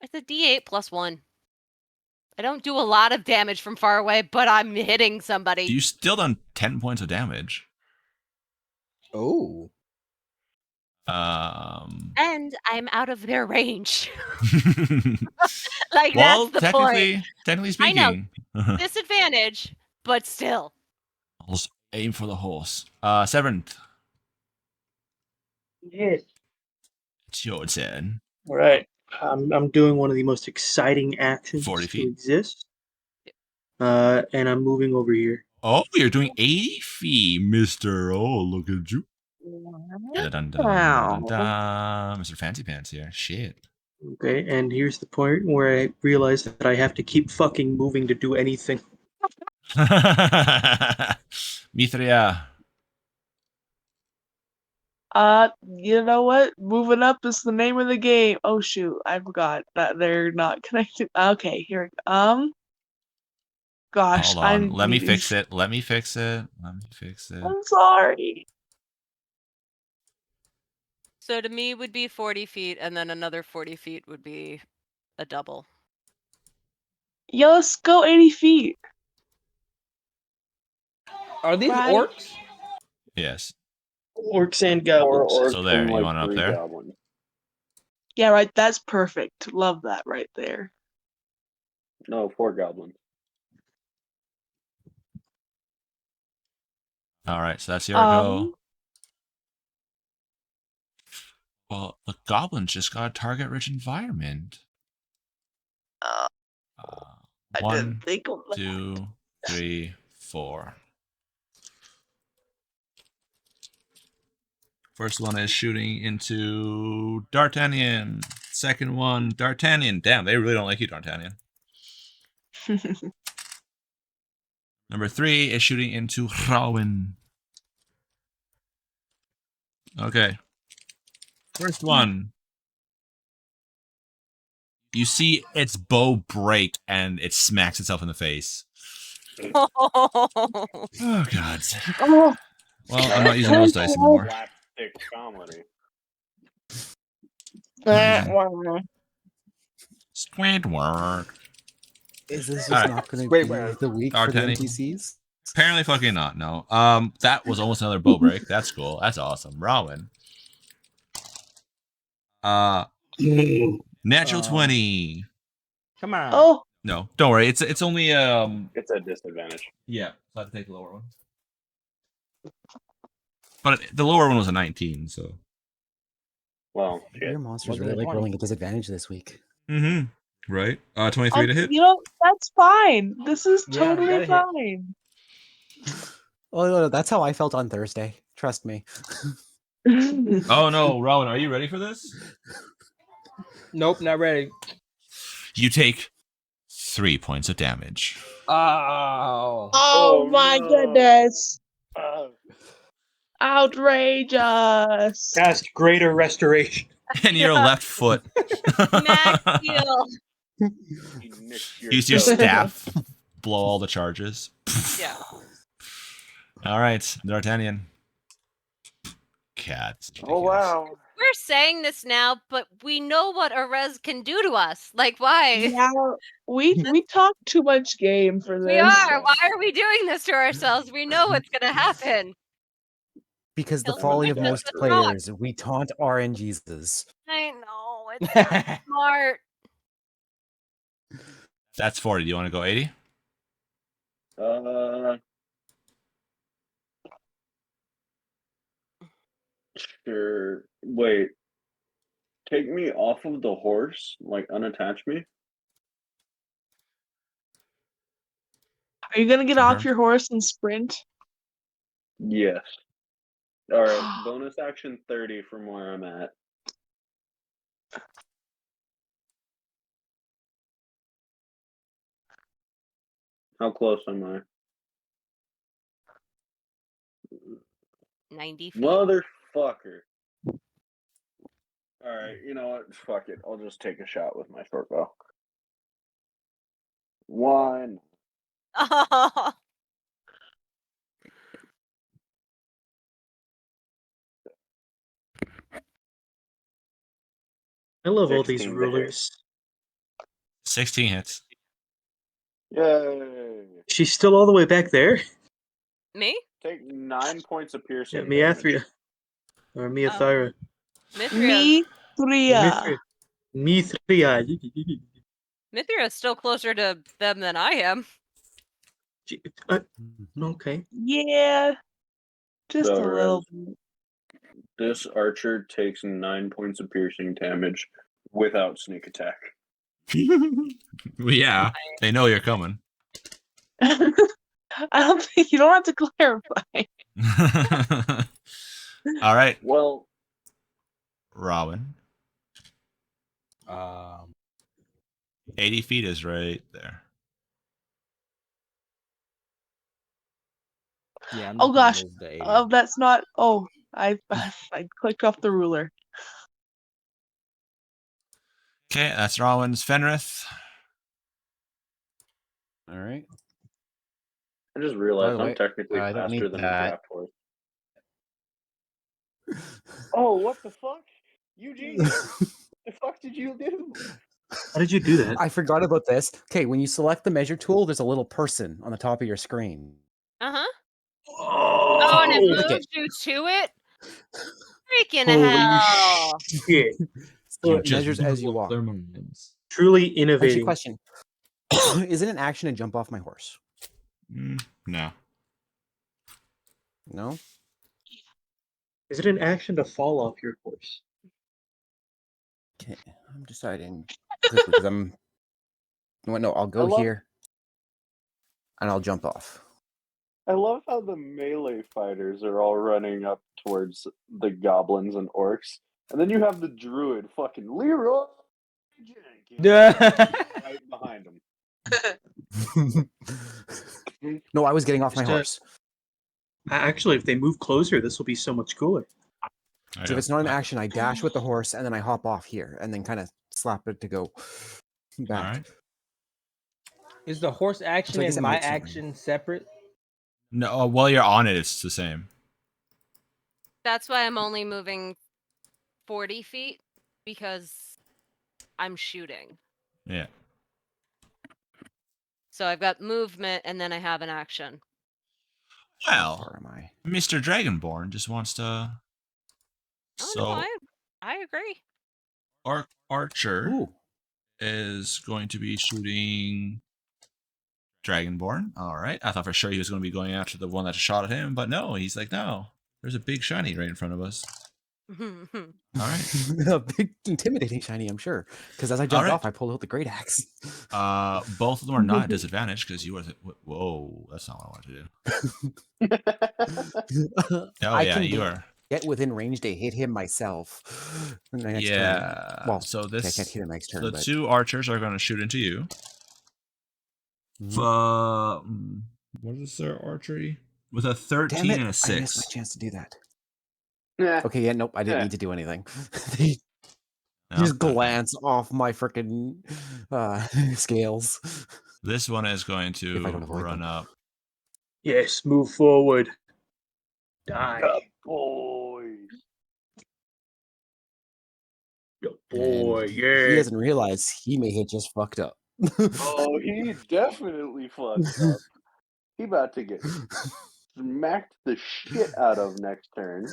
It's a D8 plus 1. I don't do a lot of damage from far away, but I'm hitting somebody. You still done 10 points of damage. Oh. And I'm out of their range. Like, well, that's the point. technically I know. speaking. Disadvantage, but still. I'll just aim for the horse. Seventh, Yes. it's your turn. All right. I'm doing one of the most exciting actions 40 to feet. exist. And I'm moving over here. Oh, you're doing 80 feet, mister. Oh, look at you. Mr. Fancy Pants here. Shit. Okay, and here's the point where I realize that I have to keep fucking moving to do anything. Mithria. You know what? Moving up is the name of the game. Oh shoot, I forgot that they're not connected. Okay, here we go. Gosh, Hold on. Let me fix it. Let me fix it. I'm sorry. So to me would be 40 feet, and then another 40 feet would be a double. Yeah, let's go 80 feet. Are these Right. orcs? Yes. Orcs and Or goblins. So there, and, you want it up 3 there? goblins. Yeah, right. That's perfect. Love that right there. No, 4 goblins. All right, so that's your go. Um, Well, the goblins just got a target-rich environment. I didn't 1, think of that. 2, 3, 4. First one is shooting into D'Artagnan. Second one, D'Artagnan. Damn, they really don't like you, D'Artagnan. Number 3 is shooting into Rowan. Okay. First one. You see its bow break and it smacks itself in the face. Oh, God. Oh, Well, I'm not using those dice anymore. Slapstick comedy. Squidward. Is this just Alright. not going to Wait, be wait. the week for the D'Artagnan. NPCs? Apparently fucking not, no. That was almost another bow break. That's cool. That's awesome. Rowan. Natural 20. Come on. oh, No, don't worry. It's only It's a disadvantage. yeah. So I have to take the lower one. But the lower one was a 19, so. Well, shit. Your monsters Wasn't really it like 20? rolling at disadvantage this week. Mm-hmm. Right. 23 to hit. you know, that's fine. This is Yeah, totally gotta hit. fine. Oh, no, that's how I felt on Thursday. Trust me. Oh no, Rowan, are you ready for this? Nope, not ready. You take 3 points of damage. Oh. Oh my no. goodness. Uh, Outrageous. Cast Greater Restoration. And your left foot. Max heal. he nicked your Use your toe. staff. Blow all the charges. Yeah. All right, D'Artagnan. Cats. Oh wow. We're saying this now, but we know what Arez can do to us. Like, why? Yeah, we talk too much game for this. We are. Why are we doing this to ourselves? We know what's going to happen. Because the He'll folly of smack us most with a rock. players, we taunt RNGs. I know. It's not smart. That's 40. Do you want to go 80? Sure. Wait. Take me off of the horse, like unattach me. Are you gonna get off Confirmed. your horse and sprint? Yes. All right. Bonus action 30 from where I'm at. How close am I? 90 feet. Motherfucker. Alright, you know what? Fuck it. I'll just take a shot with my short bow. 1. Oh, I love all these 16 to hit. rulers. 16 hits. Yay! She's still all the way back there. me? Take 9 points of Yeah, piercing Miathria. Or Miathira. Mithria's Mithria. Mithria. Mithria's still closer to them than I am. Okay. Yeah. Just So, a little bit. This archer takes 9 points of piercing damage without sneak attack. Well, yeah, they know you're coming. I don't think you don't have to clarify. All right, Well, Robin. 80 feet is right there. Yeah. I'm Oh just gonna gosh. move the 80. That's not. Oh, I clicked off the ruler. Okay, that's Robin's Fenrith. All right. I just realized the I'm way, technically I don't need faster than a that. draft horse. Oh, what the fuck? Eugene, the fuck did you do? How did you do that? I forgot about this. Okay, when you select the measure tool, there's a little person on the top of your screen. Uh-huh. Oh, Oh, and it Click moves you to it? Freaking holy hell. shit. So You it just measures as you blew walk. their minds. Truly Actually, innovating. question. Is it an action to jump off my horse? No. No? Is it an action to fall off your horse? Okay, I'm deciding quickly because I'm. No, I'll go here and I'll jump off. I love how the melee fighters are all running up towards the goblins and orcs, and then you have the druid fucking Leroy Jenkins right behind him. No, I was getting off my Just, horse. Actually, if they move closer, this will be so much cooler. So if it's not an action, I dash with the horse and then I hop off here and then kind of slap it to go back. All right. Is the horse action So I guess and that my makes sense. action separate? No, while you're on it, it's the same. That's why I'm only moving 40 feet, because I'm shooting. Yeah. So I've got movement, and then I have an action. How Well, far am I? Mr. Dragonborn just wants to. Oh, So, no, I agree. Archer Ooh. is going to be shooting Dragonborn. All right. I thought for sure he was going to be going after the one that shot at him, but no, he's like, no, there's a big shiny right in front of us. All right. A big, intimidating shiny, I'm sure. Because as I jumped right. off, I pulled out the great axe. Both of them are not at disadvantage because you were. Whoa, that's not what I wanted to do. Oh, I yeah, can you are. get within range to hit him myself. In the next turn. Yeah. Well, so okay, I this. can't hit him next turn. The but... two archers are going to shoot into you. What is their archery? With a 13 Damn it, and a I missed 6. my chance to do that. Yeah. Okay, yeah, nope, I didn't need to do anything. They No, just okay. glance off my freaking scales. This one is going to If I don't avoid run them. up. Yes, move forward. Die. Good boys. Good boy, And yeah. He doesn't realize he may hit just fucked up. Oh, he definitely fucked up. He about to get smacked the shit out of next turn.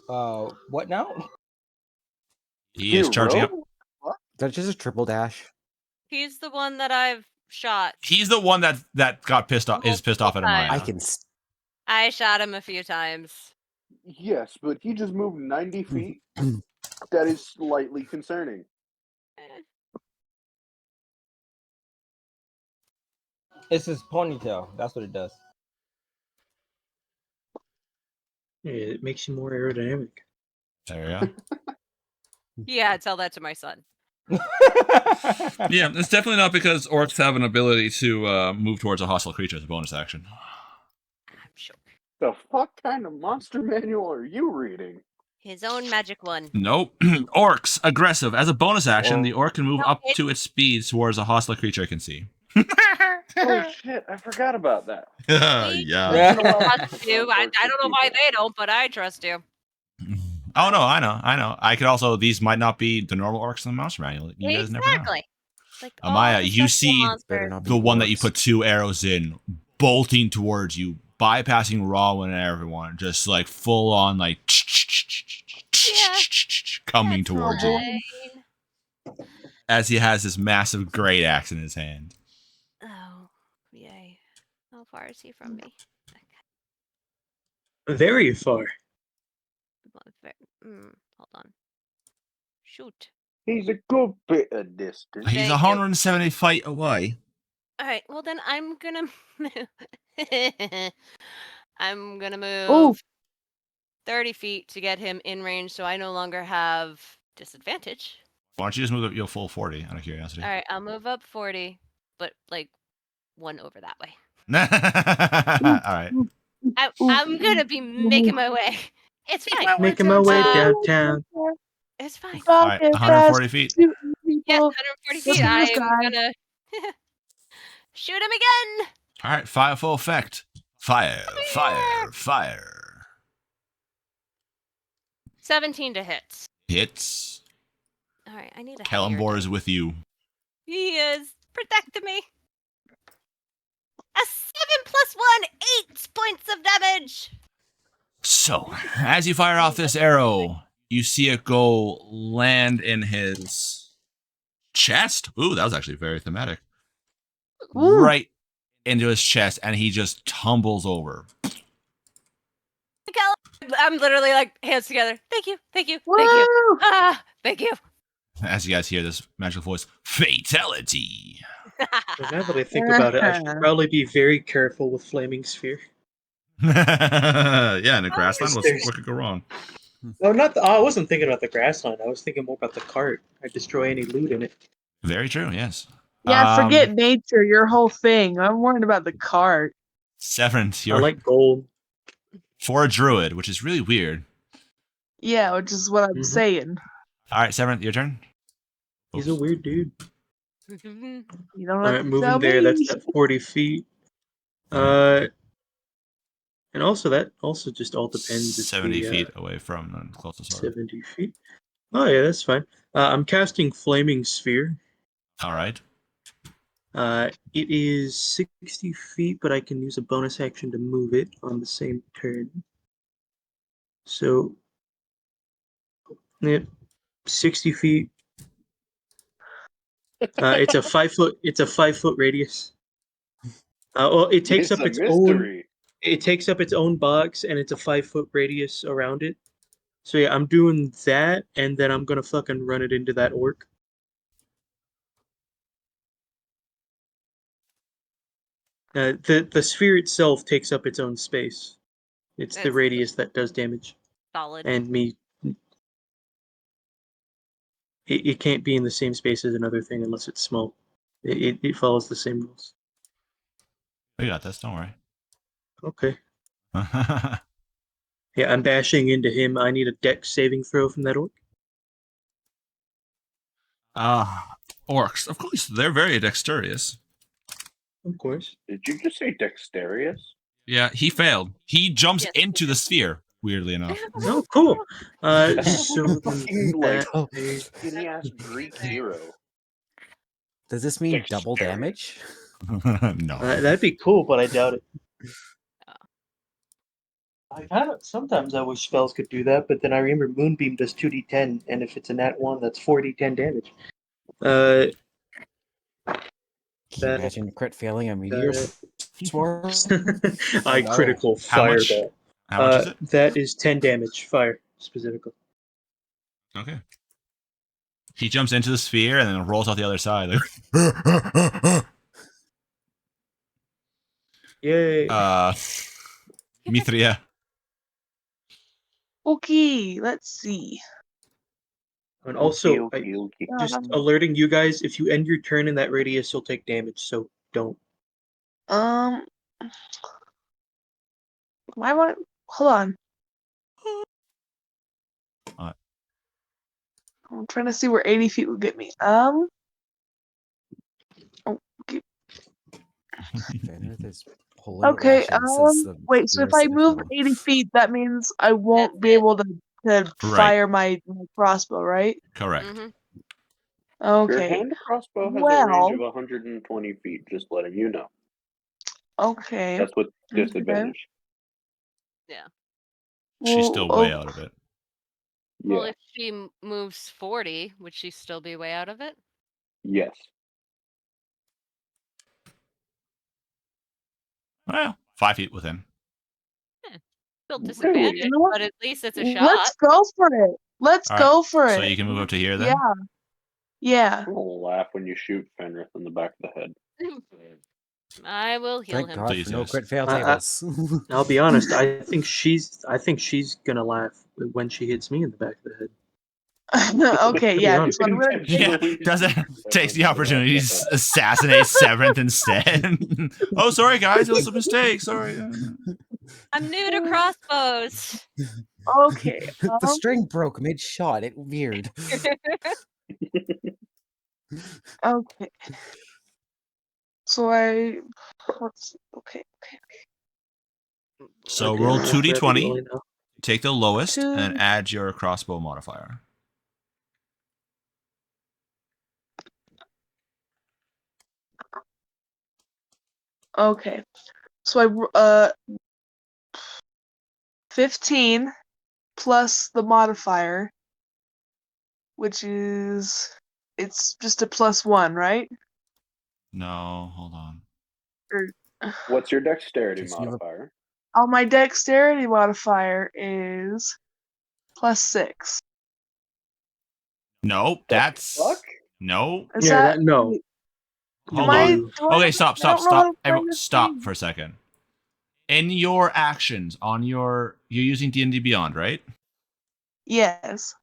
What now? He is charging up. Hero? That's just a triple dash. He's the one that I've shot. He's the one that got pissed off. Is pissed off at Multiple Amaya. I can. I shot him a few times. Yes, but he just moved 90 feet. That is slightly concerning. It's his ponytail. That's what it does. Yeah, it makes you more aerodynamic. There you go. Yeah, tell that to my son. Yeah, it's definitely not because orcs have an ability to move towards a hostile creature as a bonus action. I'm sure. The fuck kind of monster manual are you reading? His own magic one. Nope. Orcs, aggressive. As a bonus action, the orc can move No, up it- to its speed towards a hostile creature it can see. Oh shit! I forgot about that. We Yeah. trust you. I don't know why they don't, but I trust you. Oh no, I know. I could also. These might not be the normal orcs in the monster manual. You guys never know. Exactly. Like Amaya, all the you sexual see Better monsters. not be the one that you orcs. put 2 arrows in, bolting towards you, bypassing Rawlin and everyone, just like full on like coming That's towards you fine. as he has this massive great axe in his hand. Oh, yay. How far is he from me? Very far. Hold on. Shoot. He's a good bit of distance. He's Thank you. 170 feet away. All right. Well, then I'm gonna move. I'm gonna move Oh, 30 feet to get him in range, so I no longer have disadvantage. Why don't you just move up your full 40 out of curiosity? All right. I'll move up 40, but like 1 over that way. All right. I'm gonna be making my way. It's fine. Making my way downtown. It's fine. All right, 140 feet. Yeah, 140 feet. I'm gonna shoot him again. All right, fire full effect. Fire. 17 to hit. Hits. All right, I need a Kellenbor is with you. He is protecting me. A 7 plus 1, 8 points of damage. So, as you fire off this arrow, you see it go land in his chest. Ooh, that was actually very thematic. Right into his chest, and he just tumbles over. I'm literally like hands together. Thank you. Thank you. Thank you. As you guys hear this magical voice, fatality. Now that I think about it, I should probably be very careful with Flaming Sphere. Yeah, in the grassland, what could go wrong? No, not I wasn't thinking about the grassland. I was thinking more about the cart. I destroy any loot in it. Very true, yes. Yeah, forget nature, your whole thing. I'm worried about the cart. Severance, I you're like gold. for a druid, which is really weird. Yeah, which is what I'm saying. All right, Severance, your turn. He's a weird dude. You don't All have right, to moving tell there. me. That's at 40 feet. And also that also just all depends. If 70 the, feet away from the closest sword. 70 feet. Oh yeah, that's fine. I'm casting Flaming Sphere. All right. It is 60 feet, but I can use a bonus action to move it on the same turn. So, yep, 60 feet. It's a 5 foot. It's a 5 foot radius. Well, it takes It's up a its own. mystery. It takes up its own box, and it's a 5 foot radius around it. So yeah, I'm doing that, and then I'm gonna fucking run it into that orc. The sphere itself takes up its own space. It's the It's radius that does damage, solid. and me. It can't be in the same space as another thing unless it's small. It follows the same rules. We got this, don't worry. Okay. Yeah, I'm bashing into him. I need a dex saving throw from that orc. Orcs, of course, they're very dexterous. Of course. Did you just say dexterous? Yeah, he failed. He jumps Yes. into the sphere, weirdly enough. Oh, cool. So Fucking, like, that, skinny ass Greek hero. Does this mean double damage? No. that'd be cool, but I doubt it. I kind of sometimes I wish spells could do that, but then I remember Moonbeam does 2d10, and if it's a nat 1, that's 4d10 damage. Can you imagine a crit failing a meteor sword? I No. critical How much? fireball. How much is it? That is 10 damage, fire specifically. Okay. He jumps into the sphere and then rolls out the other side. Like, Yay. Mithria. Okay, let's see. And also, Okay. just alerting you guys, if you end your turn in that radius, you'll take damage, so don't. Why won't hold on. What? I'm trying to see where 80 feet would get me. Oh, okay. Fenrith is pulling out Okay, rations since the wait, so if nearest I move town. 80 feet, that means I won't That's be it. able to Right. fire my crossbow, right? Correct. Mm-hmm. Your Okay. hand crossbow has a Well, range of 120 feet, just letting you know. okay. That's with Okay. disadvantage. Yeah. She's still way oh, out of it. Well, Yeah. if she moves 40, would she still be way out of it? Yes. Well, 5 feet within. Still Really? disadvantage, You know what? but at least it's a Let's shot. go for it. Let's All right, go for So it. you can move up to here then? Yeah. Yeah. I'm gonna laugh when you shoot Fenrith in the back of the head. I will heal Thank him. God Please for no yes. crit fail I- tables. I'll be honest. I think she's gonna laugh when she hits me in the back of the head. Okay, To be yeah. honest. So I'm gonna Yeah, doesn't takes the opportunity to assassinate Severanth instead. Oh, sorry guys, it was a mistake. Sorry. I'm new to crossbows. okay. The string broke mid-shot. It weird. Okay. So let's okay. So Okay, roll I'm gonna grab the 2d20, rolling now. take the lowest, Two. and then add your crossbow modifier. Okay. So 15 plus the modifier, which is it's just a +1, right? No, hold on. Or What's your dexterity Just you have a- modifier? oh, my dexterity modifier is +6. Nope, The that's fuck? no. Is Yeah, that no. Hold am I? on. Do I Okay, have- stop, I stop, don't know how stop. to find this Stop thing. for a second. In your actions, on you're using D&D Beyond, right? Yes.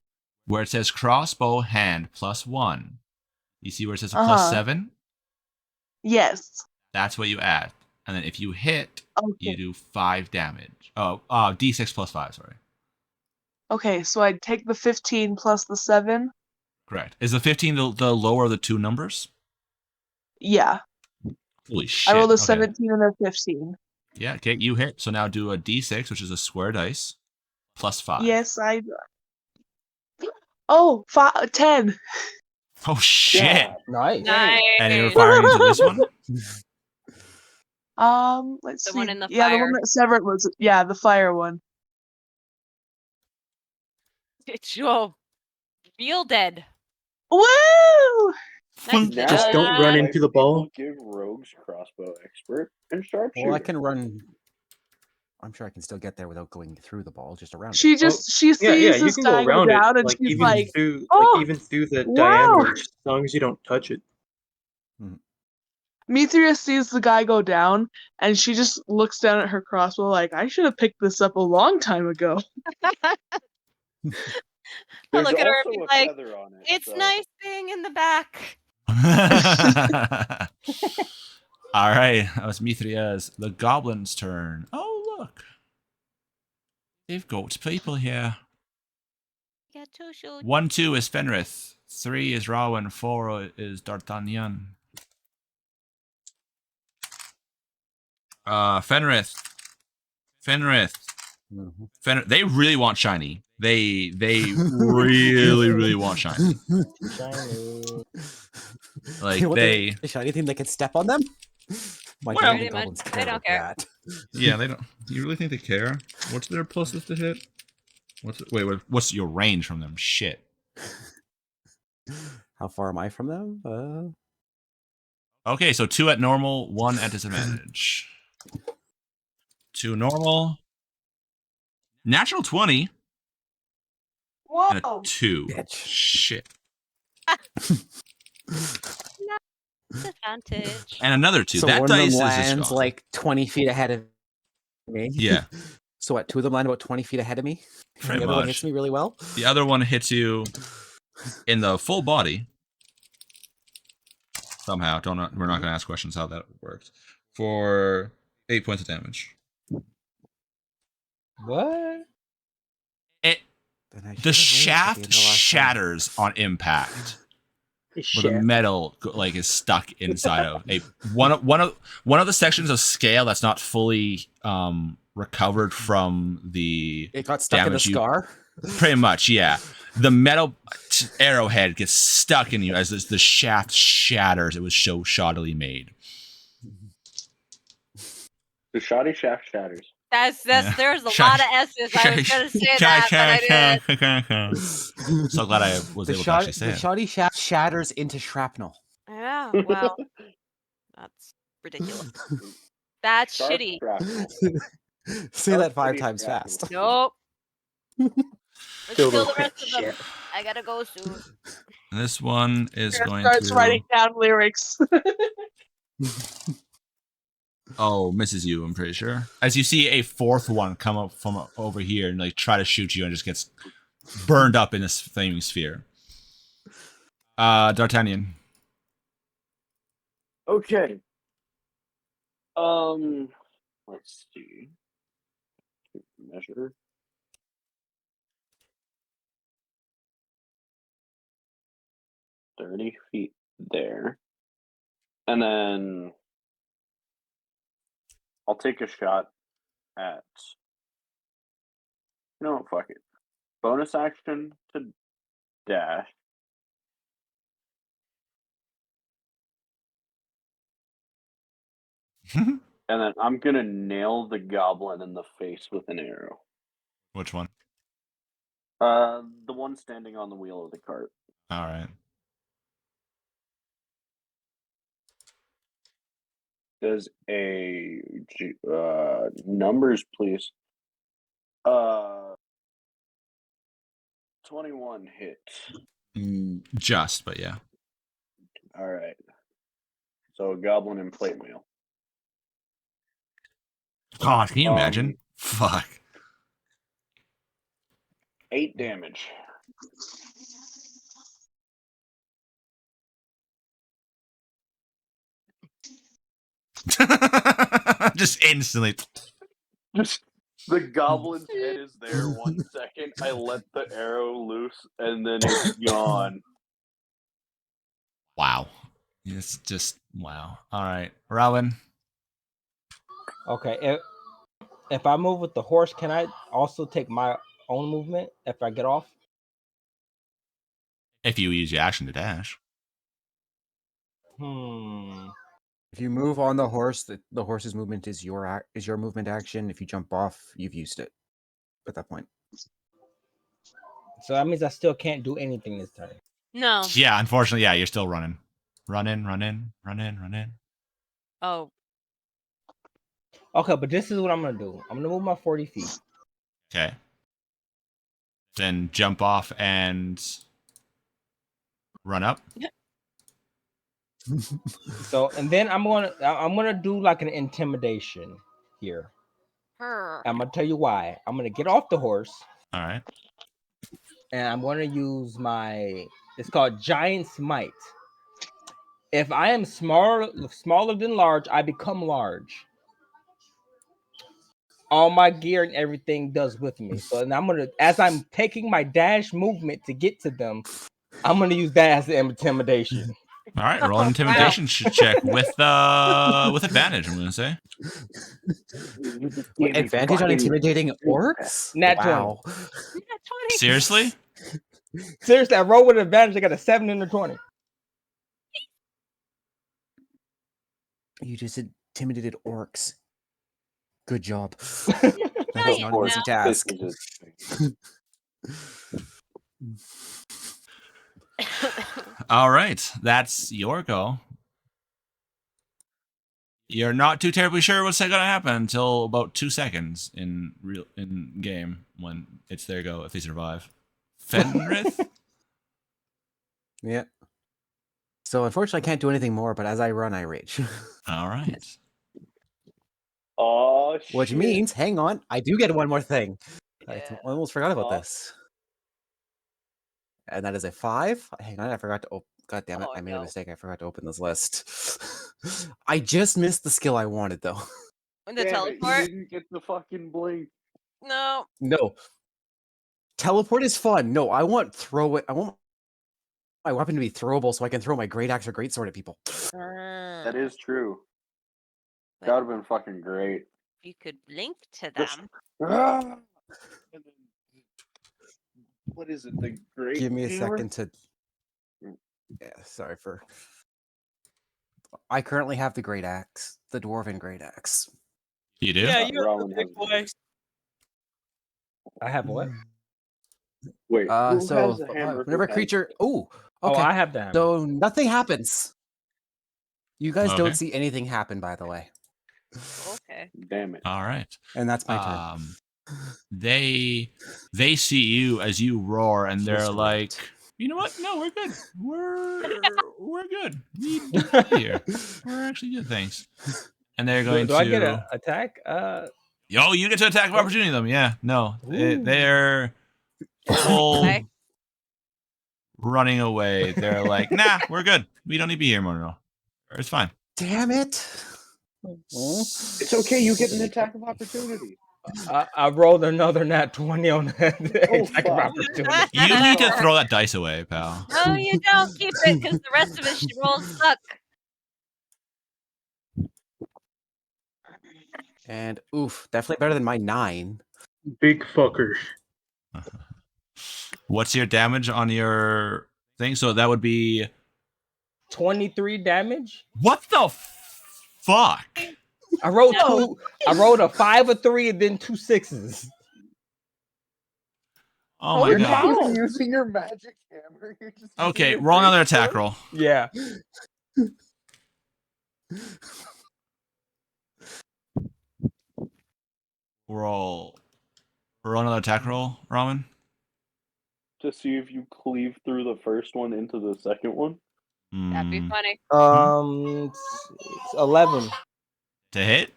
Where it says crossbow hand +1. You see where it says a Uh-huh. +7? Yes. That's what you add. And then if you hit, Okay. you do 5 damage. D6 +5, sorry. Okay, so I'd take the 15 plus the 7. Correct. Is the 15 the lower of the two numbers? Yeah. Holy shit. I rolled a Okay. 17 and a 15. Yeah, okay, you hit. So now do a D6, which is a square dice, +5. Yes, I. Oh, 10. Oh shit. Yeah. Nice. Nice. And you're firing into this one? Let's The see. one in the yeah, the one fire. that Severed was. Yeah, the fire one. It's your wielded. Woo! Nice Just don't job. run into the ball. People give rogues crossbow expert and Well, sharpshooter. I can run. I'm sure I can still get there without going through the ball, just around She it. just she sees Yeah, you this can guy go go around it, down, and like she's even like, through, "Oh, like even through the wow!" diameter, just as long as you don't touch it. Mithria sees the guy go down, and she just looks down at her crossbow like, "I should have picked this up a long time ago." I There's look at her and also be a like, feather on it. it's so- nice being in the back. All right, that was Mithria's. The goblin's turn. Oh, look. They've got people here. Yeah, two shoot. 1, 2 is Fenrith. 3 is Rowan. 4 is D'Artagnan. Fenrith. They really want shiny. They really want shiny. Shiny. Like want they the shiny thing that can step on them. My Well- dragon Pretty much, goblins they care don't about care. that. yeah, they don't. You really think they care? What's their pluses to hit? What's your range from them? Shit. How far am I from them? Okay, so 2 at normal, 1 at disadvantage. 2 normal. Natural 20 and a Whoa! 2. Bitch. Shit. disadvantage. And another 2. So That one of dice them is just lands gone. like 20 feet ahead of me. Yeah. So what? 2 of them land about 20 feet ahead of me. And Pretty the other one much. hits me really well. The other one hits you in the full body. Somehow. We're not going to ask questions how that worked. For 8 points of damage. What? It Then I the should've raged at the shaft end of the last shatters on impact. It's Where the shaft. metal like is stuck inside of one of the sections of scale that's not fully recovered from the It got stuck in the damage you scar. pretty much, yeah. The metal arrowhead gets stuck in you as the shaft shatters. It was so shoddily made. The shoddy shaft shatters. That's Yeah. there's a lot of S's. I was gonna say that, but I didn't. So glad I was able to actually say The it. shoddy shaft shatters into shrapnel. Yeah, well, that's ridiculous. That's Sharp shitty. shrapnel. Say Sharp that 5 shitty times shrapnel. fast. Nope. Let's Still kill don't the rest catch of them. shit. I gotta go soon. This one is Sarah going starts to. writing down lyrics. Oh, misses you, I'm pretty sure. As you see a 4th one come up from over here and like try to shoot you and just gets burned up in this flaming sphere. D'Artagnan. Okay. Let's see. Measure. $30 feet there. And then I'll take a shot at, you know what, fuck it. Bonus action to dash. And then I'm gonna nail the goblin in the face with an arrow. Which one? The one standing on the wheel of the cart. All right. Does a numbers, please? 21 hit. Just, but yeah. All right. So goblin and plate mail. God, can you imagine? Fuck. 8 damage. Just instantly. Just the goblin's head is there 1 second. I let the arrow loose, and then it's gone. Wow. It's just wow. All right, Rowan. Okay. If I move with the horse, can I also take my own movement if I get off? If you use your action to dash. If you move on the horse, the horse's movement is your movement action. If you jump off, you've used it at that point. So that means I still can't do anything this turn. No. Yeah, unfortunately, yeah, you're still running. Run in. Oh, Okay, but this is what I'm gonna do. I'm gonna move my 40 feet. Okay. Then jump off and run up. So and then I'm gonna do like an intimidation here. her. I'm gonna tell you why. I'm gonna get off the horse All right. and I'm gonna use it's called Giant's Might. If I am smaller than large, I become large. All my gear and everything does with me. So and as I'm taking my dash movement to get to them, I'm gonna use that as the intimidation. All right. Roll an intimidation check with advantage. I'm gonna say. Wait, advantage on intimidating orcs? Nat 20. Seriously? Seriously, I rolled with advantage. I got a 7 and a 20. You just intimidated orcs. Good job. Giant That's not an easy now. task. All right. That's your go. You're not too terribly sure what's going to happen until about 2 seconds in game when it's their go if they survive. Fenrith? Yeah. So unfortunately, I can't do anything more. But as I run, I rage. All right. Oh shit! Which means, hang on, I do get one more thing. I Yeah. almost forgot about Oh. this. And that is a 5. Hang on, I forgot to. God damn it! Oh, I made a no. mistake. I forgot to open this list. I just missed the skill I wanted, though. The Damn it, teleport? you didn't get the fucking blink. No. No. Teleport is fun. No, I want throw it. I want my weapon to be throwable so I can throw my great axe or great sword at people. That is true. But- That would have been fucking great. You could link to Just- them. Ah! And then- What is it? The great. Give me a hammer? second to. Yeah, sorry for. I currently have the great axe, the dwarven great axe. You do? Yeah, Uh, you're Rowan the big has- boy. I have what? Wait, who So has the hammer? whenever a Who has- creature. Oh, Oh, okay. I have the hammer. So nothing happens. You guys Okay. don't see anything happen, by the way. Okay. Damn it! All right. And that's my turn. They see you as you roar, and they're Just like, wait. you know what? No, we're good. We're good. We don't need you here. We're actually good, thanks. And they're going do to. I get an attack? Yo, you get to attack of opportunity them. Yeah, no, Ooh. they're full Okay. running away. They're like, nah, we're good. We don't need to be here, Monroe. It's fine. Damn it. It's okay. You get an attack of opportunity. I rolled another nat 20 on that Oh, attack of fuck. opportunity. You need to throw that dice away, pal. No, you don't keep it because the rest of his rolls suck. And oof, definitely better than my 9. Big fuckers. What's your damage on your thing? So that would be 23 damage. what the fuck? I rolled No. two. I rolled a 5, a 3, and then 2 6s. Oh my Holy god. cow. You're using your magic hammer. You're just Okay, using your roll another great attack sword? roll. Yeah. Roll another attack roll, Ramen. To see if you cleave through the first one into the second one. That'd be Hmm. funny. 11. To hit?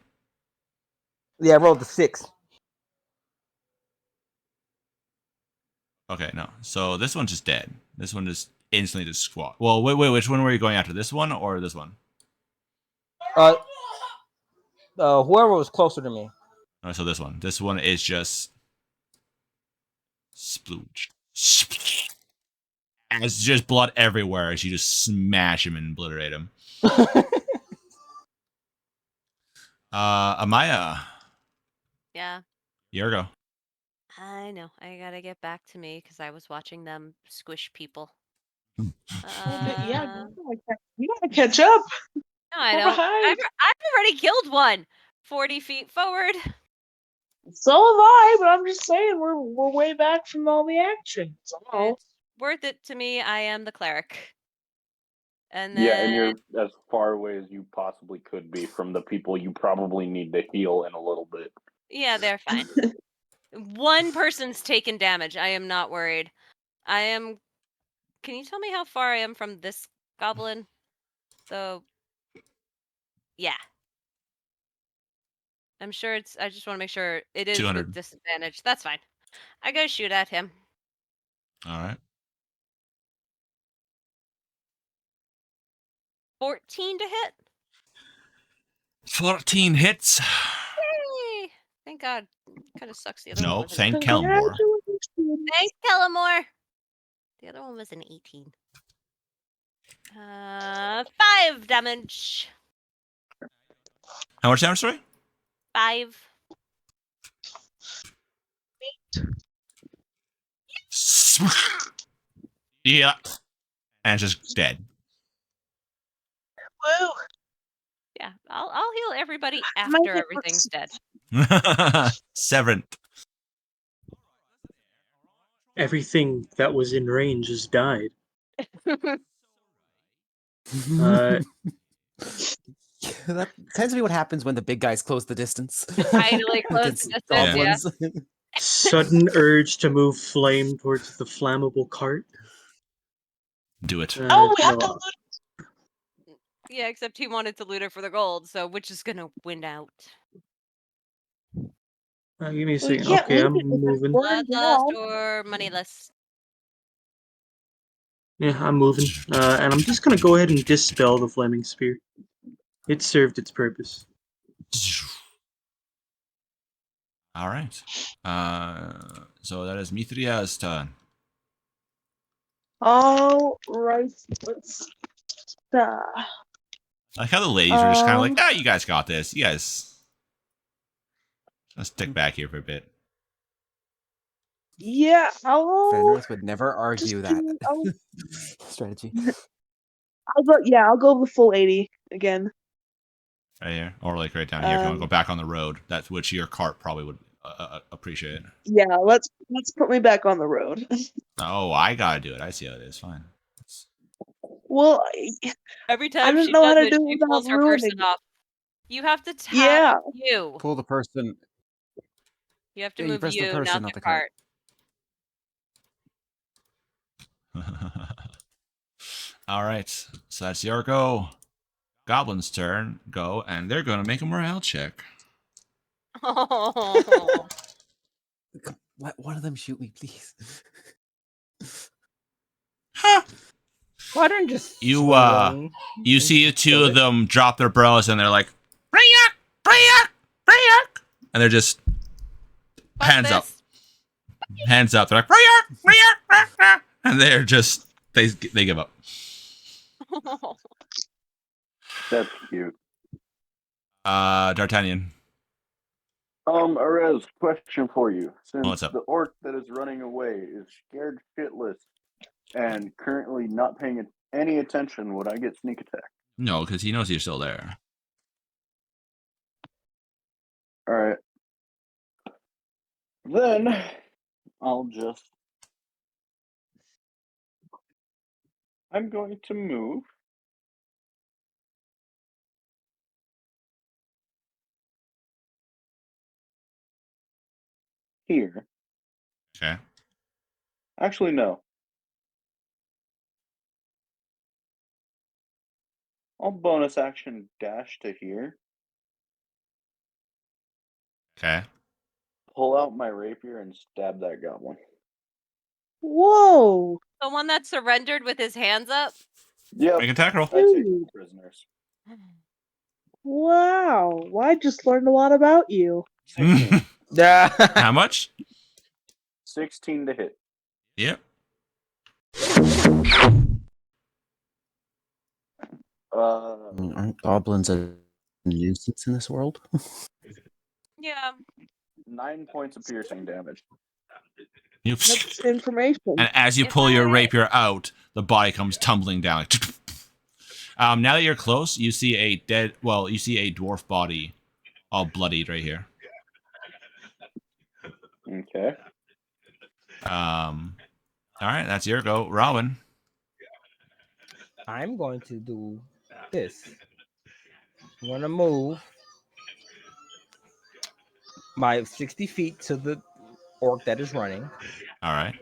Yeah, I rolled a 6. Okay, no. So this one's just dead. This one just instantly just squat. Well, wait, which one were you going after? This one or this one? Whoever was closer to me. Oh, so this one. This one is just splooge. And it's just blood everywhere as you just smash him and obliterate him. Amaya, Yeah. your go. I know. I gotta get back to me because I was watching them squish people. Yeah, Uh, you gotta catch up. no, I We're don't. behind. I've already killed one. 40 feet forward. So have I, but I'm just saying we're way back from all the action. That's all. It's worth it to me. I am the cleric. And then, Yeah, and you're as far away as you possibly could be from the people you probably need to heal in a little bit. yeah, they're fine. One person's taken damage. I am not worried. I am. Can you tell me how far I am from this goblin? So, yeah. I'm sure it's. I just want to make sure it is 200. with disadvantage. That's fine. I go shoot at him. All right. 14 to hit. 14 hits. Yay! Thank God. Kind of sucks. The other one No, was an thank Kellamore. Congratulations. Thanks, Kellamore. The other one was an 18. 5 damage. How much damage, sorry? 5. Yeah. And it's just dead. Woo. Yeah, I'll heal everybody Might after get everything's dead. Severant. Everything that was in range has died. Uh, That tends to be what happens when the big guys close the distance. Finally close the against distance, yeah. goblins. sudden urge to move flame towards the flammable cart. Do it. Oh, we have no, to loot. Yeah, except he wanted to loot it for the gold, so which is gonna win out? Give me a We second. can't Okay, I'm leave it if it's moving. burned Bloodlust down. or moneyless? Yeah, I'm moving. And I'm just gonna go ahead and dispel the flaming spear. It served its purpose. All right. So that is Mithria's turn. All right. Let's. Like how the ladies are just kind of like, Um. ah, you guys got this. You guys, let's stick back here for a bit. Yeah, I'll Fenris would never argue just that do. I'll strategy. go. Yeah, I'll go the full 80 again. Right here, or like right down here. If you want to go Um. back on the road, that's which your cart probably would appreciate. Yeah. Let's put me back on the road. Oh, I gotta do it. I see how it is. Fine. Well, Every I time didn't she know how does to it, do it she without pulls her ruining person it. off. You have to tap Yeah. you. Pull the person. You have to Yeah, you move press the you, person, not not the the cart. All right. So that's your go. Goblin's turn. Go, and they're gonna make a morale check. Oh. Let one of them shoot me, please. Huh. Why don't you just You swing you and see the two kill of it? them drop their bows, and they're like, Brayak, Brayak, Brayak, and they're just Fuck hands up, this. hands up. They're like, Brayak, Brayak, Brayak, and they're just they give up. That's cute. D'Artagnan. Arez, question for you. Since What's up? the orc that is running away is scared shitless and currently not paying any attention, would I get sneak attack? No, because he knows you're still there. All right. Then I'll just. I'm going to move. Here. Okay. Actually, no. I'll bonus action dash to here. Okay. Pull out my rapier and stab that goblin. Whoa, The one that surrendered with his hands up? Yep. Make an attack roll. I take dude! prisoners. Wow, well, I just learned a lot about you. 16. How much? 16 to hit. Yep. Aren't goblins a nuisance in this world? Yeah. 9 points of piercing damage. You, That's information. and as you Is pull that your it? rapier out, the body comes tumbling down. Now that you're close, you see a dwarf body, all bloodied right here. Okay. All right, that's your go, Robin. I'm going to do this. I'm going to move my 60 feet to the orc that is running. All right.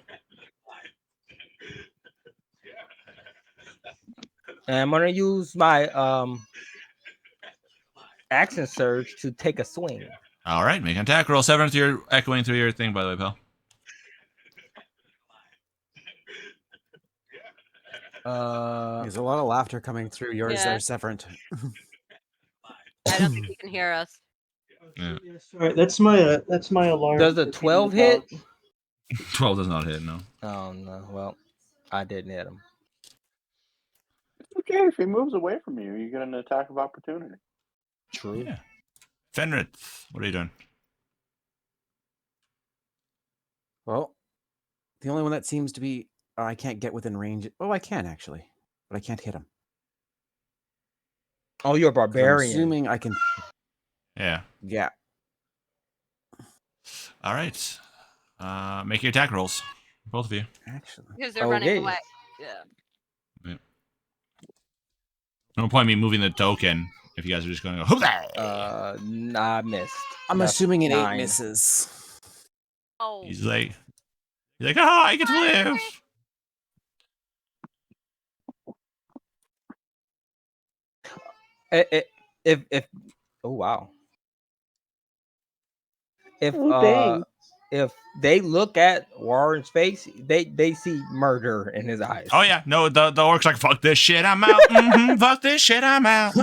And I'm going to use my action surge to take a swing. All right, make an attack roll. 7 through your echoing through your thing, by the way, pal. There's a lot of laughter coming through yours Yeah. there, Severant. I don't think he can hear us. Yeah. All right, that's my alarm. Does a for 12 keeping the hit? dogs. 12 does not hit, no. Oh, no. Well, I didn't hit him. Okay, if he moves away from you, you get an attack of opportunity. True. Yeah. Fenrith, what are you doing? Well, the only one that seems to be I can't get within range. Oh, I can actually, but I can't hit him. Oh, you're a 'Cause I'm barbarian. assuming I can. Yeah. Yeah. All right. Make your attack rolls, both of you. Actually. Because they're running Okay. away. Yeah. No point in me moving the token if you guys are just going to go. I missed. I'm That's assuming an 9. 8 misses. Oh. He's like, ah, I get to live. If oh wow. Oh, dang. If they look at Warren's face, they see murder in his eyes. Oh yeah, no, the orc's like, fuck this shit, I'm out. Fuck this shit, I'm out.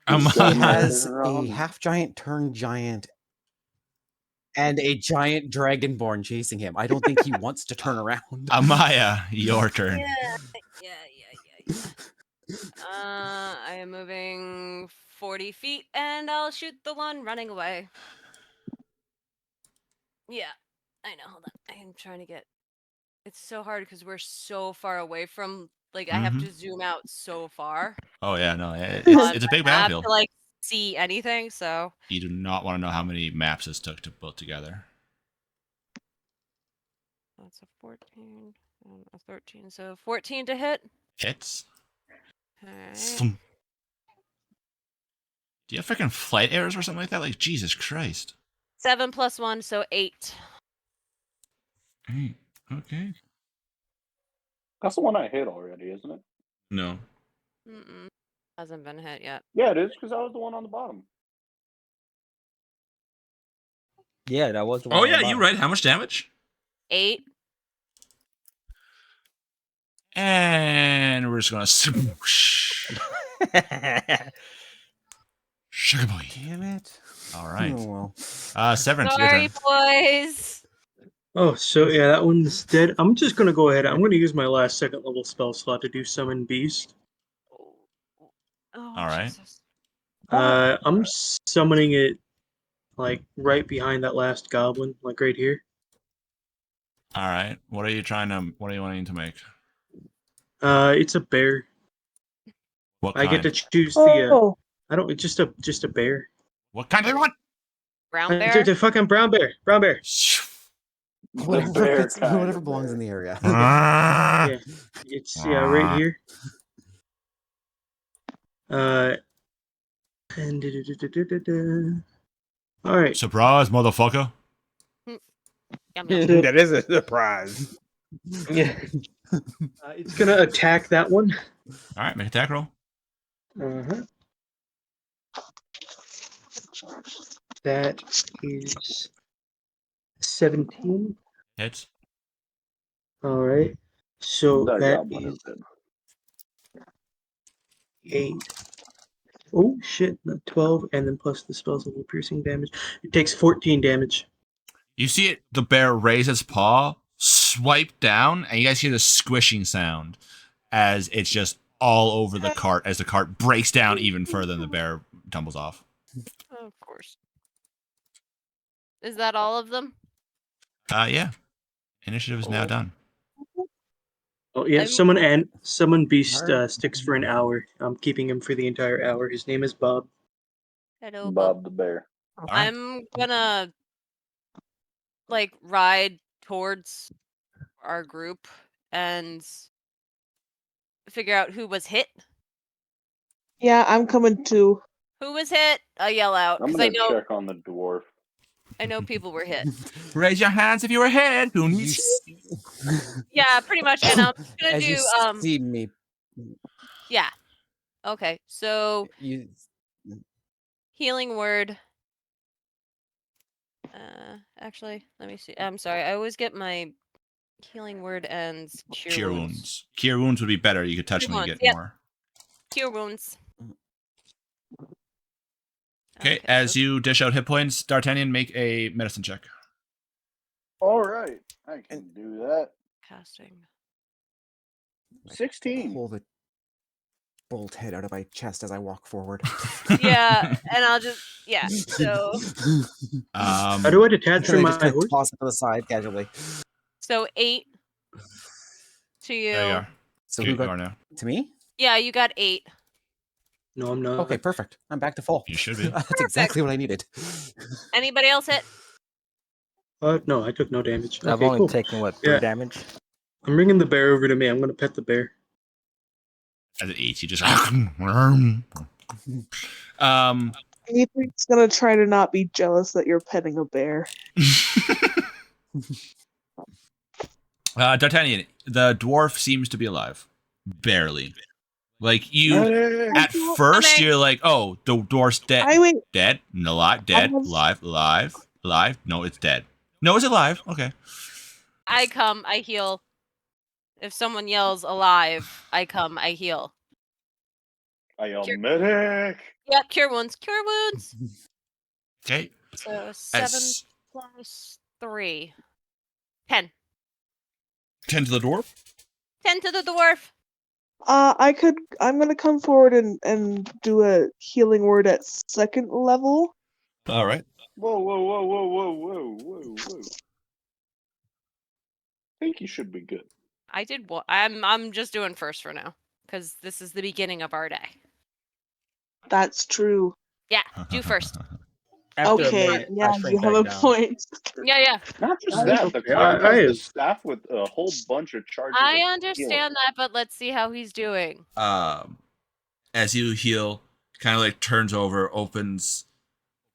He has Murder a on. half giant turned giant and a giant dragonborn chasing him. I don't think he wants to turn around. Amaya, your turn. Yeah. I am moving 40 feet, and I'll shoot the one running away. Yeah, I know. Hold on. I am trying to get. It's so hard because we're so far away from. Like, I have to zoom out so far Oh yeah, no, on it's a big the map battlefield. to like see anything. So You do not want to know how many maps this took to put together. that's a 14 and a 13. So 14 to hit. Hits. Alright. Thump. Do you have freaking flight arrows or something like that? Like, Jesus Christ. 7 plus 1, so 8. Hey, okay. That's the one I hit already, isn't it? No. Mm-mm. Hasn't been hit yet. Yeah, it is, because I was the one on the bottom. Yeah, that was the one. Oh on the yeah, you're right. How much damage? 8. And we're just gonna swoosh. bottom. Sugar boy. Damn it. All right. Oh, well. Severance, your Sorry, turn. boys. Oh, so yeah, that one's dead. I'm just gonna go ahead. I'm gonna use my last second level spell slot to do summon beast. Oh, All right. Jesus. I'm summoning it like right behind that last goblin, like right here. All right. What are you wanting to make? It's a bear. What I kind? get to choose the. Oh, I don't. It's just a bear. What kind do you want? Brown bear? The fucking brown bear. Brown bear. The Whatever, bear fits, kind whatever of belongs bear. in the area. Yeah, it's right here. And all right. Surprise, motherfucker. Yum, yum. That is a surprise. Yeah. It's gonna attack that one. All right, make attack roll. Uh-huh. That is 17. Hits. All right. So That that goblin is is dead. 8. Oh shit! 12, and then plus the spell's level piercing damage. It takes 14 damage. You see it, the bear raise its paw, swipe down, and you guys hear the squishing sound as it's just all over the cart as the cart breaks down even further and the bear tumbles off. Of course. Is that all of them? Yeah. Initiative is now done. Oh yeah, I'm- summon beast Alright. sticks for an hour. I'm keeping him for the entire hour. His name is Bob. Hello, Bob. Bob the bear. All right. I'm gonna like ride towards our group and figure out who was hit. yeah, I'm coming too. Who was hit? I yell out I'm because gonna check on the dwarf. I know people were hit. Raise your hands if you were hit. Who You needs Yeah, pretty much. And I'm gonna as do you see me, yeah. Okay, so you healing word. Actually, let me see. I'm sorry. I always get my healing word and Cure wounds. Cure wounds would be better. You could touch Cure them and wounds, get yep. more. Cure wounds. Okay, as you dish out hit points, D'Artagnan, make a medicine check. All right, I can do that. Casting. 16. pull the bolt head out of my chest as I walk forward. Yeah, and I'll just So How do I detach And from I just my kind of horse? toss it to the side casually. 8 to you. There you are. So You who got are now. to me? Yeah, you got 8. No, I'm not. Okay, perfect. I'm back to full. You should be. That's exactly what I needed. Anybody else hit? No, I took no damage. I've Okay, only cool. taken what 3 Yeah. damage. I'm bringing the bear over to me. I'm gonna pet the bear. As it eats, you just. Ethan's gonna try to not be jealous that you're petting a bear. D'Artagnan, the dwarf seems to be alive. Barely. Like you, Medic! at first you're like, oh, the dwarf's dead, I wait. dead, alive, dead, was- alive. No, it's dead. No, it's alive. Okay. I come, I heal. If someone yells alive, I come, I heal. I yell, Cure- medic! Yep, cure wounds. Cure wounds. Okay. So 7 plus 3. 10. 10 to the dwarf. 10 to the dwarf. I'm gonna come forward and do a healing word at 2nd level. All right. Whoa, whoa, whoa, whoa, whoa, whoa, whoa, whoa. I think you should be good. I did what? I'm just doing first for now, because this is the beginning of our day. That's true. Yeah, do first. After a Okay, minute, I yeah, shrink you have a back down. point. Yeah. Not just I- that, the I- cleric I has the have- staff with a whole bunch of charges. I of healing. understand that, but let's see how he's doing. As you heal, kind of like turns over, opens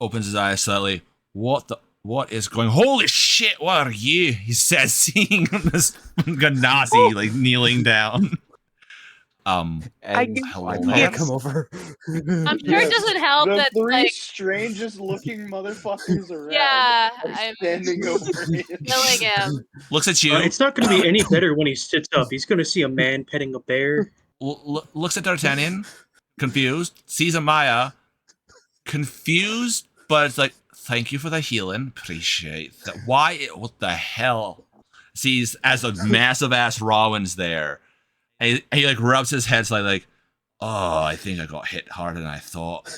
his eyes slightly. What is going? Holy shit! What are you? He says, seeing this Ganassi like kneeling down. And can- hello I there. come over. I'm sure it Yes, doesn't help the that, three like, strangest looking motherfuckers around yeah, are I'm standing over him. killing him. Looks at you. It's not going to be any better when he sits up. He's going to see a man petting a bear. Looks at D'Artagnan, confused. Sees Amaya, confused, but it's like, thank you for the healing. Appreciate that. Why? What the hell? Sees as a massive ass Rowan's there. And he like rubs his head slightly, like, oh, I think I got hit harder than I thought.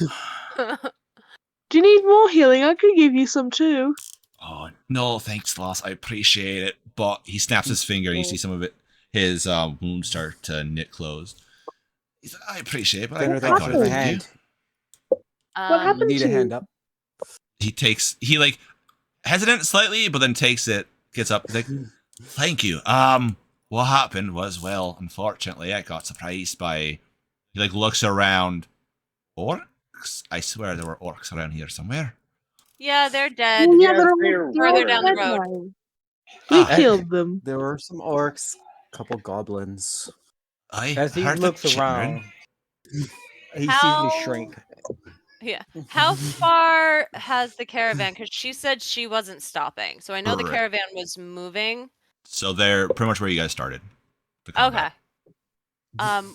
Do you need more healing? I could give you some too. Oh, no, thanks, Loss. I appreciate it. But he snaps his finger and you see some of it, his wound start to knit closed. He's like, I appreciate it, but Fenrir, I thank got you for it. the Thank you. hand. What happened Need to a you? hand up. He like hesitant slightly, but then takes it, gets up, he's like, thank you. What happened was, well, unfortunately, I got surprised by, he like looks around, orcs? I swear there were orcs around here somewhere. Yeah, they're dead. Well, yeah, Yes, they're they Further were. down the dead road. now. We Ah, killed them. There were some orcs, couple goblins. I As he heard the looks children. around, he sees How- me shrink. Yeah. How far has the caravan? Because she said she wasn't stopping. So I know the Right. caravan was moving. So they're pretty much where you guys started. the combat. Okay.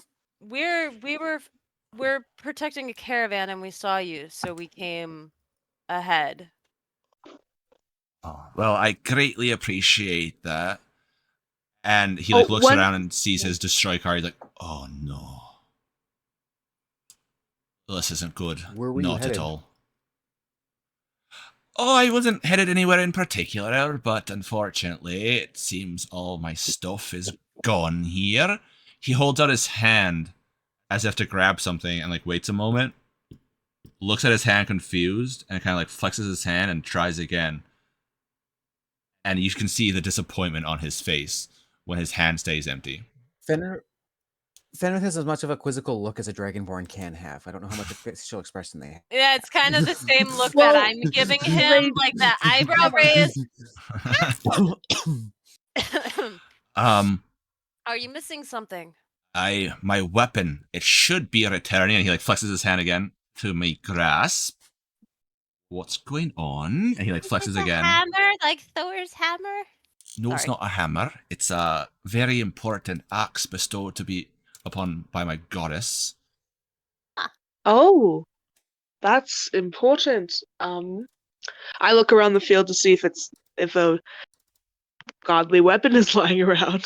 We're protecting a caravan and we saw you, so we came ahead. Oh, well, I greatly appreciate that. And he like Oh, looks one- around and sees his destroy card. He's like, oh no. This isn't good. Where were you Not headed? at all. Oh, I wasn't headed anywhere in particular, but unfortunately, it seems all my stuff is gone here. He holds out his hand as if to grab something and like waits a moment. Looks at his hand confused and kind of like flexes his hand and tries again. And you can see the disappointment on his face when his hand stays empty. Fenrir has as much of a quizzical look as a dragonborn can have. I don't know how much facial expression they have. Yeah, it's kind of the same look Well, that I'm giving him, like that eyebrow raise. Are you missing something? My weapon, it should be returning, and he like flexes his hand again to my grasp. What's going on? And he like flexes It's a again. hammer, like Thor's hammer. No, it's Sorry. not a hammer. It's a very important axe bestowed upon by my goddess. Oh, that's important. I look around the field to see if a godly weapon is lying around.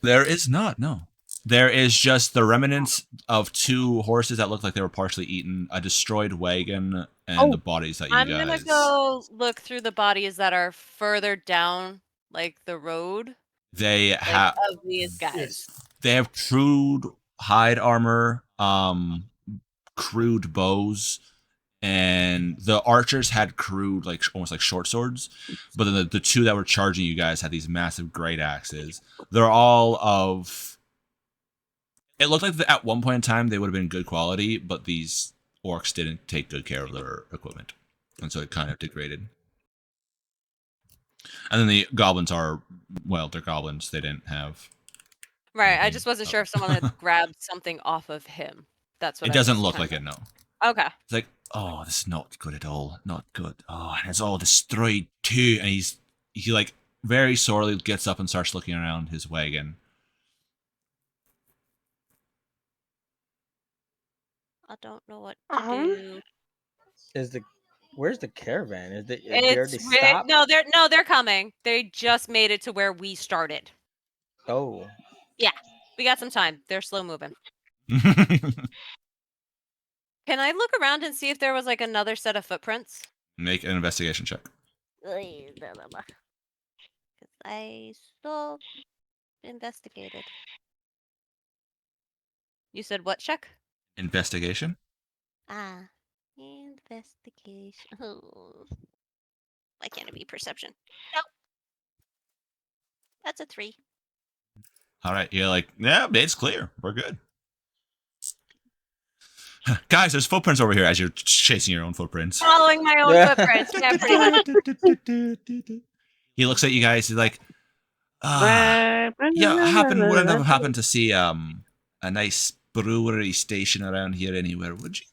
There is not, no. There is just the remnants of 2 horses that look like they were partially eaten, a destroyed wagon, and the bodies that you I'm guys... gonna go look through the bodies that are further down, like the road, They like, have of these guys. they have crude hide armor, crude bows, and the archers had crude, like almost like short swords. But then the 2 that were charging you guys had these massive great axes. They're all of. It looked like at one point in time they would have been good quality, but these orcs didn't take good care of their equipment, and so it kind of degraded. And then the goblins are, well, they're goblins. They didn't have. Right. I Maybe. just wasn't sure if someone had grabbed something off of him. That's what It I doesn't was look trying like to- it, no. Okay. It's like, oh, this is not good at all. Not good. Oh, and it's all destroyed too. And he like very sorely gets up and starts looking around his wagon. I don't know what to Um, do. Where's the caravan? Is they It's already stopped? no, they're coming. They just made it to where we started. Oh, We got some time. They're slow moving. Can I look around and see if there was like another set of footprints? Make an investigation check. Because I so investigated. You said what check? Investigation. Ah, investigation. Oh. Why can't it be perception? Nope. That's a 3. All right, you're like, yeah, it's clear. We're good. Guys, there's footprints over here as you're chasing your own footprints. Following my own footprints. Yeah, pretty much. He looks at you guys. He's like, yeah, wouldn't have happened to see a nice brewery station around here anywhere, would you?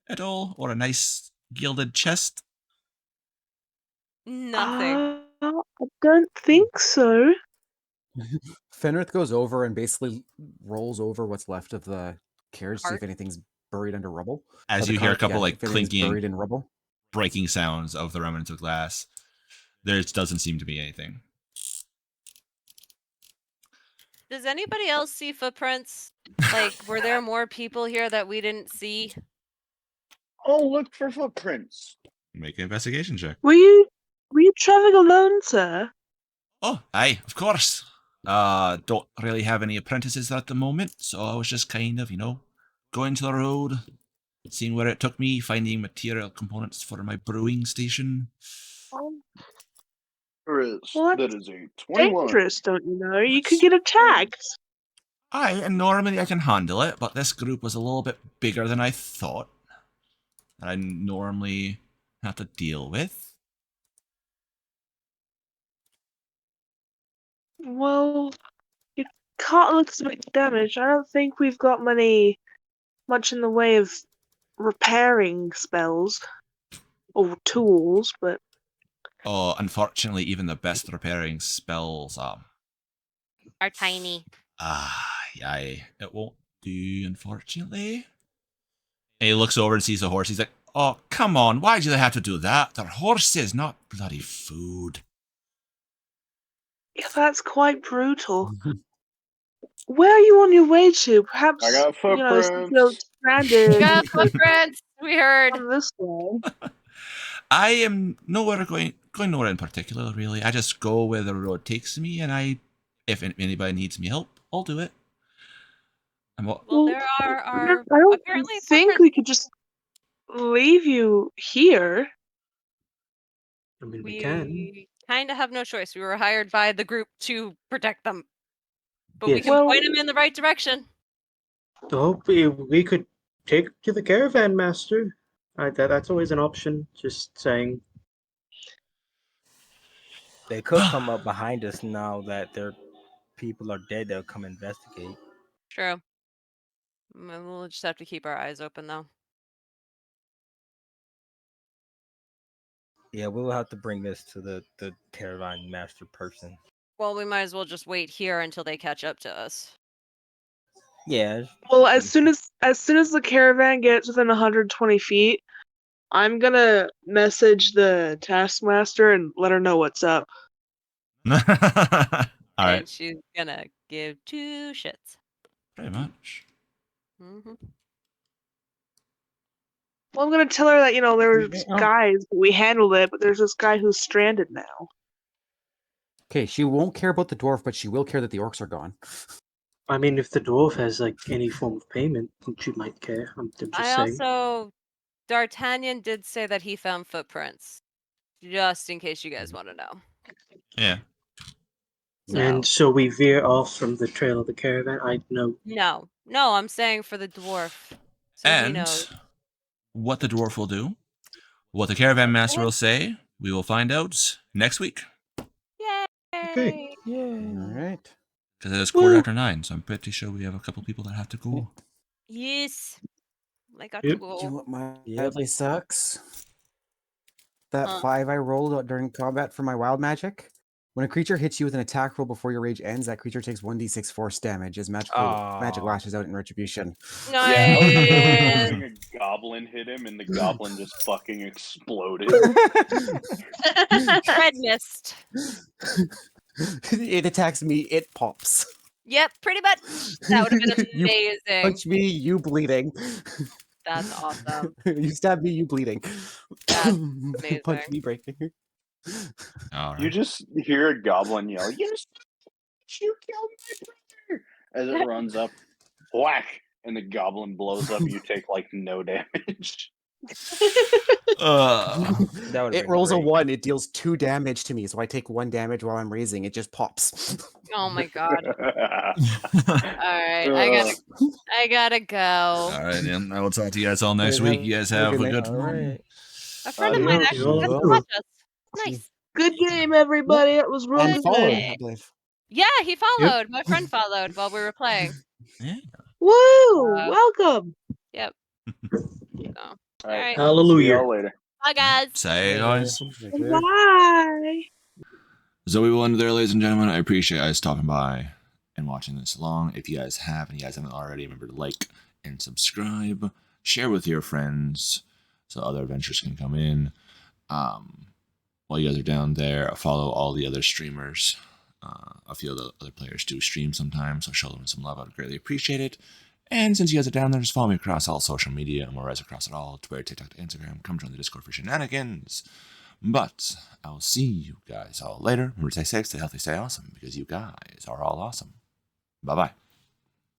At all, or a nice gilded chest? Nothing. I don't think so. Fenrith goes over and basically rolls over what's left of the carriage, see if Cart? anything's buried under rubble. As The you hear a cart, couple yeah, like if anything's clinking, buried in rubble. breaking sounds of the remnants of glass. There doesn't seem to be anything. Does anybody else see footprints? Like, were there more people here that we didn't see? Oh, look for footprints. Make an investigation check. Were you traveling alone, sir? Oh, aye, of course. Don't really have any apprentices at the moment, so I was just kind of, going to the road, seeing where it took me, finding material components for my brewing station. What? That is a 21. Dangerous, don't you know? You could get attacked. Aye, and normally I can handle it, but this group was a little bit bigger than I thought. That I normally have to deal with. Well, your cart looks a bit damaged. I don't think we've got much in the way of repairing spells or tools, but Oh, unfortunately, even the best repairing spells Are tiny. aye, it won't do, unfortunately. And he looks over and sees the horse. He's like, oh, come on, why do they have to do that? They're horses, not bloody food. yeah, that's quite brutal. Where are you on your way to? Perhaps, I got since you're footprints. stranded, We got you could footprints. We heard. come this way. I am nowhere going nowhere in particular, really. I just go where the road takes me, and if anybody needs me help, I'll do it. And what? Well, there are I don't apparently think footprints. we could just leave you here. I mean, we can. We kind of have no choice. We were hired by the group to protect them. But we Yes. can Well- point them in the right direction. Oh, we could take to the caravan master. That's always an option. Just saying. they could come up behind us now that their people are dead. They'll come investigate. True. We'll just have to keep our eyes open, though. Yeah, we will have to bring this to the caravan master person. Well, we might as well just wait here until they catch up to us. Yeah. Well, as soon as the caravan gets within 120 feet, I'm gonna message the taskmaster and let her know what's up. All right, And she's gonna give 2 shits. pretty much. Mm-hmm. Well, I'm gonna tell her that there were Oh. guys, but we handled it, but there's this guy who's stranded now. Okay, she won't care about the dwarf, but she will care that the orcs are gone. I mean, if the dwarf has like any form of payment, then she might care. I'm just saying. D'Artagnan did say that he found footprints. Just in case you guys want to know. Yeah. And so we veer off from the trail of the caravan. I know. No, I'm saying for the dwarf. So he And knows. what the dwarf will do, what the caravan master will say, we will find out next week. Yay! Okay. Yeah. All right. Because it is quarter Woo. after 9, so I'm pretty sure we have a couple people that have to go. Yes. I got Yep. to Do you go. know what Yep. mildly sucks? That Huh. 5 I rolled during combat for my wild magic. When a creature hits you with an attack roll before your rage ends, that creature takes 1d6 force damage as magic Aw. lashes out in retribution. Yeah, I was Nice. hoping a goblin hit him, and the goblin just fucking exploded. Red mist. It attacks me, it pops. Yep, pretty much. That would have been You amazing. punch me, you bleeding. That's awesome. You stab me, you bleeding. That's Punch amazing. me, breaking. All You right. just hear a goblin yell, "Yes, you killed my brother!" As it runs up, whack, and the goblin blows up. You take like no damage. That would It rolls a 1, it deals 2 damage to me, so I take 1 damage while I'm raising. It just pops. Oh my god. Alright, I gotta go. All right, and I will talk to you guys all next Alright, week. You guys have a have good a night. good All one. right. A friend of mine Adios. actually got to Adios. watch us. Nice. Good game, everybody. It was really And followed, good. I believe. Yeah, he followed. My friend followed while we were playing. Yeah. Woo! Welcome. Yep. So, All right. alright. See Hallelujah. y'all later. Bye, guys. Say, guys. Bye. So we will end there, ladies and gentlemen. I appreciate you guys stopping by and watching this along. If you guys have, and you guys haven't already, remember to like and subscribe. Share with your friends so other adventures can come in. While you guys are down there, follow all the other streamers. A few of the other players do stream sometimes, so show them some love. I would greatly appreciate it. And since you guys are down there, just follow me across all social media. I'm always across it all, Twitter, TikTok, to Instagram. Come join the Discord for shenanigans. But I will see you guys all later. Remember to stay safe, stay healthy, stay awesome, because you guys are all awesome. Bye-bye.